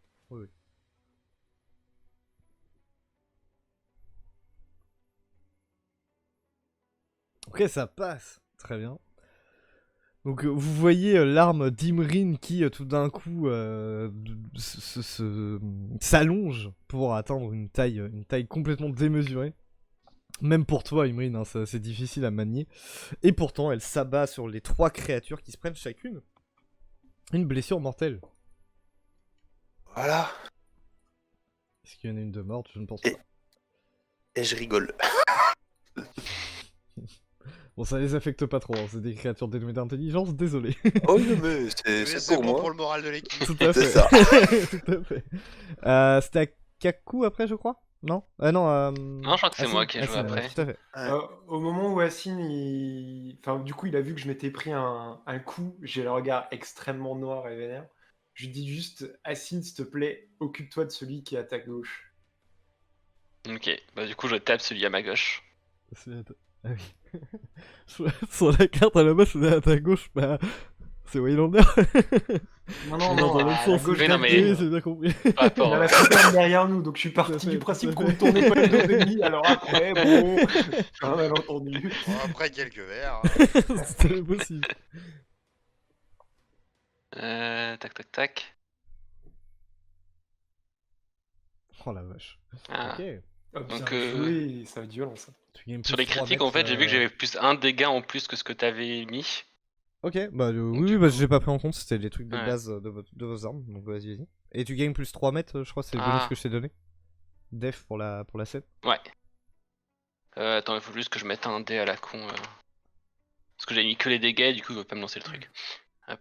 Ok, ça passe. Très bien. Donc vous voyez l'arme d'Imrine qui tout d'un coup s'allonge pour atteindre une taille complètement démesurée. Même pour toi, Imrine, hein, c'est difficile à manier. Et pourtant, elle s'abat sur les 3 créatures qui se prennent chacune une blessure mortelle. Voilà. Est-ce qu'il y en a une de morte? Je ne pense pas. Et je rigole. Bon, ça les affecte pas trop, hein, c'est des créatures dénuées d'intelligence, désolé. Oh non mais Mais c'est pour bon moi. pour le moral de l'équipe. Tout à C'est fait. ça. Tout à fait. C'était à Kaku après, je crois? Non? Non, Non, je crois que c'est moi qui ai joué Assine, après. tout à fait. Au moment où Assine, enfin, du coup, il a vu que je m'étais pris un coup, j'ai le regard extrêmement noir et vénère. Je dis juste, Assine, s'il te plaît, occupe-toi de celui qui est à ta gauche. Ok, bah du coup je tape celui à ma gauche. Ah oui. Sur la carte à la base, c'est à ta gauche, bah. C'est Waylander. Non, non, Dans non, l'autre à sens. la gauche Oui, non, d'Adeline. mais- Oui, c'est bien compris. Par rapport, Il y a la fontaine derrière nous, donc je suis Tout à parti fait, du tout principe à qu'on fait. ne tournait pas le dos d'ennemi, alors après, bon, j'ai un malentendu. Bon, après quelques verres. C'était possible. tac tac tac. Oh la vache. Ah. Ok. Ah, bien Donc, joué, ça va être violent ça. Tu gagnes Sur plus les 3 critiques, mètres, en fait, j'ai vu que j'avais plus un dégât en plus que ce que t'avais mis. Ok, bah oui, du oui, bah coup- j'ai pas pris en compte, c'était les trucs de Ouais. base de vos armes, donc vas-y, vas-y. Et tu gagnes plus 3 mètres, je crois, c'est le bonus Ah. que je t'ai donné. Def pour la scène. Ouais. Attends, il faut juste que je mette un dé à la con. Parce que j'ai mis que les dégâts, du coup, il veut pas me lancer le truc. Hop.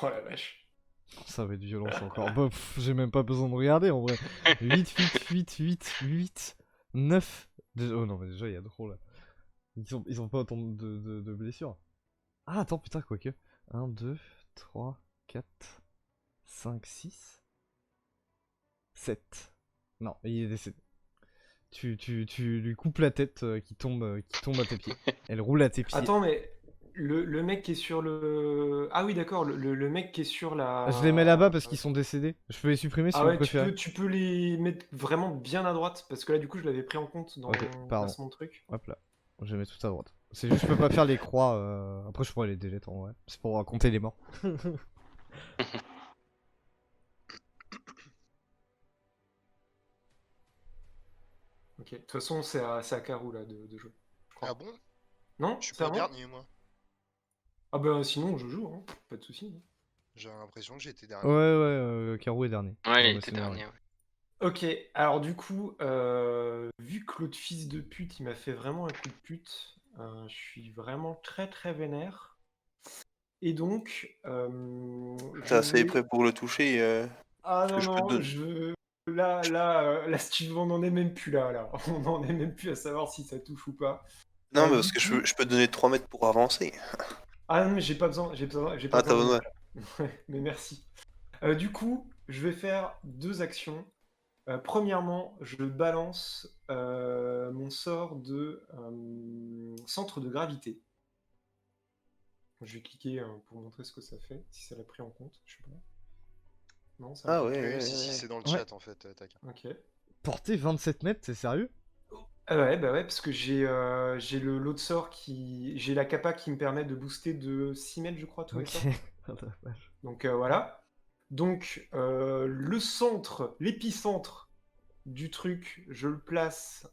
Oh la vache. Ça va être violent ça encore. Bah, j'ai même pas besoin de regarder en vrai. 8, 8, 9. Oh non, mais déjà il y a trop là. Ils ont pas autant de blessures. Ah, attends, putain, quoique. 1, 2, 3, 4, 5, 6, 7. Non, il est décédé. Tu lui coupes la tête qui tombe à tes pieds. Elle roule à tes pieds. Attends, mais le mec qui est sur le... Ah oui, d'accord, le mec qui est sur la... Je les mets là-bas parce qu'ils sont décédés. Je peux les supprimer si Ah vous ouais, préférez. tu peux les mettre vraiment bien à droite, parce que là, du coup, je l'avais pris en compte dans Ok, mon pardon. placement de truc. Hop là. Je les mets tout à droite. C'est juste, je peux pas faire les croix. Après, je pourrais les delete en vrai. C'est pour compter les morts. Ok, de toute façon, c'est à Karou, là, de jouer. Je crois. Ah bon? Non, Je suis c'est à pas moi. dernier, moi. Ah bah sinon, je joue, hein. Pas de soucis. J'ai l'impression que j'étais Ouais, dernier. ouais, Caro est dernier. Ouais, Dans il le était scénario. dernier. Ouais. Ok, alors du coup, vu que l'autre fils de pute, il m'a fait vraiment un coup de pute, je suis vraiment très très vénère. Et donc, T'es assez prêt pour le toucher. Ah que non, je peux te non, donner. là, si tu veux, on en est même plus là. On en est même plus à savoir si ça touche ou pas. Non, mais du parce que coup- je peux te donner 3 mètres pour avancer. Ah non, mais j'ai pas besoin, j'ai pas Ah, t'as besoin de besoin. mage. Ouais, mais merci. Du coup, je vais faire deux actions. Premièrement, je balance mon sort de centre de gravité. Je vais cliquer pour montrer ce que ça fait, si ça l'a pris en compte. Je sais pas. Non, ça l'a Ah pas ouais, pris. Oui, ouais, si, ouais. c'est dans le Ouais. chat en fait, Taka. Ok. Porter 27 mètres, c'est sérieux? Ah ouais, bah ouais, parce que j'ai l'autre sort qui. J'ai la capa qui me permet de booster de 6 mètres, je crois, tous les Ok. sorts. Oh la vache. Donc voilà. Donc le centre, l'épicentre du truc, je le place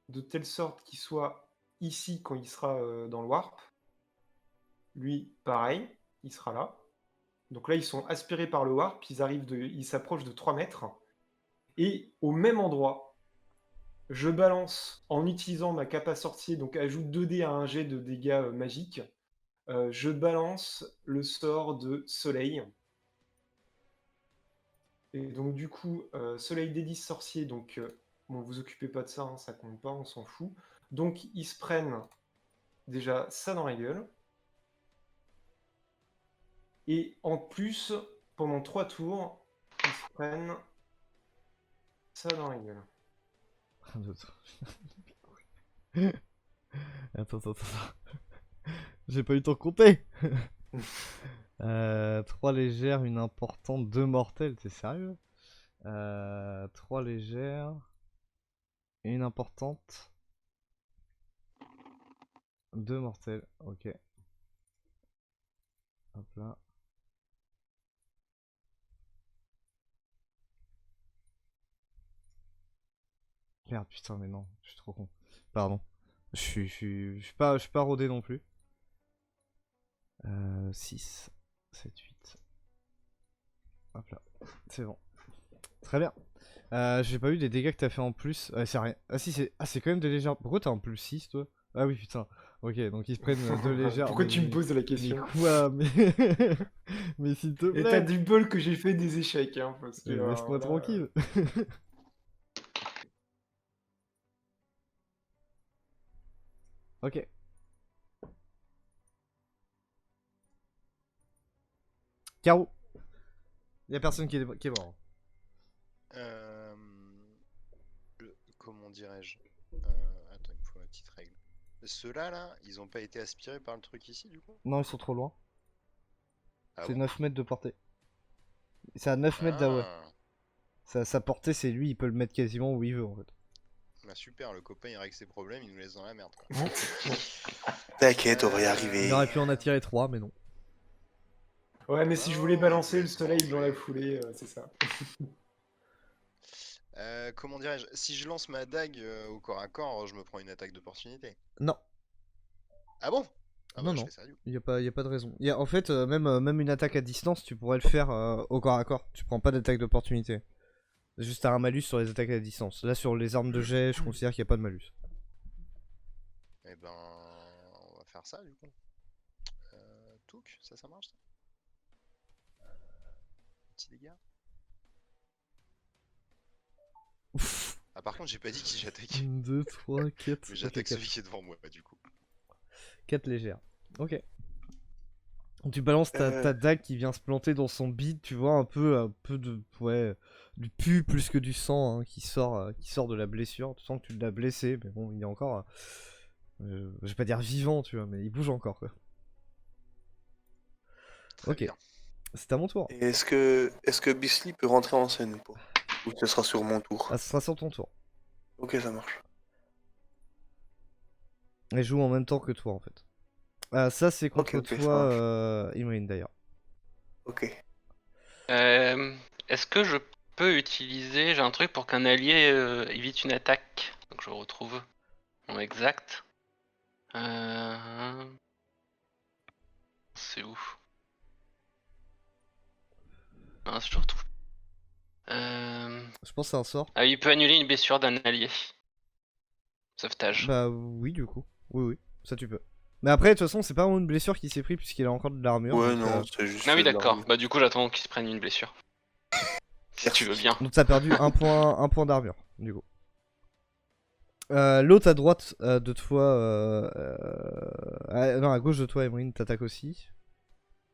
de telle sorte qu'il soit ici quand il sera dans le warp. Lui, pareil, il sera là. Donc là, ils sont aspirés par le warp, ils s'approchent de 3 mètres. Et au même endroit, je balance en utilisant ma capa sorcier, donc ajoute 2 dés à un jet de dégâts magiques. Je balance le sort de soleil. Et donc du coup, soleil D10 sorcier, donc bon, vous occupez pas de ça, hein, ça compte pas, on s'en fout. Donc ils se prennent déjà ça dans la gueule. Et en plus, pendant 3 tours, ils se prennent ça dans la gueule. Un, deux, trois. Attends. J'ai pas eu le temps de compter. 3 légères, une importante, 2 mortelles, t'es sérieux? 3 légères, une importante, 2 mortelles, ok. Hop là. Merde, putain, mais non, je suis trop con. Pardon. Je suis pas rodé non plus. 6, 7, 8. Hop là, c'est bon. Très bien. J'ai pas eu des dégâts que t'as fait en plus. C'est rien. Ah si, c'est quand même des légères. Pourquoi t'as un plus 6 toi? Ah oui, putain. Ok, donc ils se prennent 2 légères. Pourquoi mais- tu me poses la Mais question? quoi? Mais, mais s'il te Et t'as plaît. du bol que j'ai fait des échecs, hein, parce que Laisse-moi là, tranquille. Ok. Caro. Y'a personne qui est mort. Comment dirais-je Attends, il me faut ma petite règle. Ceux-là, là, ils ont pas été aspirés par le truc ici, du coup? Non, ils sont trop loin. Ah C'est bon 9 mètres de portée. C'est à 9 mètres d'Away. Ah. Sa portée, c'est lui, il peut le mettre quasiment où il veut en fait. Bah super, le copain il règle ses problèmes, il nous laisse dans la merde, quoi. T'inquiète, on va y Il arriver. aurait pu en attirer 3, mais non. Ouais, mais si je voulais balancer le soleil dans la foulée, c'est ça. Comment dirais-je? Si je lance ma dague au corps à corps, je me prends une attaque d'opportunité. Non, Ah bon? Ah Non, bah je non. fais ça du coup. y a pas de raison. En fait, même une attaque à distance, tu pourrais le faire au corps à corps. Tu prends pas d'attaque d'opportunité. Juste t'as un malus sur les attaques à distance. Là, sur les armes de jet, je considère qu'il n'y a pas de malus. Eh ben, on va faire ça du coup. Touk, ça marche ça? Petit dégât. Ah par contre j'ai pas dit qui j'attaque. 1, 2, 3, 4. Mais j'attaque celui qui est devant moi du coup. 4 légères. Ok. Tu balances ta dague qui vient se planter dans son bide, tu vois un peu de ouais, du pu plus que du sang hein, qui sort de la blessure. Tu sens que tu l'as blessé, mais bon, il est encore, je vais pas dire vivant, tu vois, mais il bouge encore quoi. Très Ok. bien. C'est à mon tour. Et est-ce que Bisley peut rentrer en scène ou pas? Ou ce sera sur mon tour? Ah, ce sera sur ton tour. Ok, ça marche. Elle joue en même temps que toi en fait. Ah, ça c'est contre Ok, ça toi, Imrine d'ailleurs. Ok. Est-ce que je peux utiliser... J'ai un truc pour qu'un allié évite une attaque. Donc je retrouve mon exact. C'est où? Ah, je le retrouve. Je pense que c'est un sort. Ah, il peut annuler une blessure d'un allié. Sauvetage. Bah oui du coup. Oui, ça tu peux. Mais après de toute façon c'est pas vraiment une blessure qui s'est pris puisqu'il a encore de l'armure. Ouais, donc, non, c'est juste. Ah oui, de d'accord. l'armure. Bah du coup, j'attends qu'il se prenne une blessure. Si tu veux bien. Donc t'as perdu un point d'armure, du coup. L'autre à droite de toi, non à gauche de toi, Emeline, t'attaques aussi.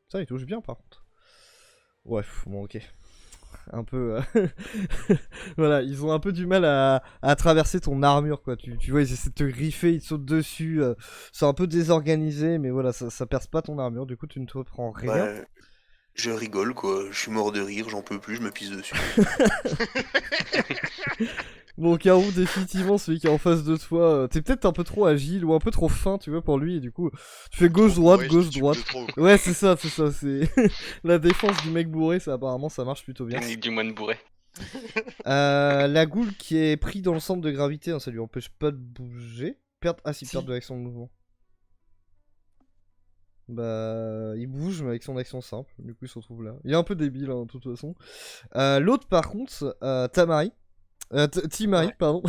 Ça, il touche bien par contre. Ouais, bon ok. Un peu... voilà, ils ont un peu du mal à traverser ton armure, quoi. Tu vois, ils essaient de te griffer, ils te sautent dessus. C'est un peu désorganisé, mais voilà, ça perce pas ton armure. Du coup, tu ne te prends rien. Bah, je rigole quoi, je suis mort de rire, j'en peux plus, je me pisse dessus. Bon, Karou, définitivement, celui qui est en face de toi, t'es peut-être un peu trop agile ou un peu trop fin, tu vois, pour lui, et du coup, tu fais gauche-droite, Ouais, gauche-droite. je tue de trop. Ouais, c'est ça, c'est... La défense du mec bourré, ça, apparemment, ça marche plutôt bien. Technique du moine bourré. La goule qui est pris dans le centre de gravité, hein, ça lui empêche pas de bouger. Ah si, Si. perdre de l'action de mouvement. Bah, il bouge, mais avec son action simple, du coup, il se retrouve là. Il est un peu débile, hein, de toute façon. L'autre, par contre, Tamari. Timari, Ouais. pardon.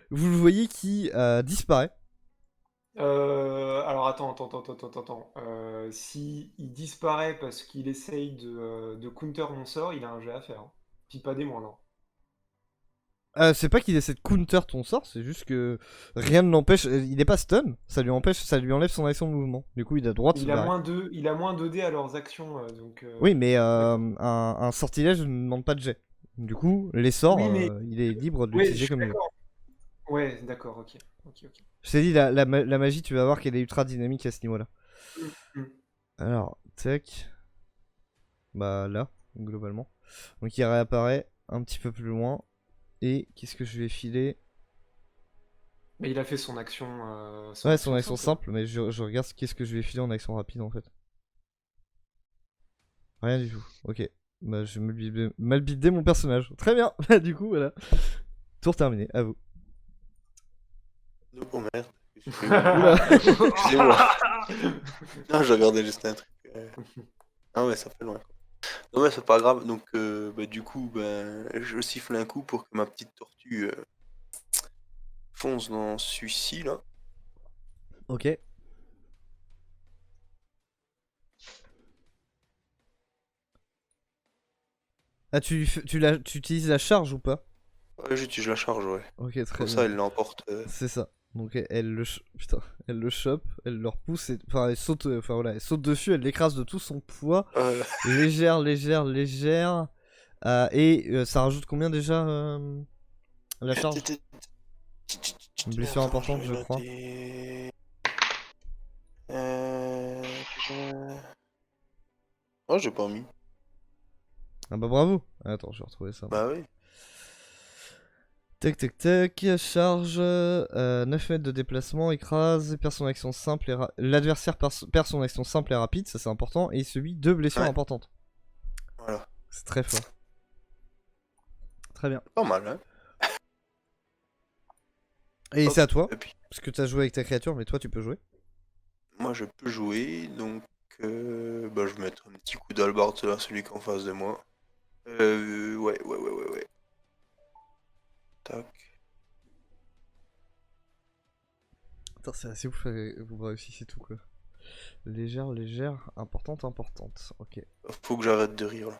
Vous le voyez qui disparaît. Alors attends. Si il disparaît parce qu'il essaye de counter mon sort, il a un jet à faire. Hein. Puis pas des moindres. C'est pas qu'il essaie de counter ton sort, c'est juste que rien ne l'empêche. Il est pas stun, ça lui enlève son action de mouvement. Du coup, il a le droit de se Il a barrer. il a moins 2 dés à leurs actions, donc. Oui, mais d'accord. un sortilège ne demande pas de jet. Du coup, les sorts, Oui, mais- il est libre de Ouais, je l'utiliser suis comme il veut. d'accord. Ouais, d'accord, ok. Je t'ai dit, la magie, tu vas voir qu'elle est ultra dynamique à ce niveau-là. Mm. Alors, tac. Bah là, globalement. Donc il réapparaît un petit peu plus loin. Et qu'est-ce que je lui ai filé? Mais il a fait son action. Ouais, son action simple. simple, mais je regarde qu'est-ce que je lui ai filé en action rapide en fait. Rien du tout. Ok. Bah, je vais mal bider mon personnage. Très bien. Du coup, voilà. Tour terminé. À vous. Oh merde. Oula. Excusez-moi. Non, je regardais juste un truc. Ah ouais, ça fait loin. Non mais c'est pas grave, donc bah, du coup, je siffle un coup pour que ma petite tortue fonce dans celui-ci là. Ok. Ah, tu utilises la charge ou pas? Ouais, j'utilise la charge, ouais. Ok, très Comme bien. ça, elle l'emporte. C'est ça. Donc putain, elle le chope, elle le repousse, enfin elle saute, enfin voilà, elle saute dessus, elle l'écrase de tout son poids, légère, et ça rajoute combien déjà la charge? Une blessure Attends, importante, je l'ai crois. noté. Oh, j'ai pas mis. Ah bah bravo. Attends, je vais retrouver ça. Bah oui. Tac tac tac, charge, 9 mètres de déplacement, écrase, perd son action simple et l'adversaire perd son action simple et rapide, ça c'est important, et il subit 2 blessures Ouais. importantes. Voilà. C'est très fort. Très bien. Pas mal, hein. Et Hop, c'est à toi, et puis, parce que t'as joué avec ta créature, mais toi tu peux jouer. moi, je peux jouer, donc bah, je vais mettre un petit coup d'albarde sur celui qui est en face de moi. Ouais. Tac. Attends, c'est assez ouf, vous réussissez tout quoi. Légère, importante. Ok. Faut que j'arrête de rire, là.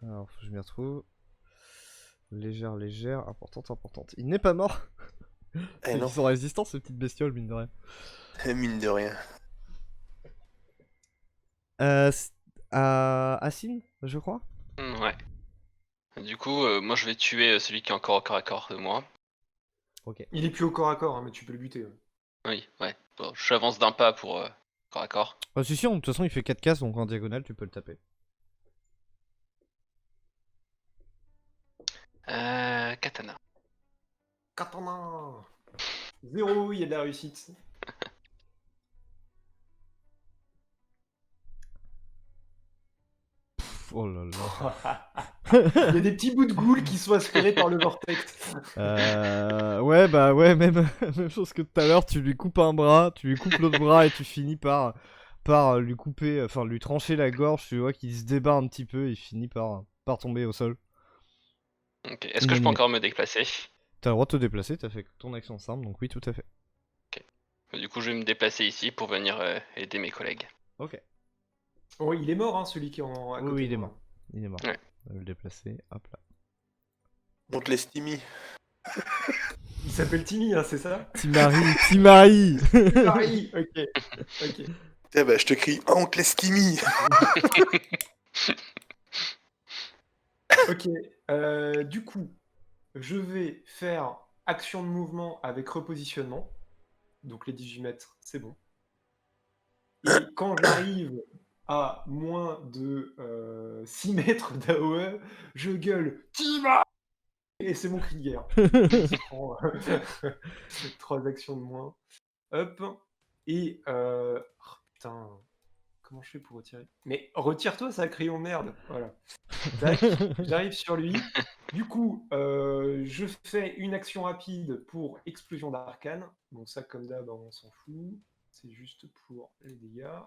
Alors, faut que je m'y retrouve. Légère, importante. Il n'est pas mort. Eh non, Ils sont résistants ces petites bestioles, mine de rien. mine de rien. À Assine, je crois. Ouais. Du coup, moi je vais tuer celui qui est encore au corps à corps de moi. Ok. Il est plus au corps à corps, hein, mais tu peux le buter. Ouais. Oui, ouais. Bon, j'avance d'un pas pour corps à corps. Ah, si, de toute façon, il fait 4 cases, donc en diagonale, tu peux le taper. Katana. Katana 0, il y a de la réussite. Oh là là. Il y a des petits bouts de goule qui sont aspirés par le vortex. Ouais, même chose que tout à l'heure, tu lui coupes un bras, tu lui coupes l'autre bras et tu finis par lui couper, enfin lui trancher la gorge, tu vois qu'il se débat un petit peu et il finit par tomber au sol. Ok. Est-ce que je peux encore me déplacer? T'as le droit de te déplacer, t'as fait ton action simple, donc oui, tout à fait. Du coup, je vais me déplacer ici pour venir aider mes collègues. Ok. Oh, il est mort, hein, celui qui est à côté. Oui, il de est moi. mort. Il est mort. Ouais. On va le déplacer, hop là. On te laisse Timmy. Il s'appelle Timmy, hein, c'est ça Timari Pareil. Ok. Eh ben, je te crie, on te laisse Timmy. Ok. Du coup, je vais faire action de mouvement avec repositionnement. Donc les 18 mètres, c'est bon. Et quand j'arrive à moins de 6 mètres d'AOE, je gueule Tima. Et c'est mon cri de guerre. Je prends 3 actions de moins. Hop. Et putain, comment je fais pour retirer? Mais retire-toi, ça crayon de merde. Voilà. Tac, j'arrive sur lui. Du coup, je fais une action rapide pour explosion d'arcane. Bon, ça, comme d'hab, on s'en fout. C'est juste pour les dégâts.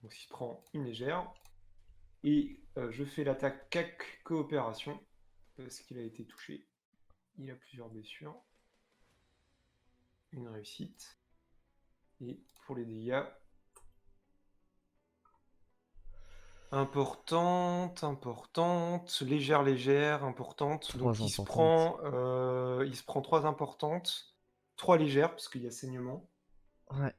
Donc, il prend une légère. Et je fais l'attaque CAC coopération. Parce qu'il a été touché. Il a plusieurs blessures. Une réussite. Et pour les dégâts, importante, légère, importante. Donc Trois il se importantes. prend 3 importantes, 3 légères parce qu'il y a saignement. Ouais.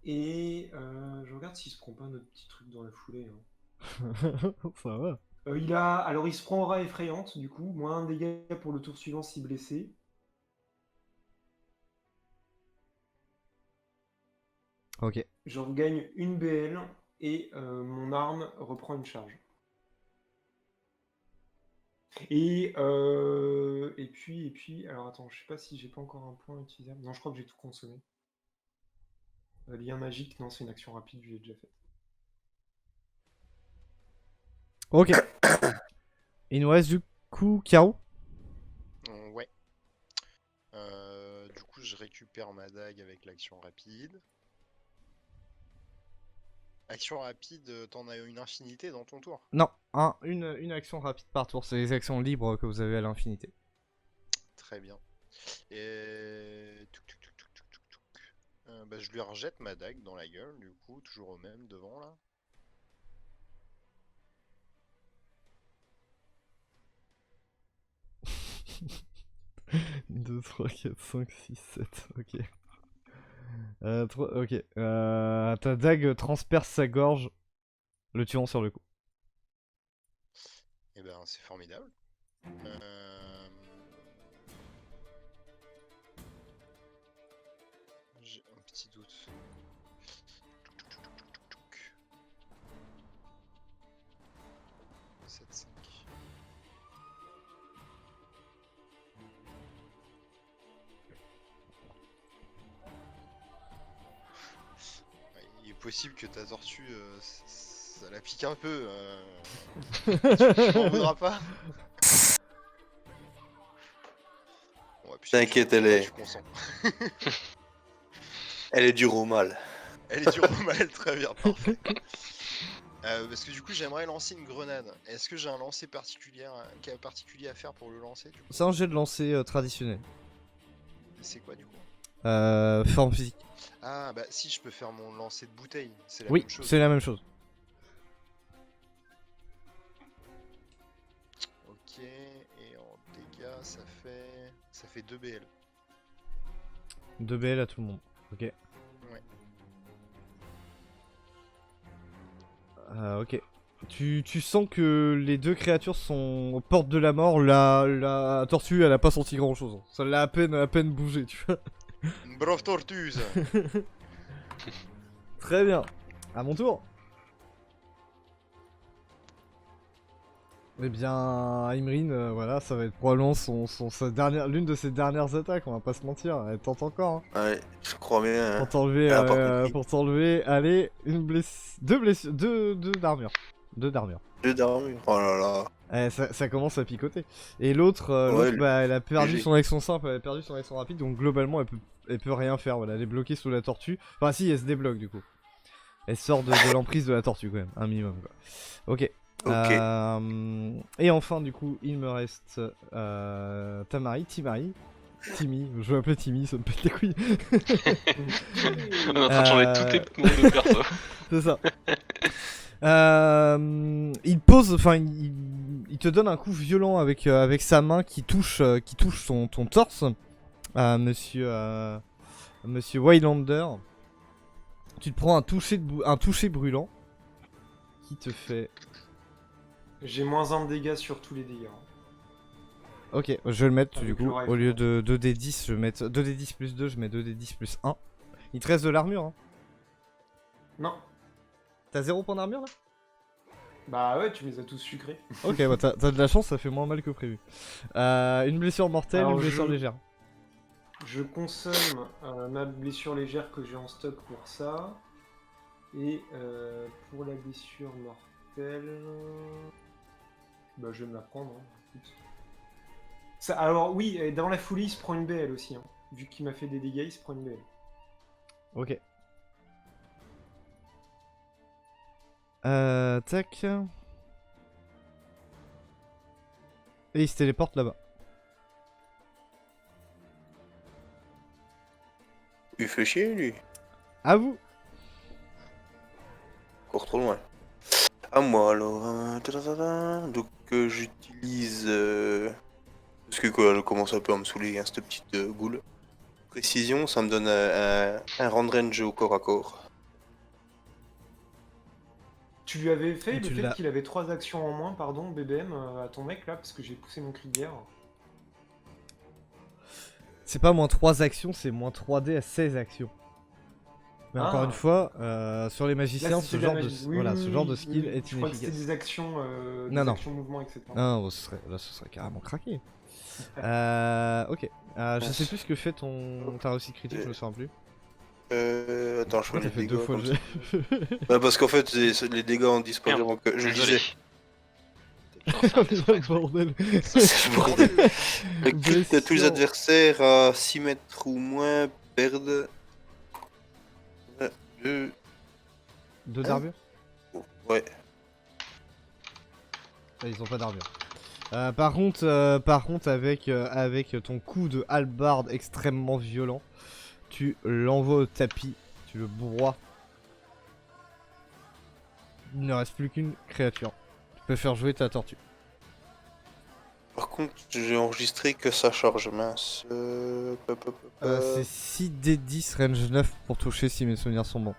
Et je regarde s'il se prend pas un autre petit truc dans la foulée. Hein. Ça va. Alors il se prend aura effrayante du coup, moins 1 dégât pour le tour suivant si blessé. Ok. Je regagne une BL et mon arme reprend une charge. Et puis, alors attends, je sais pas si j'ai pas encore un point utilisable. Non, je crois que j'ai tout consommé. Lien magique, non, c'est une action rapide, je l'ai déjà faite. Ok. Il nous reste du coup Karo. Ouais. Du coup, je récupère ma dague avec l'action rapide. Action rapide, t'en as une infinité dans ton tour. Non, une action rapide par tour, c'est les actions libres que vous avez à l'infinité. Très bien. Et... bah, je lui rejette ma dague dans la gueule, du coup, toujours au même devant là. 2, 3, 4, 5, 6, 7, ok. 3, ok. Ta dague transperce sa gorge, le tuant sur le coup. Eh ben, c'est formidable. J'ai un petit doute. 7, 5. Ouais, il est possible que ta tortue, ça la pique un peu. Tu m'en voudras pas? Bon, puisque tu T'inquiète, m'en elle voudras, est- tu consens. Elle est dure au mal. Elle est dure au mal, très bien, parfait. Parce que du coup, j'aimerais lancer une grenade. Est-ce que j'ai un lancer particulier à faire pour le lancer du coup? C'est un jet de lancer traditionnel. C'est quoi du coup? Forme physique. Ah bah si, je peux faire mon lancer de bouteille, c'est la Oui, même chose. c'est la même chose. Ok, et en dégâts, ça fait 2 BL. 2 BL à tout le monde. Ok. Ouais. Ok. Tu sens que les deux créatures sont aux portes de la mort. La tortue, elle a pas senti grand chose. Ça l'a à peine bougé, tu vois. Brave tortuse. Très bien. À mon tour. Eh bien, Imrine, voilà, ça va être probablement l'une de ses dernières attaques, on va pas se mentir. Elle tente encore. Hein. Ouais, je crois bien. Pour Hein. t'enlever, Elle a pas compris. allez, deux blessures, deux d'armure. 2 d'armure. 2 d'armure. Oh là là. Ça commence à picoter. Et l'autre, Ouais, bah, elle a perdu léger. son action simple, elle a perdu son action rapide, donc globalement, elle peut rien faire. Voilà, elle est bloquée sous la tortue. Enfin, si, elle se débloque du coup. Elle sort de l'emprise de la tortue quand même, un minimum quoi. Ok. Ok. Et enfin, du coup, il me reste Timmy. Je vais l'appeler Timmy, ça me pète les couilles. On est en train de changer tous tes noms de perso. C'est ça. Il pose, enfin, il te donne un coup violent avec sa main qui touche ton torse, Monsieur Waylander. Tu te prends un toucher brûlant qui te fait. J'ai moins 1 de dégâts sur tous les dégâts. Ok, je vais le mettre Avec du coup, le rifle. au lieu de 2d10, je vais mettre 2d10 plus 2, je mets 2d10 plus 1. Il te reste de l'armure, hein. Non. T'as 0 points d'armure là? Bah ouais, tu me les as tous sucrés. Ok, bah t'as de la chance, ça fait moins mal que prévu. Une blessure mortelle, Alors, une blessure légère. Je consomme ma blessure légère que j'ai en stock pour ça. Et pour la blessure mortelle... Bah je vais me la prendre. Hein. Écoute. Ça, alors oui, et dans la foulée, il se prend une BL aussi. Hein. Vu qu'il m'a fait des dégâts, il se prend une BL. Ok. Tac. Et il se téléporte là-bas. Il fait chier lui. À vous. Encore trop loin. À moi alors. Donc j'utilise. Parce que quoi, elle commence un peu à me saouler, hein, cette petite goule. Précision, ça me donne un round range au corps à corps. Tu lui avais fait Et le tu fait l'as. qu'il avait 3 actions en moins, pardon, BBM, à ton mec là, parce que j'ai poussé mon cri de guerre. C'est pas moins 3 actions, c'est moins 3D à 16 actions. Mais Ah. encore une fois, sur les magiciens, Là, ce c'était de genre la de, magie. Oui, voilà, oui, ce genre oui, de skill oui. est Je crois que c'était inefficace. des actions, Non, non. mouvements, etc. Non, là, ce serait carrément craqué. Ok. Je sais plus ce que fait ta réussite critique, je me souviens plus. Attends, je Pourquoi fais t'as les fait 2 dégâts fois le comme jet ça. Bah, parce qu'en fait, les dégâts ont disparu Merde, avant que je Désolé. disais. Putain, le bordel. C'est le bordel. Blessure. Tous les adversaires à 6 mètres ou moins perdent 2. 2 d'armure. Ouais. Ah, ils ont pas d'armure. Par contre, avec ton coup de hallebarde extrêmement violent, tu l'envoies au tapis, tu le broies. Il ne reste plus qu'une créature. Tu peux faire jouer ta tortue. Par contre, j'ai enregistré que ça charge, mince. C'est 6d10 range 9 pour toucher si mes souvenirs sont bons.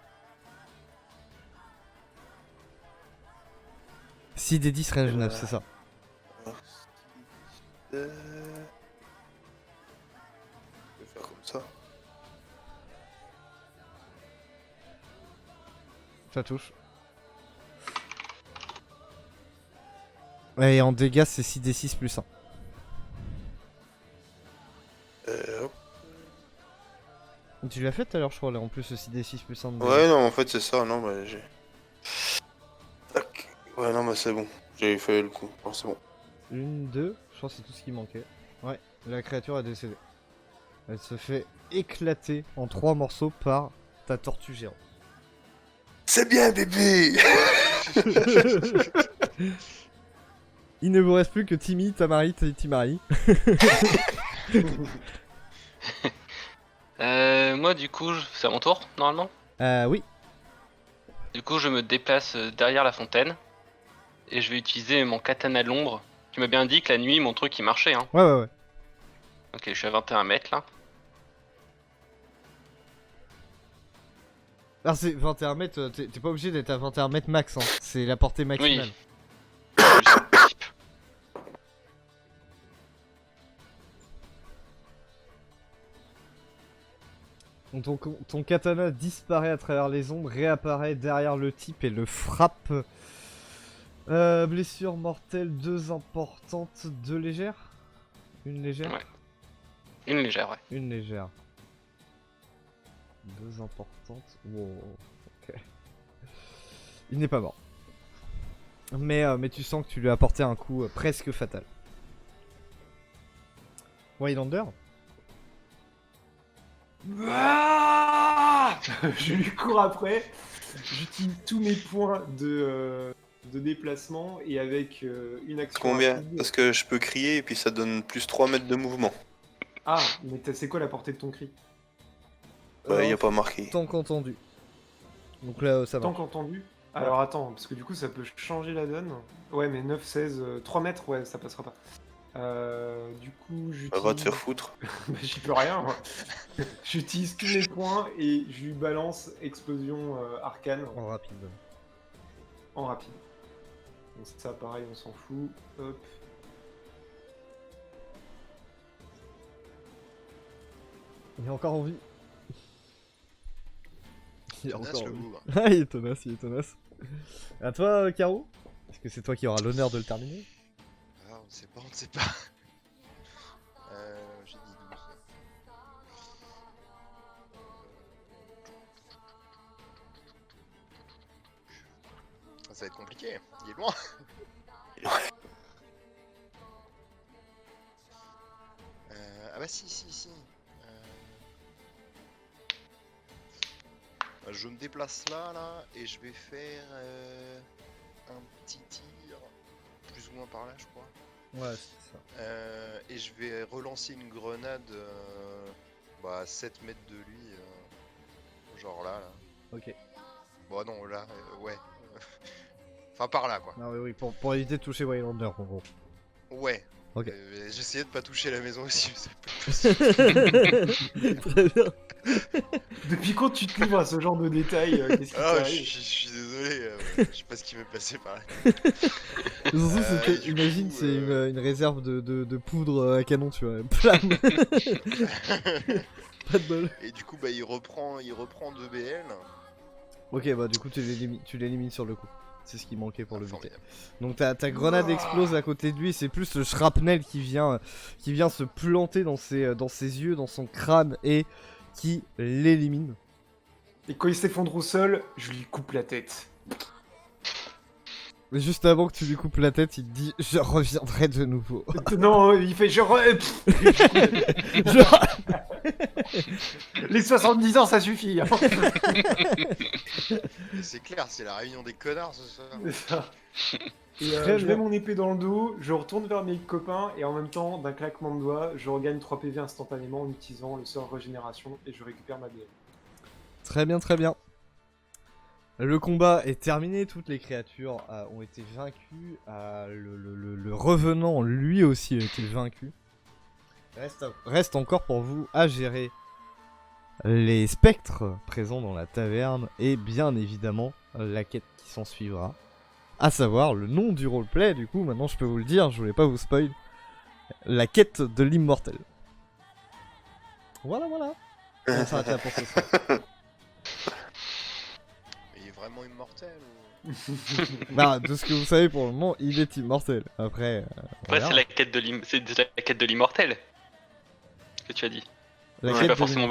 6d10 range 9, c'est ça. Je vais faire comme ça. Ça touche. Ouais, et en dégâts, c'est 6d6 plus 1. Hop. Tu l'as fait tout à l'heure, je crois, là, en plus, le 6d6 plus 1 de Ouais, dégâts. non, en fait, c'est ça, non, bah j'ai. Tac. Ouais, non, bah c'est bon. J'ai fait le coup. Bon, c'est bon. 1, 2, je crois que c'est tout ce qui manquait. Ouais, la créature est décédée. Elle se fait éclater en 3 morceaux par ta tortue géante. C'est bien, bébé. Il ne vous reste plus que Timmy, Tamari, Timari. Moi, du coup, c'est à mon tour, normalement. Oui. Du coup, je me déplace derrière la fontaine. Et je vais utiliser mon katana de l'ombre. Tu m'as bien dit que la nuit, mon truc, il marchait, hein. Ouais. Ok, je suis à 21 mètres, là. Alors c'est 21 mètres, t'es pas obligé d'être à 21 mètres max, hein. C'est la portée maximale. Je suis sur le principe. Donc ton katana disparaît à travers les ombres, réapparaît derrière le type et le frappe. Blessure mortelle, 2 importantes, 2 légères. Une légère. Ouais. Une légère, ouais. Une légère. 2 importantes. Wow. Ok. Il n'est pas mort. Mais tu sens que tu lui as apporté un coup presque fatal. Waylander. Ah je lui cours après. J'utilise tous mes points de déplacement et avec une action. Combien? rapide. Parce que je peux crier et puis ça donne plus 3 mètres de mouvement. Ah, mais c'est quoi la portée de ton cri? Bah, y a pas marqué. Tant qu'entendu. Donc là, ça va. Tant qu'entendu. Alors attends, parce que du coup ça peut changer la donne. Ouais, mais 9, 16, 3 mètres, ouais, ça passera pas. Du coup, j'utilise. Bah, va te faire foutre. Bah, j'y peux rien, moi. J'utilise tous mes points et je lui balance explosion arcane En rapide. en rapide. Donc ça, pareil, on s'en fout. Hop. Il est encore en vie. Il est Tenace, encore en le vie. bout, hein. Ah, il est tenace. À toi, Caro. Est-ce que c'est toi qui auras l'honneur de le terminer? Ah, on ne sait pas. J'ai dit 12. Ça va être compliqué, il est loin. Ah bah si. Je me déplace là, et je vais faire un petit tir, plus ou moins par là je crois. Ouais, c'est ça. Et je vais relancer une grenade à 7 mètres de lui, genre là. Ok. Bon non, là, ouais. Enfin par là quoi. Non, oui, pour éviter de toucher Waylander, en gros. Ouais. Ok. J'essayais de pas toucher la maison aussi, mais c'est pas possible. Très bien. Depuis quand tu te livres à ce genre de détails? Qu'est-ce qui Ah, je t'arrive? suis désolé, je sais pas ce qui m'est passé par là. Surtout, c'était- du imagine, coup, c'est une réserve de poudre à canon, tu vois. Plam. Pas de bol. Et du coup, il reprend 2 BL. Ok, bah du coup, tu l'élimines sur le coup. C'est ce qui manquait pour le buter. Formidable. Donc ta grenade explose à côté de lui, c'est plus le shrapnel qui vient se planter dans ses yeux, dans son crâne et qui l'élimine. Et quand il s'effondre au sol, je lui coupe la tête. Mais juste avant que tu lui coupes la tête, il te dit « Je reviendrai de nouveau Non, il fait Les 70 ans, ça suffit. Hein. C'est clair, c'est la réunion des connards ce soir. C'est ça. Et, Très je bien. mets mon épée dans le dos, je retourne vers mes copains et en même temps, d'un claquement de doigts, je regagne 3 PV instantanément en utilisant le sort régénération et je récupère ma BM. ». Très bien, très bien. Le combat est terminé, toutes les créatures ont été vaincues, le revenant lui aussi a été vaincu. Reste encore pour vous à gérer les spectres présents dans la taverne et bien évidemment la quête qui s'en suivra. À savoir le nom du roleplay, du coup maintenant je peux vous le dire, je voulais pas vous spoil. La quête de l'immortel. Voilà. On s'arrête là pour ce soir. Il est vraiment immortel ou... Bah, de ce que vous savez pour le moment, il est immortel. Après, Après, voilà. c'est la quête de l'immortel que tu as dit. La Ouais, quête pas de forcément